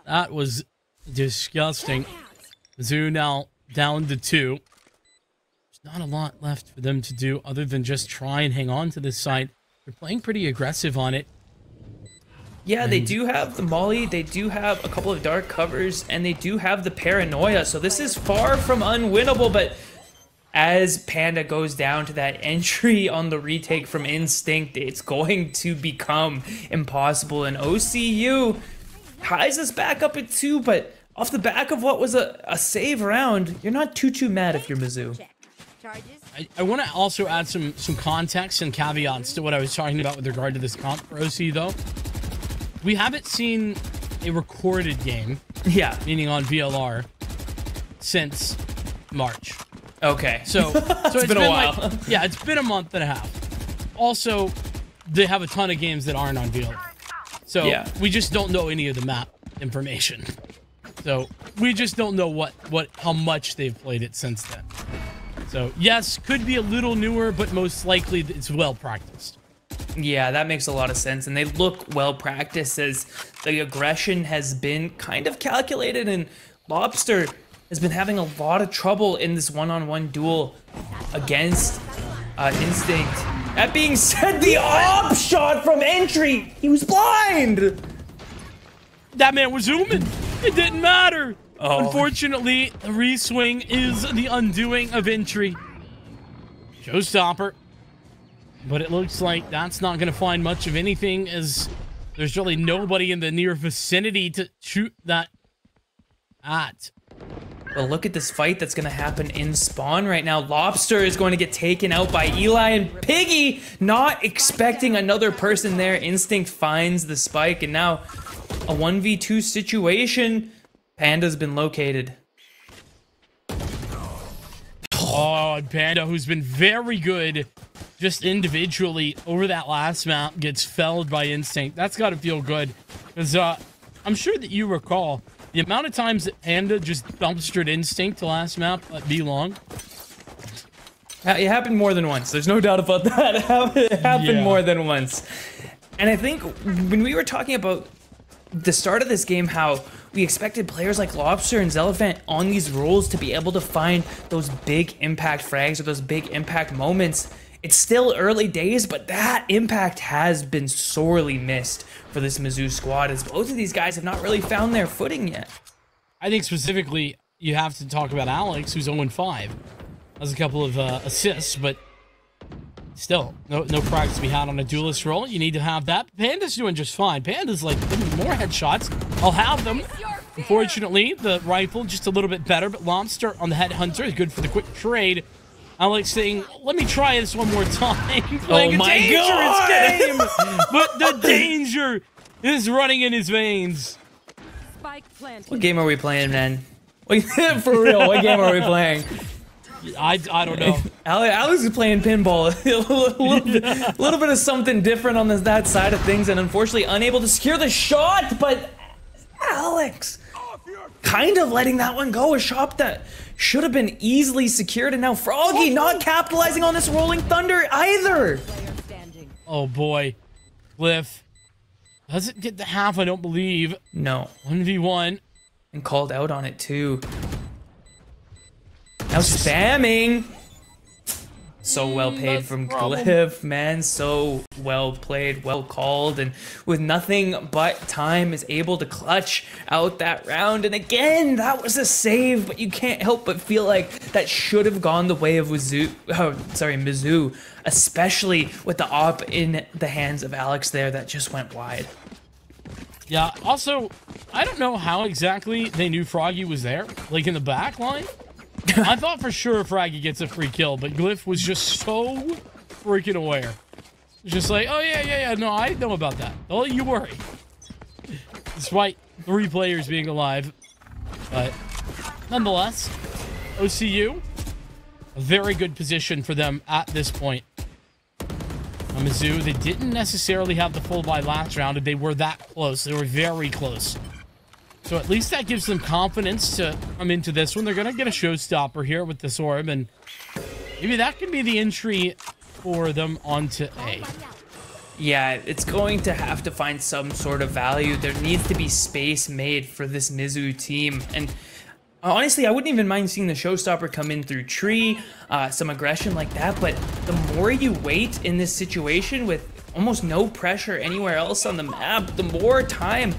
That was disgusting. Mizzou now down to 2. There's not a lot left for them to do other than just try and hang on to this side. They're playing pretty aggressive on it. Yeah, they do have the Molly, they do have a couple of dark covers, and they do have the Paranoia, so this is far from unwinnable, but as Panda goes down to that entry on the retake from Instinct, it's going to become impossible, and OCU ties us back up at 2, but off the back of what was a save round, you're not too mad if you're Mizzou. I want to also add some context and caveats to what I was talking about with regard to this comp for OC, though. We haven't seen a recorded game, meaning on VLR, since March. Okay. So it's been a while. Like, it's been a month and a half. Also, they have a ton of games that aren't on VLR. So Yeah. we just don't know any of the map information. So we just don't know how much they've played it since then. So yes, could be a little newer, but most likely it's well practiced. Yeah, that makes a lot of sense. And they look well practiced as the aggression has been kind of calculated, and Lobster has been having a lot of trouble in this one-on-one duel against Instinct. That being said, the op shot from entry, he was blind. That man was zooming. It didn't matter. Oh. Unfortunately, the reswing is the undoing of entry. Showstopper. But it looks like that's not going to find much of anything, as there's really nobody in the near vicinity to shoot that at. Well, look at this fight that's going to happen in spawn right now. Lobster is going to get taken out by Eli, and Piggy, not expecting another person there. Instinct finds the spike, and now a 1v2 situation. Panda's been located. Oh, and Panda, who's been very good just individually over that last map, gets felled by Instinct. That's got to feel good, because I'm sure that you recall the amount of times that Panda just dumpstered Instinct the last map at B-Long. It happened more than once. There's no doubt about that. It happened more than once. And I think when we were talking about the start of this game, how we expected players like Lobster and Zelephant on these roles to be able to find those big impact frags or those big impact moments. It's still early days, but that impact has been sorely missed for this Mizzou squad, as both of these guys have not really found their footing yet. I think specifically you have to talk about Alex, who's 0-5. Has a couple of assists, but still, no frags to be had on a duelist role. You need to have that. Panda's doing just fine. Panda's like, give me more headshots. I'll have them. Unfortunately, the rifle just a little bit better, but Lobster on the headhunter is good for the quick trade. Alex saying, let me try this one more time. Playing a dangerous game, but the danger is running in his veins. What game are we playing, man? For real, what game are we playing? I don't know. Alex is playing pinball. a little bit of something different on that side of things, and unfortunately unable to secure the shot, but Alex kind of letting that one go. A shot that should have been easily secured, and now Froggy not capitalizing on this rolling thunder either. Oh boy. Cliff doesn't get the half, I don't believe. No. 1v1. And called out on it too. Now spamming. So well paid from Cliff, man. So well played, well called, and with nothing but time is able to clutch out that round. And again, that was a save, but you can't help but feel like that should have gone the way of Mizzou, especially with the op in the hands of Alex there that just went wide. Yeah, also, I don't know how exactly they knew Froggy was there, like in the back line. I thought for sure Froggy gets a free kill, but Glyph was just so freaking aware. Just like, oh yeah, no, I know about that. Don't you worry. Despite 3 players being alive. But nonetheless, OCU, a very good position for them at this point. Mizzou, they didn't necessarily have the full buy last round, and they were that close. They were very close. So at least that gives them confidence to come into this one. They're going to get a showstopper here with this orb, and maybe that could be the entry for them onto A. Yeah, it's going to have to find some sort of value. There needs to be space made for this Mizzou team. And honestly, I wouldn't even mind seeing the showstopper come in through tree, some aggression like that. But the more you wait in this situation with almost no pressure anywhere else on the map, the more time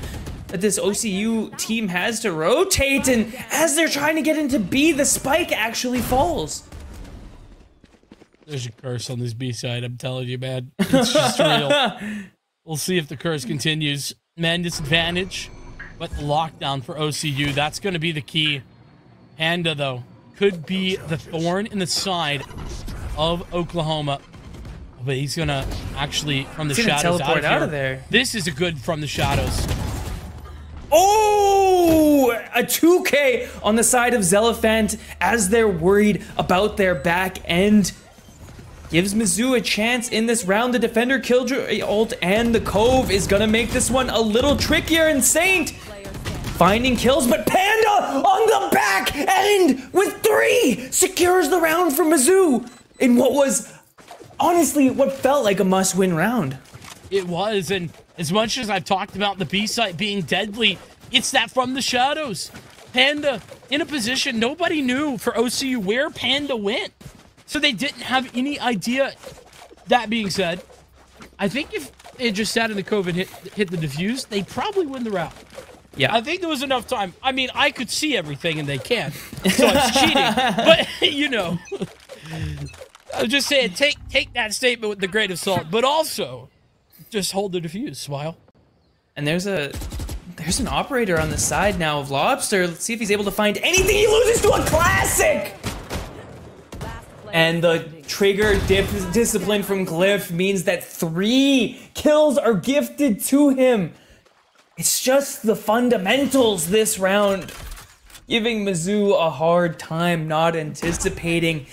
that this OCU team has to rotate, and as they're trying to get into B, the spike actually falls. There's a curse on this B side, I'm telling you, man. It's just real. We'll see if the curse continues. Man disadvantage, but the lockdown for OCU, that's going to be the key. Panda, though, could be the thorn in the side of Oklahoma. But he's going to actually, from the shadows, teleport out of there. This is a good from the shadows. Oh, a 2K on the side of Zelephant as they're worried about their back end. gives Mizzou a chance in this round. The defender killjoy ult and the Cove is gonna make this one a little trickier, and Saint finding kills, but Panda on the back end with 3 secures the round for Mizzou in what was honestly what felt like a must-win round. It was, and as much as I've talked about the B site being deadly, it's that from the shadows. Panda in a position nobody knew for OCU where Panda went, so they didn't have any idea. That being said, I think if they just sat in the Cove and hit the defuse, they probably win the round. Yeah, I think there was enough time. I mean, I could see everything and they can't, so it's cheating. But you know, I'm just saying, take that statement with a grain of salt, but also just hold the defuse. Smile. And there's an operator on the side now of Lobster. Let's see if he's able to find anything. He loses to a classic. And the trigger discipline from Glyph means that 3 kills are gifted to him. It's just the fundamentals this round, giving Mizzou a hard time, not anticipating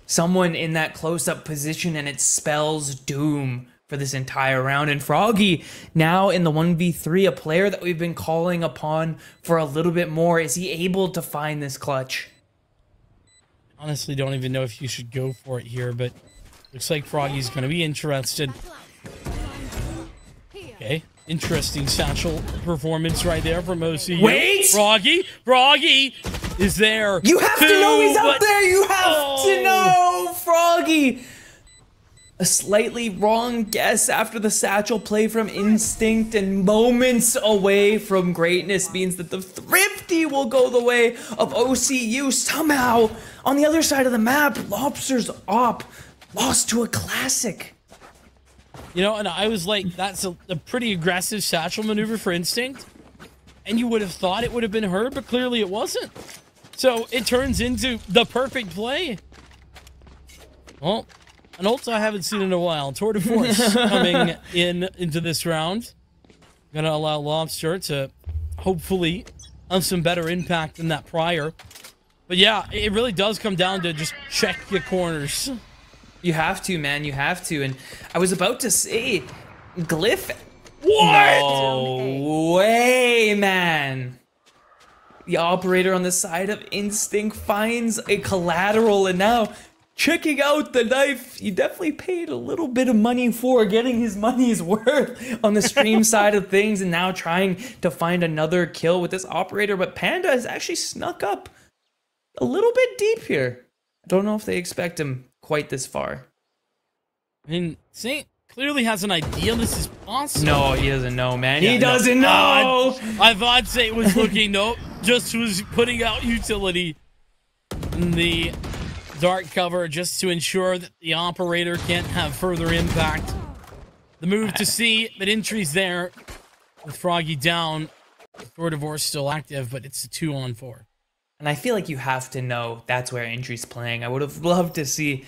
someone in that close-up position, and it spells doom for this entire round. And Froggy now in the 1v3, a player that we've been calling upon for a little bit more. Is he able to find this clutch? Honestly, don't even know if you should go for it here, but looks like Froggy's going to be interested. Okay. Interesting satchel performance right there from OCU. Wait! Froggy is there. You have to know he's up there. You have to know, Froggy. A slightly wrong guess after the satchel play from Instinct, and moments away from greatness means that the Thrifty will go the way of OCU. Somehow, on the other side of the map, Lobster's op lost to a classic. You know, and I was like, that's a pretty aggressive satchel maneuver for Instinct. And you would have thought it would have been her, but clearly it wasn't. So it turns into the perfect play. Well, an ult I haven't seen in a while. Tour de Force coming into this round. Gonna allow Lobster to hopefully have some better impact than that prior. But yeah, it really does come down to just check your corners. You have to, man. You have to. And I was about to say, Glyph. What? No way, man. The operator on the side of Instinct finds a collateral, and now checking out the knife he definitely paid a little bit of money for, getting his money's worth on the stream side of things, and now trying to find another kill with this operator. But Panda has actually snuck up a little bit deep here. I don't know if they expect him quite this far. I mean, Saint clearly has an idea this is possible. No, he doesn't know, man. Yeah, he doesn't know. I thought Saint was looking, nope, just was putting out utility in the dark cover just to ensure that the operator can't have further impact. The move to see that entry's there with Froggy down. Tour de Force still active, but it's a 2-on-4. And I feel like you have to know that's where entry's playing. I would have loved to see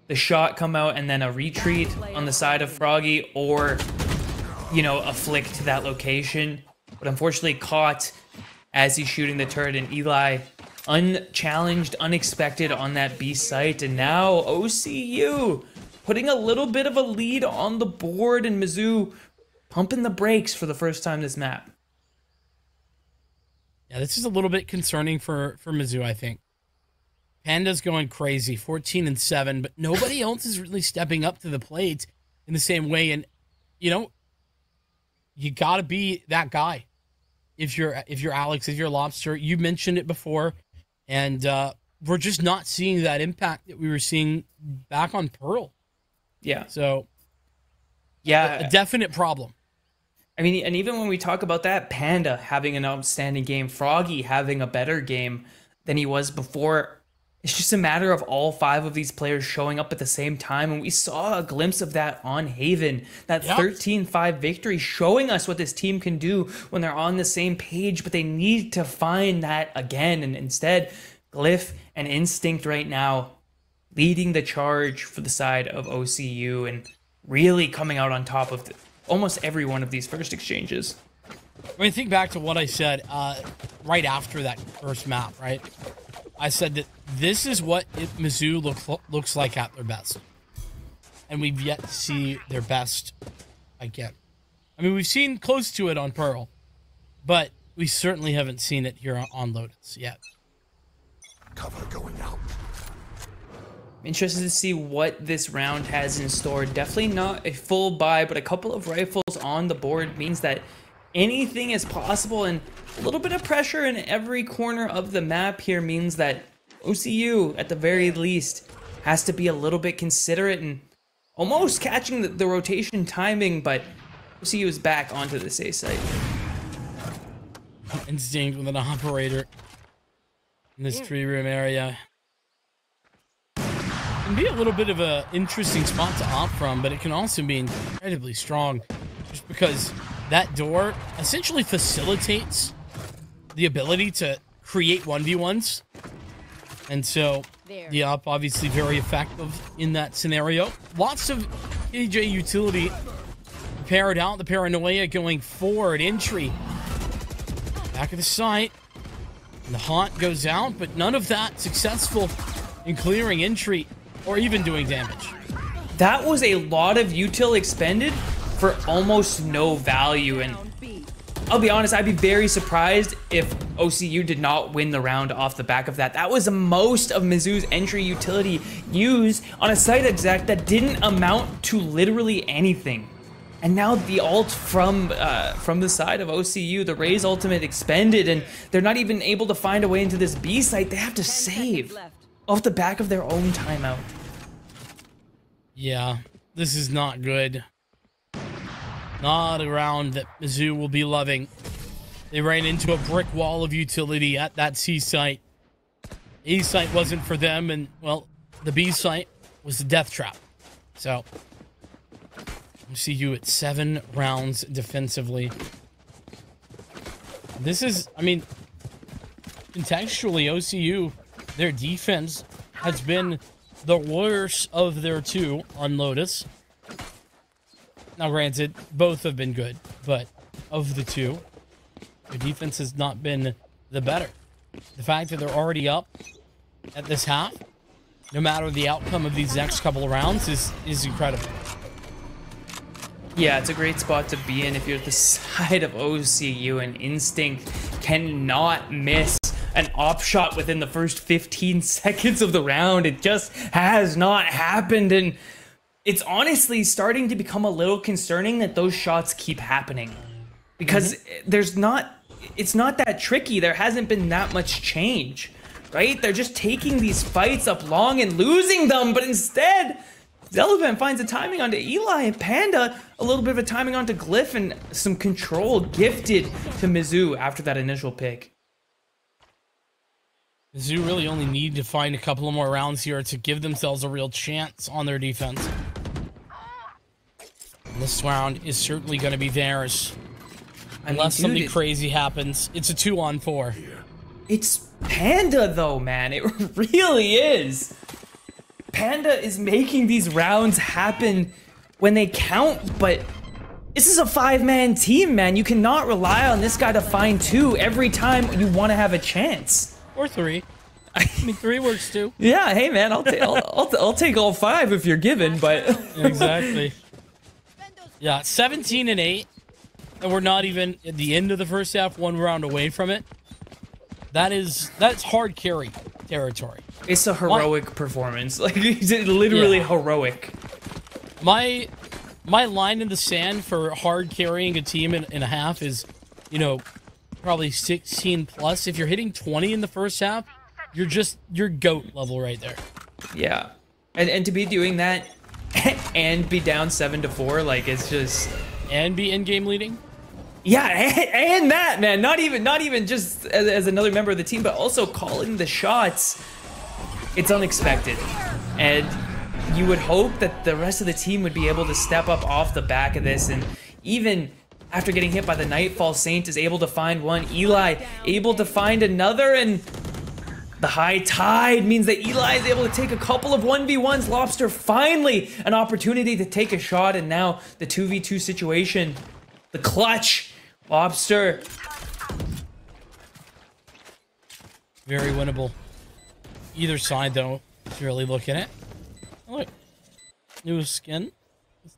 the shot come out and then a retreat on the side of Froggy, or, you know, a flick to that location. But unfortunately caught as he's shooting the turret, and Eli unchallenged, unexpected on that B site. And now OCU putting a little bit of a lead on the board, and Mizzou pumping the brakes for the first time this map. Yeah, this is a little bit concerning for Mizzou, I think. Panda's going crazy, 14-7, but nobody else is really stepping up to the plate in the same way. And, you know, you got to be that guy. If you're Alex, if you're Lobster, you mentioned it before, and we're just not seeing that impact that we were seeing back on Pearl. Yeah. So, yeah, a definite problem. I mean, and even when we talk about that, Panda having an outstanding game, Froggy having a better game than he was before, it's just a matter of all 5 of these players showing up at the same time. And we saw a glimpse of that on Haven, that 13-5 victory, showing us what this team can do when they're on the same page, but they need to find that again. And instead, Glyph and Instinct right now leading the charge for the side of OCU and really coming out on top of almost every one of these first exchanges. I mean, think back to what I said right after that first map, right? I said that this is what Mizzou looks like at their best. and we've yet to see their best again. I mean, we've seen close to it on Pearl, but we certainly haven't seen it here on Lotus yet. Cover going out. Interested to see what this round has in store. Definitely not a full buy, but a couple of rifles on the board means that anything is possible, and a little bit of pressure in every corner of the map here means that OCU, at the very least, has to be a little bit considerate and almost catching the rotation timing, but OCU is back onto this A site. Instinct with an operator in this 3-room area. Can be a little bit of an interesting spot to opt from, but it can also be incredibly strong just because that door essentially facilitates the ability to create 1v1s. And so the op obviously very effective in that scenario. Lots of KJ utility paired out. The paranoia going forward. Entry. Back of the site. And the haunt goes out, but none of that successful in clearing entry or even doing damage. That was a lot of util expended for almost no value, and I'll be honest, I'd be very surprised if OCU did not win the round off the back of that. That was the most of Mizzou's entry utility used on a site exec that didn't amount to literally anything. And now the ult from the side of OCU, the Raze ultimate expended, and they're not even able to find a way into this B site. They have to save off the back of their own timeout. Yeah, this is not good. Not a round that Mizzou will be loving. They ran into a brick wall of utility at that C site. A site wasn't for them, and, well, the B site was the death trap. So, MCU at 7 rounds defensively. This is, I mean, contextually, OCU, their defense has been the worst of their 2 on Lotus. Now, granted, both have been good, but of the 2, their defense has not been the better. The fact that they're already up at this half, no matter the outcome of these next couple of rounds, is incredible. Yeah, it's a great spot to be in if you're at the side of OCU, and Instinct cannot miss an op shot within the first 15 seconds of the round. It just has not happened, and it's honestly starting to become a little concerning that those shots keep happening, because it's not that tricky. There hasn't been that much change, right? They're just taking these fights up long and losing them, but instead Zelevant finds a timing onto Eli, and Panda a little bit of a timing onto Glyph, and some control gifted to Mizzou after that initial pick. Mizzou really only need to find a couple of more rounds here to give themselves a real chance on their defense. And this round is certainly going to be theirs. Unless something crazy happens. It's a 2-on-4. It's Panda though, man. It really is. Panda is making these rounds happen when they count, but this is a 5-man team, man. You cannot rely on this guy to find 2 every time you want to have a chance. Or 3. I mean, 3 works too. Yeah, hey man, I'll take all 5 if you're given, but exactly. Yeah, 17 and 8, and we're not even at the end of the first half, 1 round away from it. That's hard carry territory. It's a heroic performance. Like, it's literally heroic. My line in the sand for hard carrying a team in a half is, you know, probably 16 plus. If you're hitting 20 in the first half, you're GOAT level right there. Yeah. And to be doing that and be down 7-4, like, it's just... And be in-game leading? Yeah, and that, man. Not even just as another member of the team, but also calling the shots. It's unexpected. And you would hope that the rest of the team would be able to step up off the back of this, and even after getting hit by the Nightfall, Saint is able to find one. Eli able to find another, and the high tide means that Eli is able to take a couple of 1v1s. Lobster finally an opportunity to take a shot, and now the 2v2 situation. The clutch. Lobster. Very winnable. Either side, though, is really looking at. Look. New skin.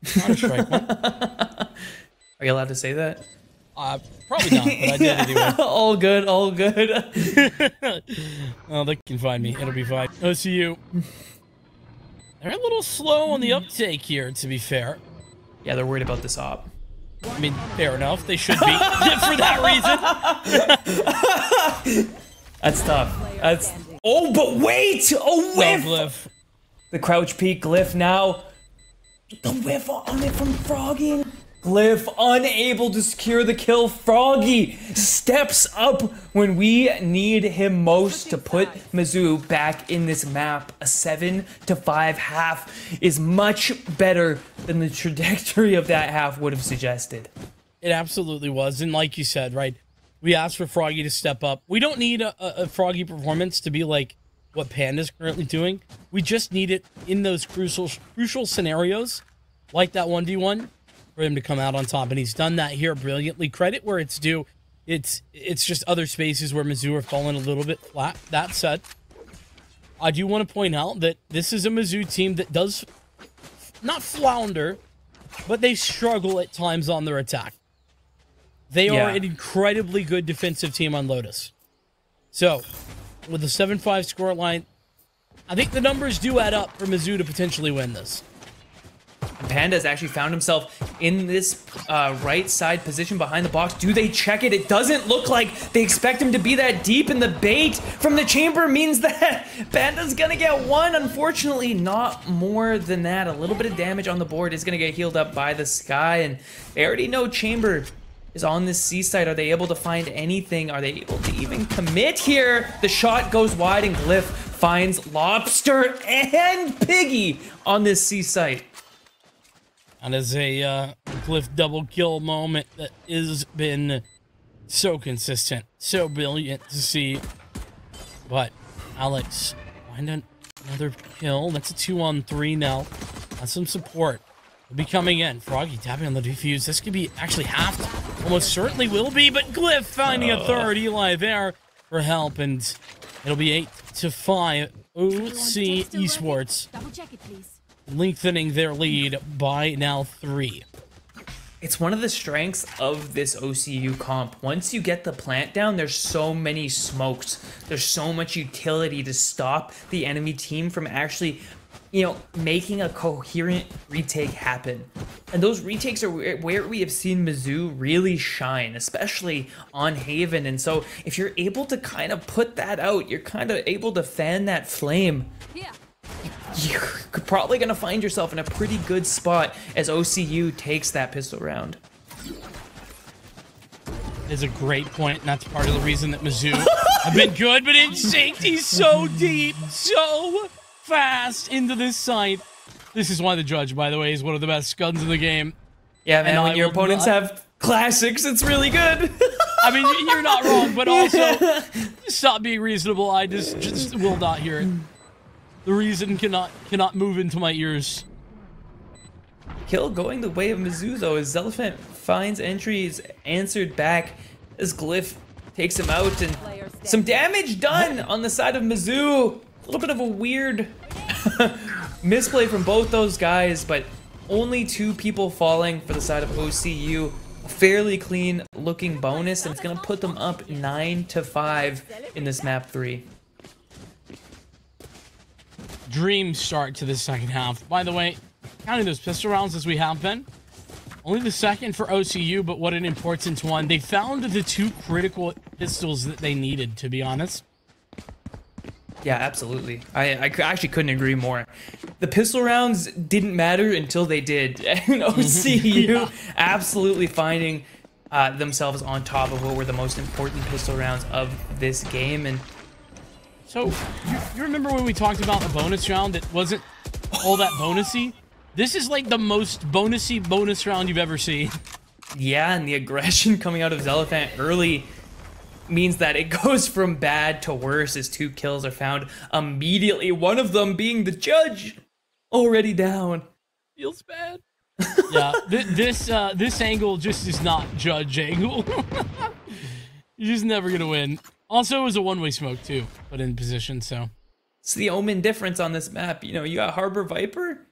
It's not a strike one. Are you allowed to say that? Probably not, but I did anyway. All good, all good. Oh, they can find me. It'll be fine. OCU. They're a little slow on the uptake here, to be fair. Yeah, they're worried about this op. I mean, fair enough. They should be for that reason. That's tough. That's. Oh, but wait! Oh, whiff! Glyph. The crouch peek glyph now. The whiff on it from Froggy. Glyph unable to secure the kill. Froggy steps up when we need him most to put Mizzou back in this map. A 7-5 half is much better than the trajectory of that half would have suggested. It absolutely was. And like you said, right, we asked for Froggy to step up. We don't need a Froggy performance to be like what Panda's currently doing. We just need it in those crucial scenarios, like that 1v1, for him to come out on top. And he's done that here brilliantly. Credit where it's due. It's just other spaces where Mizzou are falling a little bit flat. That said, I do want to point out that this is a Mizzou team that does not flounder, but they struggle at times on their attack. They are an incredibly good defensive team on Lotus. So, with a 7-5 scoreline, I think the numbers do add up for Mizzou to potentially win this. Panda has actually found himself in this right side position behind the box. Do they check it? It doesn't look like they expect him to be that deep, and the bait from the chamber means that Panda's gonna get one. Unfortunately, not more than that. A little bit of damage on the board is gonna get healed up by the Sky, and they already know chamber is on this C side. Are they able to find anything? Are they able to even commit here? The shot goes wide, and Glyph finds Lobster and Piggy on this C site. And as a Glyph double kill moment that has been so consistent, so brilliant to see. But Alex, find another kill. That's a 2-on-3 now. That's some support. Will be coming in. Froggy tapping on the defuse. This could be actually halved. Almost certainly will be, but Glyph finding a third. Eli there for help, and it'll be 8-5. OC Esports lengthening their lead by now 3. It's one of the strengths of this OCU comp. Once you get the plant down, there's so many smokes. There's so much utility to stop the enemy team from actually, you know, making a coherent retake happen. And those retakes are where we have seen Mizzou really shine, especially on Haven. And so if you're able to kind of put that out, you're kind of able to fan that flame. Yeah. You're probably going to find yourself in a pretty good spot as OCU takes that pistol round. Is a great point, and that's part of the reason that Mizzou have been good, but Instinct, he's so deep, so fast into this site. This is why the Judge, by the way, is one of the best guns in the game. Yeah, man, when your opponents have classics, it's really good. I mean, you're not wrong, but also, stop being reasonable. I just will not hear it. The reason cannot move into my ears. Kill going the way of Mizzou, though, as Zelfant finds entries answered back as Glyph takes him out, and some damage done on the side of Mizzou. A little bit of a weird misplay from both those guys, but only 2 people falling for the side of OCU. A fairly clean looking bonus, and it's going to put them up 9-5 in this map 3. Dream start to the second half. By the way, counting those pistol rounds as we have been, only the second for OCU, but what an important one. They found the 2 critical pistols that they needed, to be honest. Yeah, absolutely. I actually couldn't agree more. The pistol rounds didn't matter until they did. And OCU absolutely finding themselves on top of what were the most important pistol rounds of this game. And so, you remember when we talked about the bonus round that wasn't all that bonusy? This is like the most bonusy bonus round you've ever seen. Yeah, and the aggression coming out of Zelfant early means that it goes from bad to worse as 2 kills are found immediately. One of them being the Judge, already down. Feels bad. Yeah, this angle just is not Judge angle. You're just never gonna win. Also, it was a one-way smoke too, but in position, so. It's the Omen difference on this map. You know, you got Harbor Viper.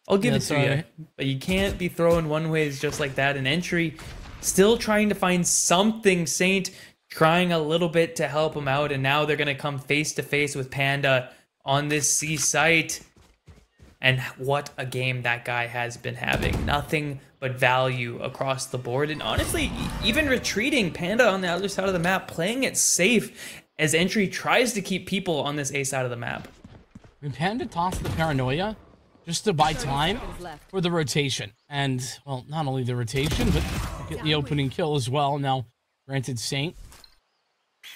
I'll give it to you. But you can't be throwing one ways just like that. An entry, still trying to find something. Saint trying a little bit to help him out, and now they're going to come face to face with Panda on this C site. And what a game that guy has been having. Nothing but value across the board. And honestly, even retreating, Panda on the other side of the map, playing it safe as Entry tries to keep people on this A side of the map. And Panda tossed the paranoia just to buy time for the rotation. And, well, not only the rotation, but get the opening kill as well. Now, granted, Saint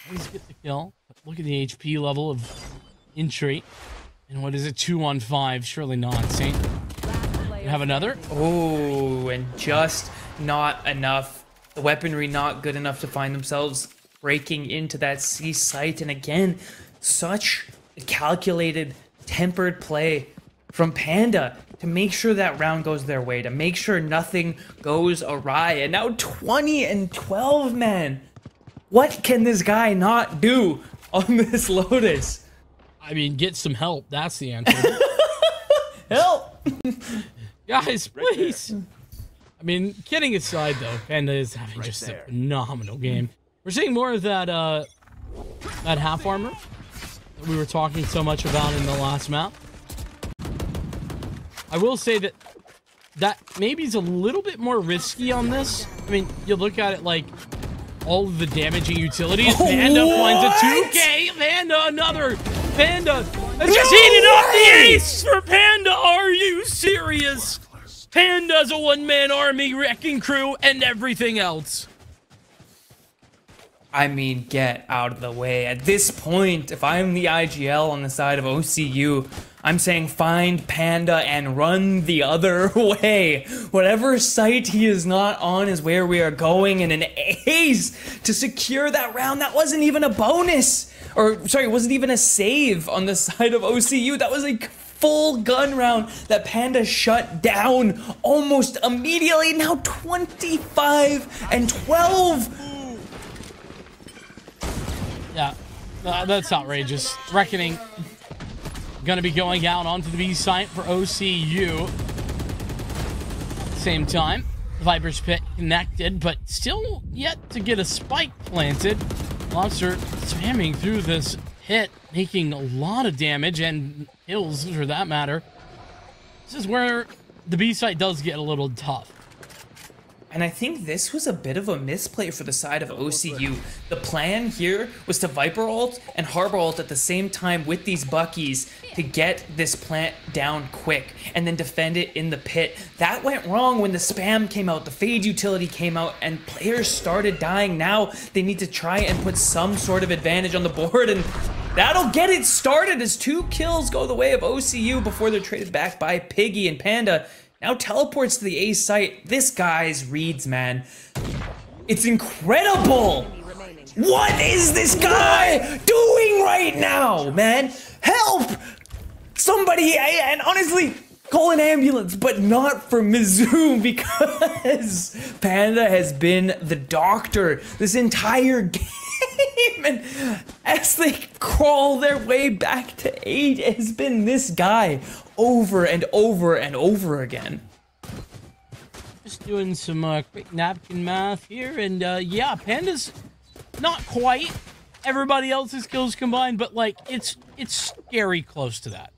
always get the kill. But look at the HP level of Entry. And what is it, 2-on-5? Surely not. Saint, you have another? Oh, and just not enough. The weaponry not good enough to find themselves breaking into that C site. And again, such a calculated, tempered play from Panda to make sure that round goes their way, to make sure nothing goes awry. And now 20-12, man. What can this guy not do on this Lotus? I mean, get some help. That's the answer. Help! Guys, please. I mean, kidding aside, though, Panda is having just a phenomenal game. We're seeing more of that that half armor that we were talking so much about in the last map. I will say that maybe is a little bit more risky on this. I mean, you look at it like all of the damaging utilities. Panda finds a 2K. Panda another. Panda just heated up the ace for Panda. Are you serious? Panda's a one-man army, wrecking crew, and everything else. I mean, get out of the way. At this point, if I'm the IGL on the side of OCU, I'm saying find Panda and run the other way. Whatever site he is not on is where we are going, and an ace to secure that round. That wasn't even a bonus. Or, sorry, it wasn't even a save on the side of OCU. That was a full gun round that Panda shut down almost immediately. Now 25-12. Yeah, that's outrageous. Reckoning gonna be going out onto the B site for OCU. Same time, Viper's Pit connected, but still yet to get a spike planted. Lobster spamming through this pit, making a lot of damage and kills for that matter. This is where the B site does get a little tough. And I think this was a bit of a misplay for the side of OCU. The plan here was to Viper ult and Harbor ult at the same time with these Buckies to get this plant down quick and then defend it in the pit. That went wrong when the spam came out, the Fade utility came out, and players started dying. Now they need to try and put some sort of advantage on the board, and that'll get it started as 2 kills go the way of OCU before they're traded back by Piggy. And Panda now teleports to the A site. This guy's reads, man. It's incredible. What is this guy doing right now, man? Help! Somebody, and honestly, call an ambulance, but not for Mizzou, because Panda has been the doctor this entire game. And as they crawl their way back to 8, it has been this guy over and over and over again. Just doing some quick napkin math here, and yeah, Panda's not quite everybody else's kills combined, but like it's scary close to that.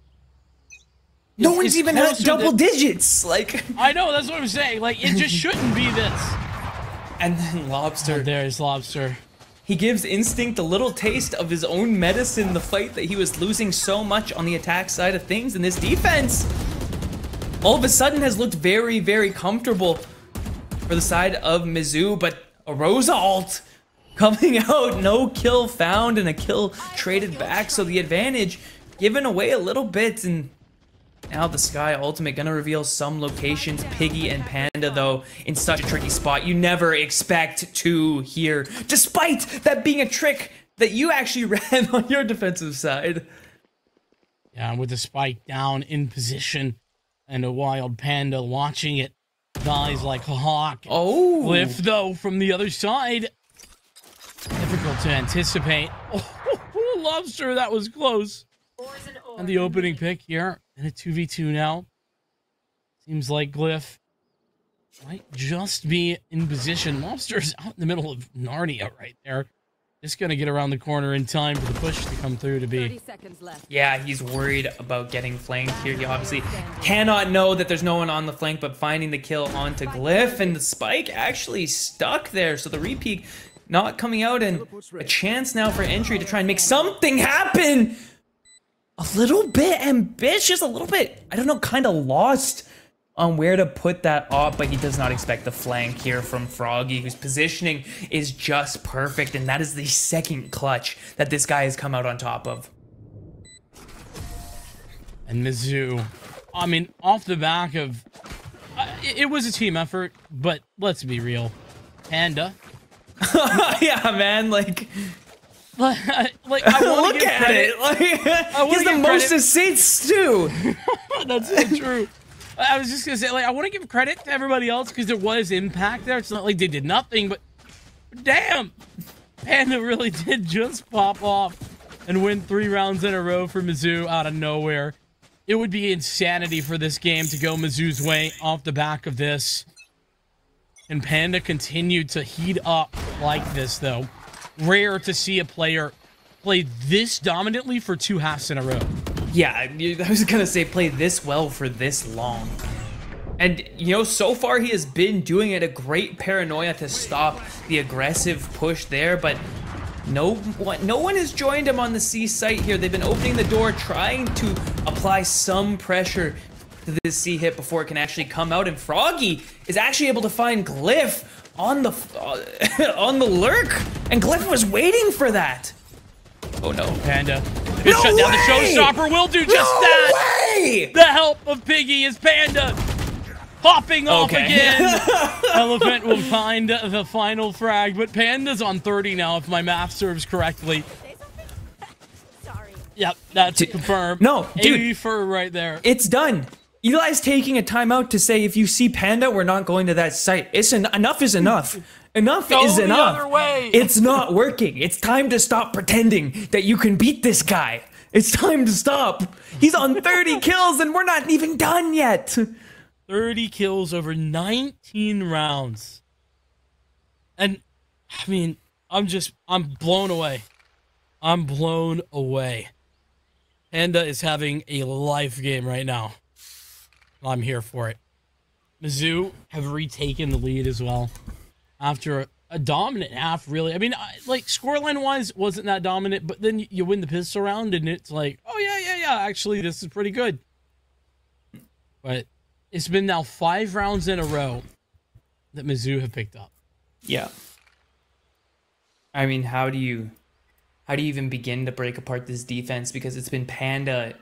No one's even at double digits. Like, I know, that's what I'm saying. Like, it just shouldn't be this. And then Lobster. There's Lobster. He gives Instinct a little taste of his own medicine, the fight that he was losing so much on the attack side of things. And this defense, all of a sudden, has looked very, very comfortable for the side of Mizzou. But a Rosa ult coming out, no kill found and a kill traded back. So the advantage given away a little bit. And now the Sky Ultimate gonna reveal some locations. Piggy and Panda, though, in such a tricky spot. You never expect to hear, despite that being a trick that you actually ran on your defensive side. Yeah, with the spike down in position and a wild Panda watching it. Dies like a hawk. Oh! Cliff, though, from the other side. Difficult to anticipate. Oh, Lobster, that was close. And the opening pick here. And a 2v2 now. Seems like Glyph might just be in position. Lobster's out in the middle of Narnia right there. Just going to get around the corner in time for the push to come through to be. 30 seconds left. Yeah, he's worried about getting flanked here. He obviously cannot know that there's no one on the flank, but finding the kill onto Glyph, and the spike actually stuck there. So the repeat not coming out, and a chance now for entry to try and make something happen. A little bit ambitious, a little bit, I don't know, kind of lost on where to put that op, but he does not expect the flank here from Froggy, whose positioning is just perfect, and that is the second clutch that this guy has come out on top of. And Mizzou, I mean, off the back of, it was a team effort, but let's be real. Panda. Yeah, man, like I look give at credit. it. Like, he's the most assists too. That's so true. I was just gonna say, like, I want to give credit to everybody else because there was impact there. It's not like they did nothing, but damn, Panda really did just pop off and win 3 rounds in a row for Mizzou out of nowhere. It would be insanity for this game to go Mizzou's way off the back of this. And Panda continued to heat up like this, though. Rare to see a player play this dominantly for 2 halves in a row. Yeah, I was gonna say play this well for this long. And, you know, so far he has been doing it, a great paranoia to stop the aggressive push there, but no one has joined him on the C site here. They've been opening the door, trying to apply some pressure to this C hit before it can actually come out, and Froggy is actually able to find Glyph on the on the lurk, and Glyph was waiting for that. Oh no, Panda. Shut down the showstopper. Will do just that. Way! The help of Piggy is Panda. Popping off again. Elephant will find the final frag, but Panda's on 30 now, if my math serves correctly. Sorry. Yep, that's confirmed. No, dude. A4 right there. It's done. Eli's taking a timeout to say, if you see Panda, we're not going to that site. Enough is enough. Enough is enough. The other way. It's not working. It's time to stop pretending that you can beat this guy. It's time to stop. He's on 30 kills and we're not even done yet. 30 kills over 19 rounds. And, I mean, I'm blown away. I'm blown away. Panda is having a life game right now. I'm here for it. Mizzou have retaken the lead as well. After a dominant half, really. I mean, like, scoreline-wise, wasn't that dominant, but then you win the pistol round, and it's like, oh, yeah, actually, this is pretty good. But it's been now 5 rounds in a row that Mizzou have picked up. Yeah. I mean, how do you even begin to break apart this defense? Because it's been Panda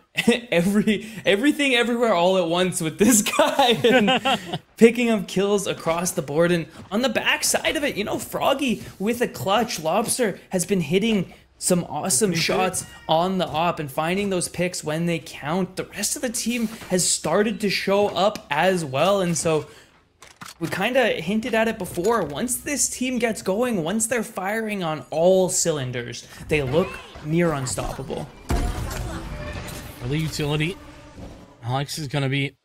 everything everywhere all at once with this guy, and picking up kills across the board. And on the back side of it, you know, Froggy with a clutch. Lobster has been hitting some awesome shots on the op and finding those picks when they count. The rest of the team has started to show up as well, and so we kind of hinted at it before. Once this team gets going, once they're firing on all cylinders, they look near unstoppable. Early utility. Alex is going to be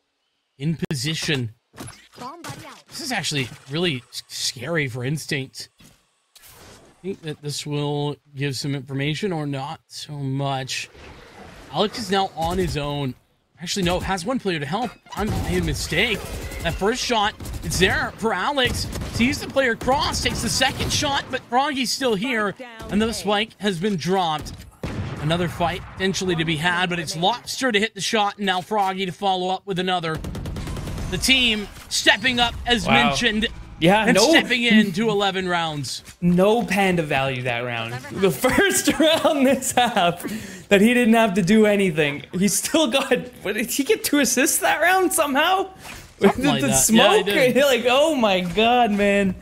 in position. This is actually really scary for Instinct. I think that this will give some information or not so much. Alex is now on his own. Actually, no, has one player to help. I made a mistake. That first shot, it's there for Alex. Sees the player cross, takes the second shot, but Froggy's still here, and the spike has been dropped. Another fight potentially to be had, but it's Lobster to hit the shot, and now Froggy to follow up with another. The team stepping up, as mentioned, and stepping into 11 rounds. No Panda value that round. The first round this half that he didn't have to do anything. He still got, what, did he get 2 assists that round somehow? Something like the that. smoke, Yeah, like, oh my god, man.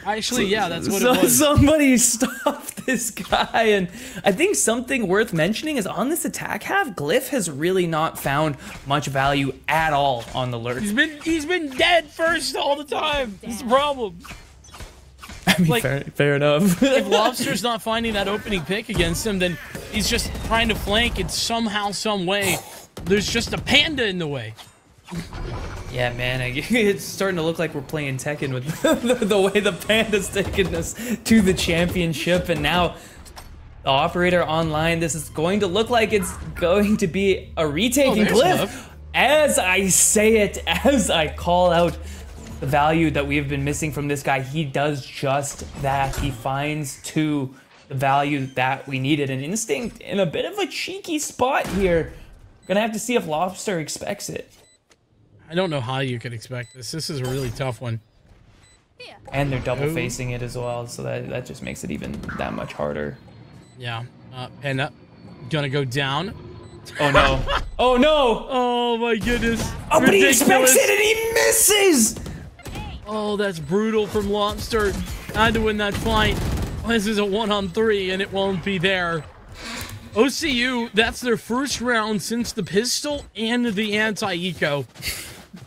Actually, yeah, that's what it was. Somebody stop this guy. And I think something worth mentioning is on this attack half, Glyph has really not found much value at all on the lurk. He's been dead first all the time. That's the problem. I mean, like, fair enough. If Lobster's not finding that opening pick against him, then he's just trying to flank, and somehow, some way, there's just a Panda in the way. Yeah, man, it's starting to look like we're playing Tekken with the way the Panda's taking us to the championship, and now the operator online. This is going to look like it's going to be a retaking Glyph. As I say it, as I call out the value that we have been missing from this guy, he does just that. He finds the value that we needed. An Instinct in a bit of a cheeky spot here. Gonna have to see if Lobster expects it. I don't know how you could expect this. This is a really tough one. And they're double facing it as well, so that just makes it even that much harder. Yeah. Panda gonna go down. Oh no. Oh no! Oh my goodness. Oh, but he expects it and he misses! Oh, that's brutal from Lobster. Had to win that fight. This is a 1-on-3 and it won't be there. OCU, that's their first round since the pistol and the anti-eco.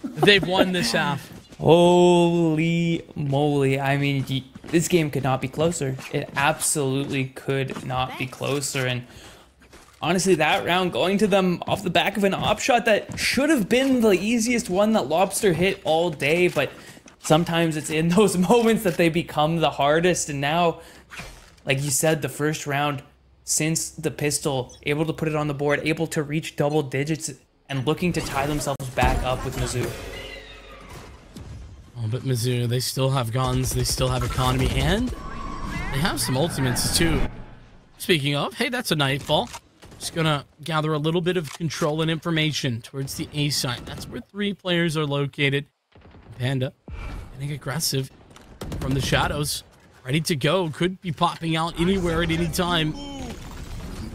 They've won this half. Holy moly. I mean, this game could not be closer. It absolutely could not be closer. And honestly, that round going to them off the back of an op shot that should have been the easiest one that Lobster hit all day, but sometimes it's in those moments that they become the hardest. And now, like you said, the first round since the pistol, able to put it on the board, able to reach double digits, and looking to tie themselves back up with Mizzou. Oh, but Mizzou, they still have guns, they still have economy, and they have some ultimates too. Speaking of, hey, that's a nightfall. Just gonna gather a little bit of control and information towards the A side. That's where 3 players are located. Panda getting aggressive from the shadows, ready to go. Could be popping out anywhere at any time.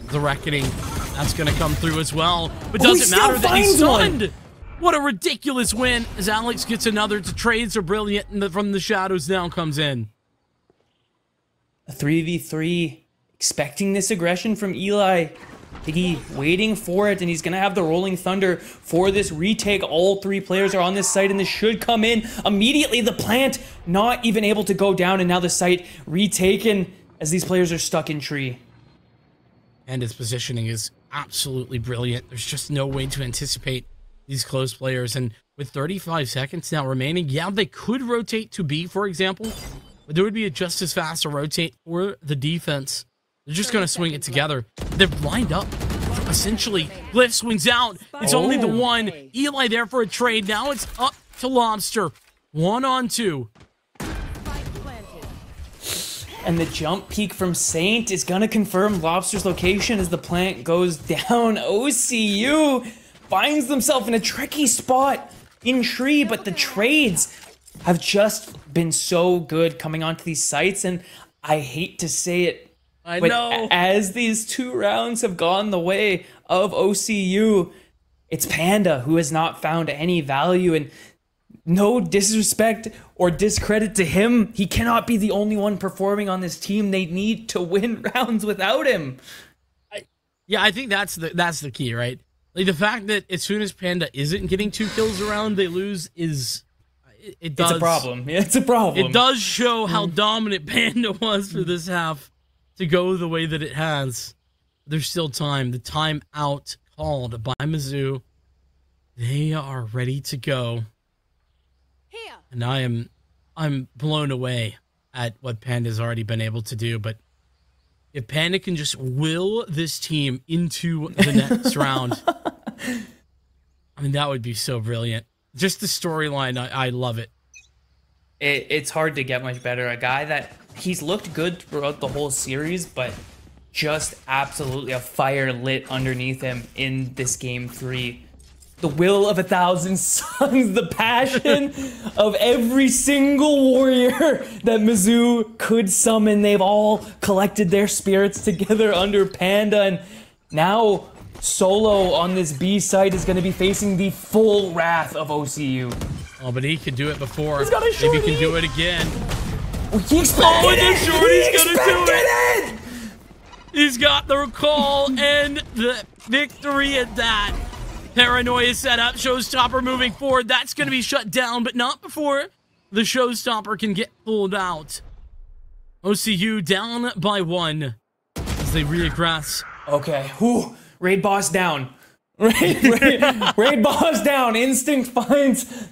The Reckoning, that's gonna come through as well, but doesn't matter that he's stunned. What a ridiculous win as Alex gets another. To trades are brilliant, and from the shadows now comes in. A 3v3, expecting this aggression from Eli. He waiting for it, and he's gonna have the Rolling Thunder for this retake. All 3 players are on this site, and this should come in immediately. The plant not even able to go down, and now the site retaken as these players are stuck in tree. And his positioning is absolutely brilliant. There's just no way to anticipate these close players. And with 35 seconds now remaining, yeah, they could rotate to B, for example, but there would be just as fast a rotate for the defense. They're just going to swing it together. They're lined up. Essentially, Glyph swings out. It's only the one. Eli there for a trade. Now it's up to Lobster. 1-on-2. And the jump peek from Saint is gonna confirm Lobster's location as the plant goes down. OCU finds themselves in a tricky spot in tree, but the trades have just been so good coming onto these sites, and I hate to say it, but as these 2 rounds have gone the way of OCU, it's Panda who has not found any value. And no disrespect or discredit to him, he cannot be the only one performing on this team. They need to win rounds without him. Yeah, I think that's the key, right? Like, the fact that as soon as Panda isn't getting 2 kills around, they lose is... It does, it's a problem. It's a problem. It does show how dominant Panda was for this half to go the way that it has. There's still time. The timeout called by Mizzou. They are ready to go. And I'm blown away at what Panda's already been able to do. But if Panda can just will this team into the next round, I mean, that would be so brilliant. Just the storyline, I love it. It's hard to get much better. A guy that he's looked good throughout the whole series, but just absolutely a fire lit underneath him in this game 3. The will of 1,000 suns, the passion of every single warrior that Mizzou could summon. They've all collected their spirits together under Panda, and now Solo on this B site is going to be facing the full wrath of OCU. Oh, but he could do it before. He's got a shorty. Maybe he can do it again. Oh, he expected the shorty's going to do it! He's got the recall and the victory at that. Paranoia set up, Showstopper moving forward. That's going to be shut down, but not before the Showstopper can get pulled out. OCU down by 1 as they regress. Okay, whew. Raid boss down. Raid boss down. Instinct finds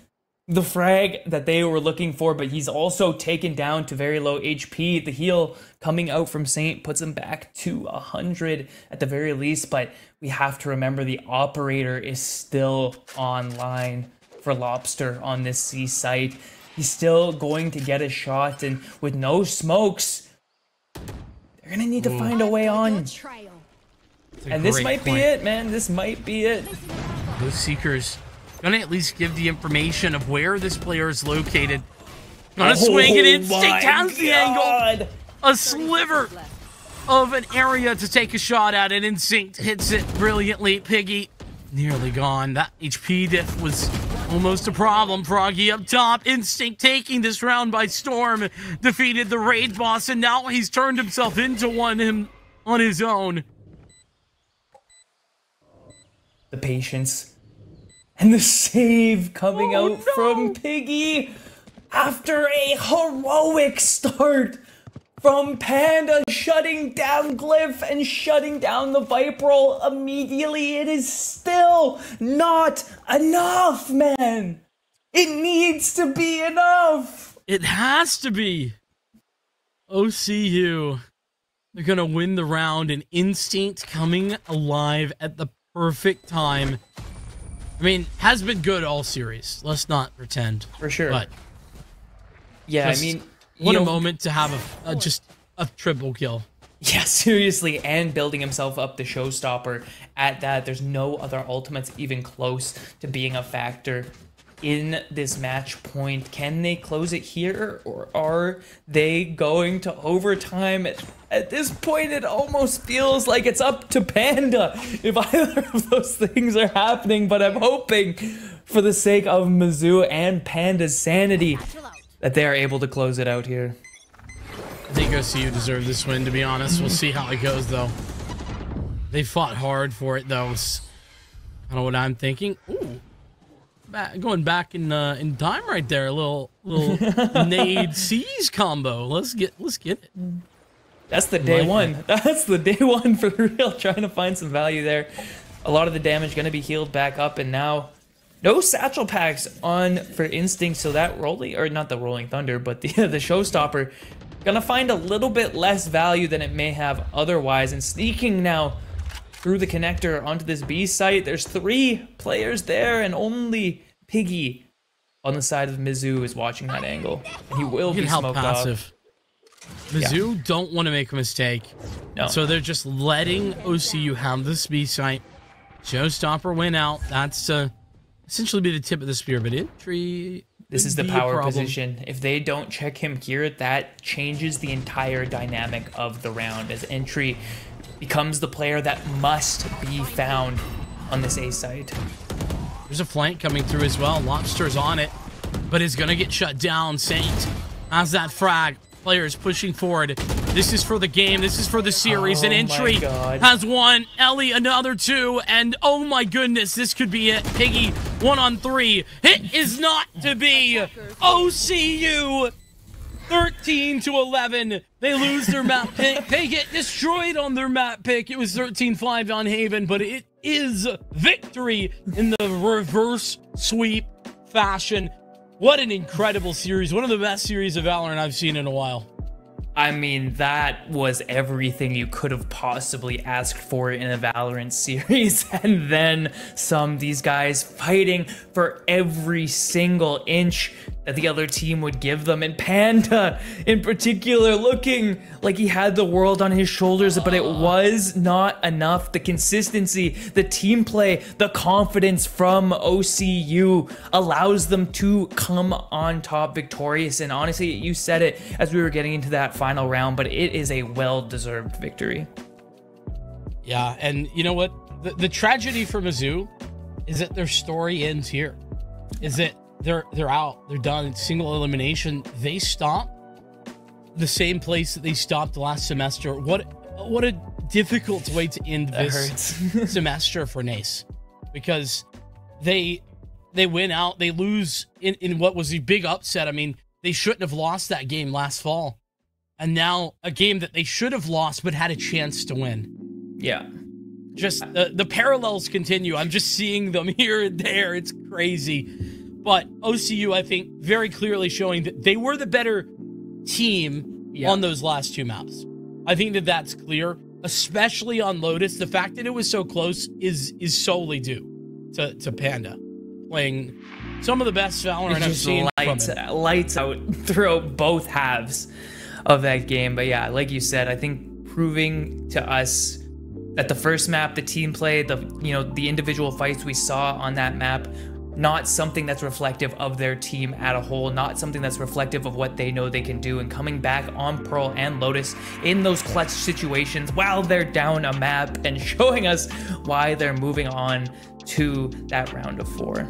the frag that they were looking for, but he's also taken down to very low HP. The heal coming out from Saint puts him back to 100 at the very least, but we have to remember the operator is still online for Lobster on this C site. He's still going to get a shot, and with no smokes, they're gonna need to find a way on. And this might be it, man. This might be it. Those Seekers gonna at least give the information of where this player is located. Gonna swing it in. Instinct has the angle. A sliver of an area to take a shot at it. Instinct hits it brilliantly. Piggy nearly gone. That HP diff was almost a problem. Froggy up top. Instinct taking this round by storm. Defeated the raid boss, and now he's turned himself into one on his own. The patience. And the save coming out from Piggy after a heroic start from Panda, shutting down Glyph and shutting down the Viper roll immediately. It is still not enough, man. It needs to be enough. It has to be. OCU. They're going to win the round, and Instinct coming alive at the perfect time. I mean, has been good all series. Let's not pretend. For sure. But yeah, I mean, what a moment to have just a triple kill. Yeah, seriously, and building himself up the showstopper at that. There's no other ultimates even close to being a factor in this match point. Can they close it here, or are they going to overtime? At this point, it almost feels like it's up to Panda if either of those things are happening, but I'm hoping for the sake of Mizzou and Panda's sanity that they are able to close it out here. I think OCU deserve this win, to be honest. We'll see how it goes, though. They fought hard for it, though. It's kind of what I'm thinking. Ooh. Going back in time right there. A little nade C's combo. Let's get it. That's the day one. That's the day one for real. Trying to find some value there. A lot of the damage going to be healed back up, and now no satchel packs on for Instinct. So that rolling, or not the Rolling Thunder, but the showstopper, gonna find a little bit less value than it may have otherwise. And sneaking now through the connector onto this B site. There's 3 players there, and only Piggy on the side of Mizzou is watching that angle. And he will be smoked off. Mizzou don't want to make a mistake. No. So they're just letting OCU have this B site. Showstopper went out. That's essentially be the tip of the spear, but entry. This is the power position. If they don't check him here, that changes the entire dynamic of the round, as entry becomes the player that must be found on this A site. There's a flank coming through as well. Lobster's on it, but is going to get shut down. Saint has that frag. Players pushing forward. This is for the game. This is for the series. And entry has 1. Ellie another 2. And oh my goodness, this could be it. Piggy 1 on 3. It is not to be. OCU 13-11. They lose their map pick. They get destroyed on their map pick. It was 13-5 on Haven, but it is victory in the reverse sweep fashion. What an incredible series. One of the best series of Valorant I've seen in a while. I mean, that was everything you could have possibly asked for in a Valorant series, and then some. These guys fighting for every single inch that the other team would give them, and Panda in particular looking like he had the world on his shoulders, but it was not enough. The consistency, the team play, the confidence from OCU allows them to come on top victorious, and honestly, you said it as we were getting into that final round, but it is a well-deserved victory. Yeah, and you know what? The tragedy for Mizzou is that their story ends here. Is that they're out, they're done. It's single elimination. They stop the same place that they stopped last semester. What a difficult way to end this semester for Nace, because they win out, they lose in what was a big upset. I mean, they shouldn't have lost that game last fall, and now a game that they should have lost but had a chance to win. Yeah. just the parallels continue. I'm just seeing them here and there. It's crazy. But OCU, I think, very clearly showing that they were the better team on those last 2 maps. I think that that's clear, especially on Lotus. The fact that it was so close is solely due to Panda playing some of the best Valorant I've seen. Lights out throughout both halves of that game. But yeah, like you said, I think proving to us that the first map, the team play, the individual fights we saw on that map, not something that's reflective of their team at a whole, not something that's reflective of what they know they can do, and coming back on Pearl and Lotus in those clutch situations while they're down a map and showing us why they're moving on to that round of 4.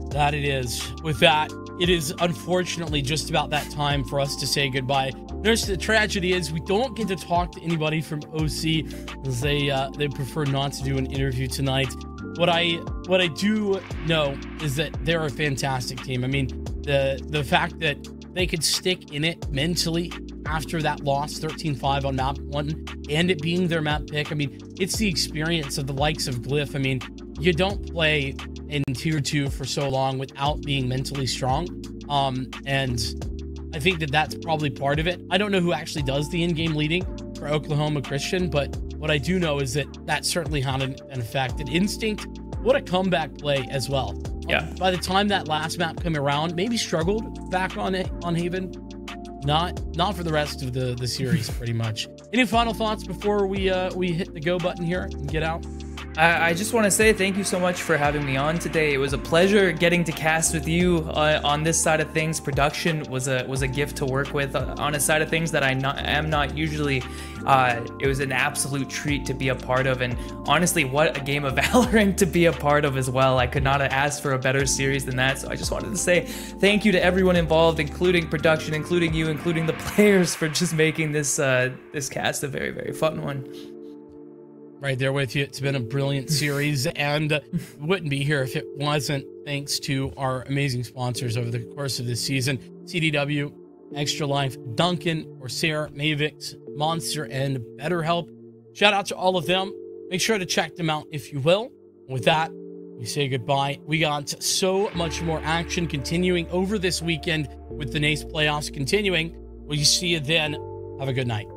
That it is. With that, it is unfortunately just about that time for us to say goodbye. Notice the tragedy is we don't get to talk to anybody from OC because they prefer not to do an interview tonight. What I do know is that they're a fantastic team. I mean, the fact that they could stick in it mentally after that loss, 13-5 on map 1, and it being their map pick. I mean, it's the experience of the likes of Glyph. I mean, you don't play in tier 2 for so long without being mentally strong. And I think that that's probably part of it. I don't know who actually does the in-game leading for Oklahoma Christian, but what I do know is that certainly had an effect. And Instinct, what a comeback play as well. Yeah. By the time that last map came around, maybe struggled back on Haven. Not for the rest of the series, pretty much. Any final thoughts before we hit the go button here and get out? I just want to say thank you so much for having me on today. It was a pleasure getting to cast with you on this side of things. Production was a gift to work with on a side of things that I am not usually. It was an absolute treat to be a part of, and honestly, what a game of Valorant to be a part of as well. I could not have asked for a better series than that. So I just wanted to say thank you to everyone involved, including production, including you, including the players, for just making this this cast a very, very fun one. Right there with you. It's been a brilliant series, and wouldn't be here if it wasn't thanks to our amazing sponsors over the course of this season: CDW, Extra Life, Duncan, Corsair, Mavix, Monster, and BetterHelp. Shout out to all of them. Make sure to check them out if you will. With that, we say goodbye. We got so much more action continuing over this weekend with the NACE playoffs continuing. We'll see you then. Have a good night.